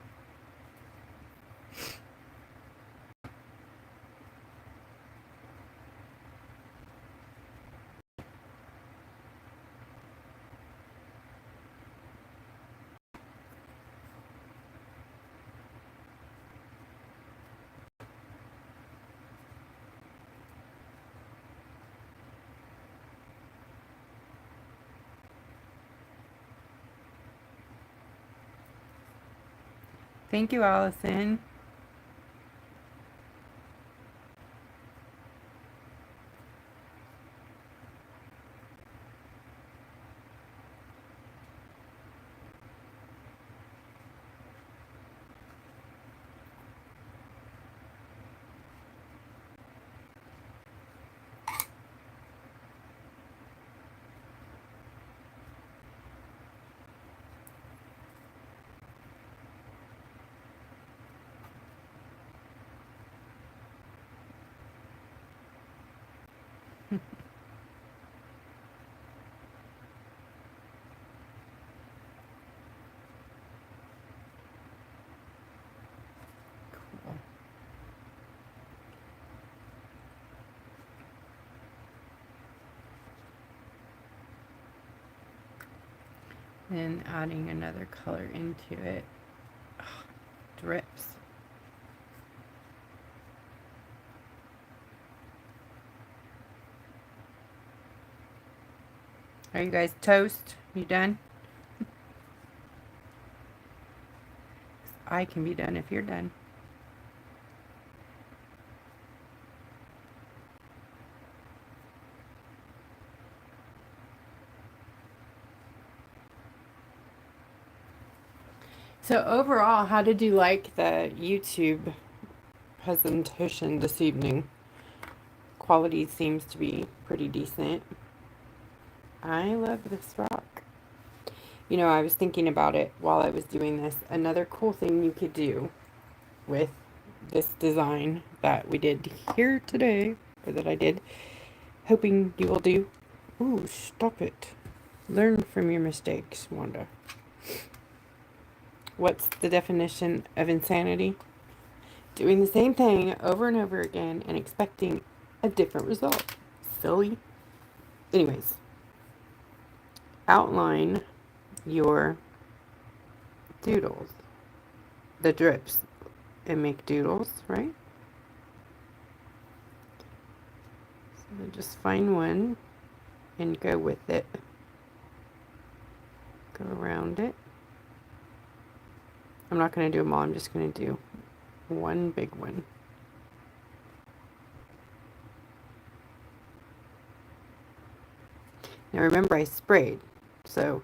Thank you, Allison. Cool. And adding another color into it. Ugh, drips. Are you guys toast? You done? I can be done if you're done. So overall, how did you like the YouTube presentation this evening? Quality seems to be pretty decent. I love this rock. You know, I was thinking about it while I was doing this. Another cool thing you could do with this design that we did here today, or that I did, hoping you will do. Ooh, stop it. Learn from your mistakes, Wanda. What's the definition of insanity? Doing the same thing over and over again and expecting a different result. Silly. Anyways, outline your doodles, the drips, and make doodles, right? So just find one and go with it. Go around it. I'm not going to do them all. I'm just going to do one big one. Now remember, I sprayed, so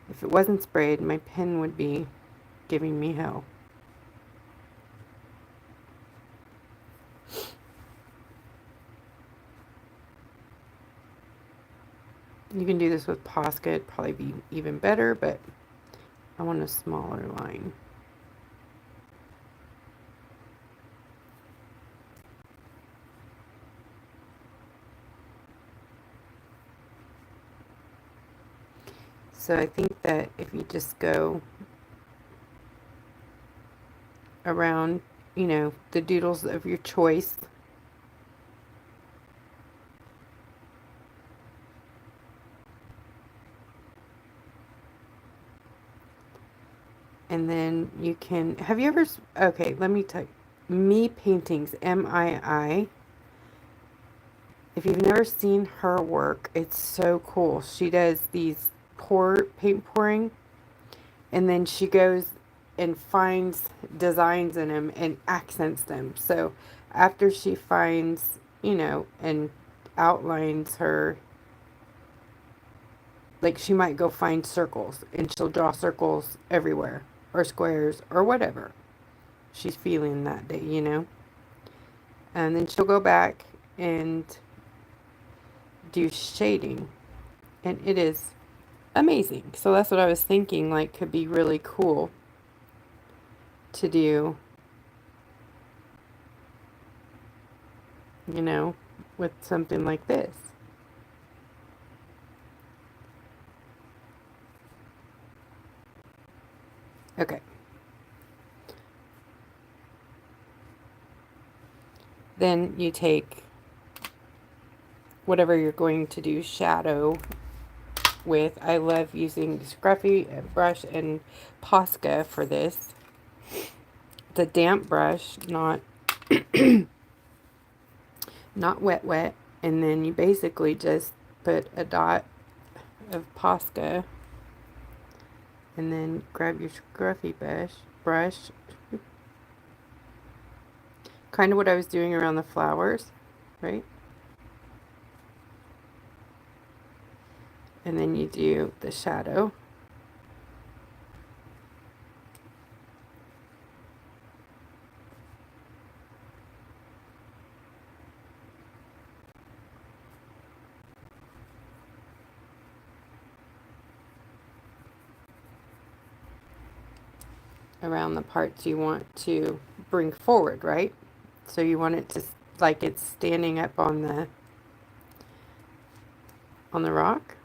if it wasn't sprayed, my pen would be giving me hell. You can do this with Posca, it'd probably be even better, but I want a smaller line. So I think that if you just go around, you know, the doodles of your choice, and then you can, have you ever, okay, let me tell you, Me Paintings, MII, If you've never seen her work, it's so cool. She does these paint pouring, and then she goes and finds designs in them and accents them. So after she finds, and outlines her, like she might go find circles and she'll draw circles everywhere or squares or whatever she's feeling that day. And then she'll go back and do shading, and it is amazing. So that's what I was thinking, like, could be really cool to do, with something like this. Okay. Then you take whatever you're going to do shadow with. I love using Scruffy brush and Posca for this. It's a damp brush, not not wet. And then you basically just put a dot of Posca, and then grab your Scruffy brush. Kind of what I was doing around the flowers, right? And then you do the shadow. Around the parts you want to bring forward, right? So you want it to, like, it's standing up on the rock.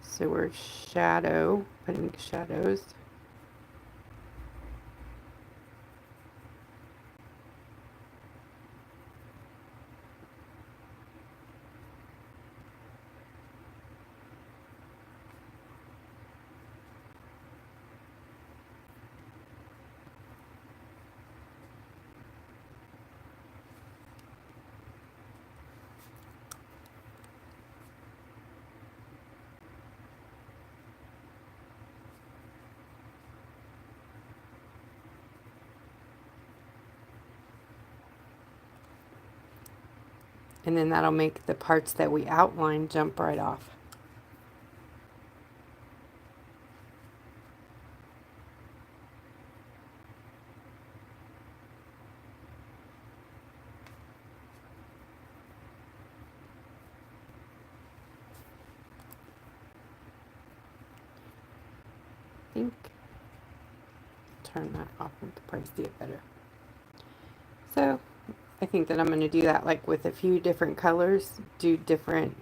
So we're putting shadows. And then that'll make the parts that we outline jump right off. I think turn that off and probably see it better. So I think that I'm going to do that, like, with a few different colors, do different,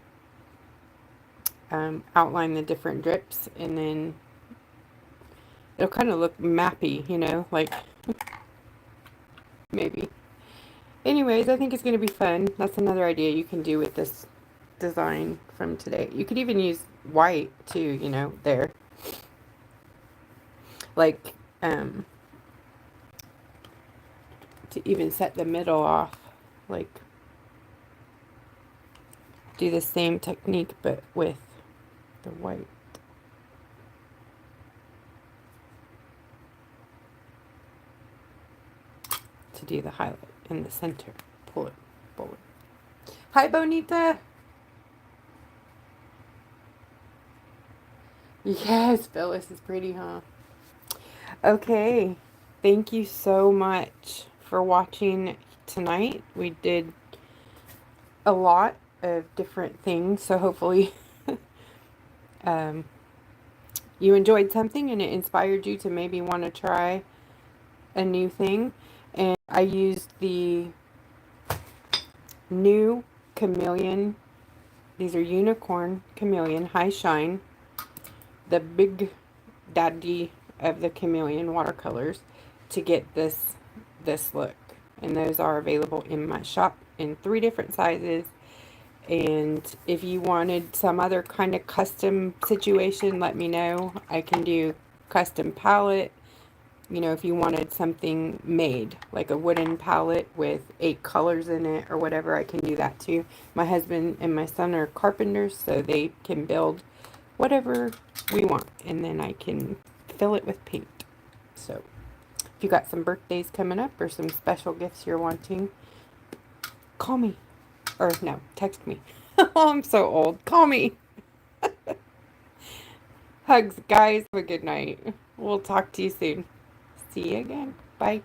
outline the different drips, and then it'll kind of look mappy, like, maybe. Anyways, I think it's going to be fun. That's another idea you can do with this design from today. You could even use white too, there. Like, to even set the middle off, like, do the same technique but with the white. To do the highlight in the center. Pull it forward. Hi, Bonita. Yes, Phyllis is pretty, huh? Okay. Thank you so much for watching tonight. We did a lot of different things, so hopefully you enjoyed something and it inspired you to maybe want to try a new thing. And I used the new chameleon. These are unicorn chameleon high shine, the big daddy of the chameleon watercolors, to get this look. And those are available in my shop in 3 different sizes. And if you wanted some other kind of custom situation, let me know. I can do custom palette, you know, if you wanted something made, like a wooden palette with 8 colors in it or whatever, I can do that too. My husband and my son are carpenters, so they can build whatever we want, and then I can fill it with paint. So if you got some birthdays coming up or some special gifts you're wanting, call me. Or no, text me. Oh, I'm so old. Call me. Hugs, guys. Have a good night. We'll talk to you soon. See you again. Bye.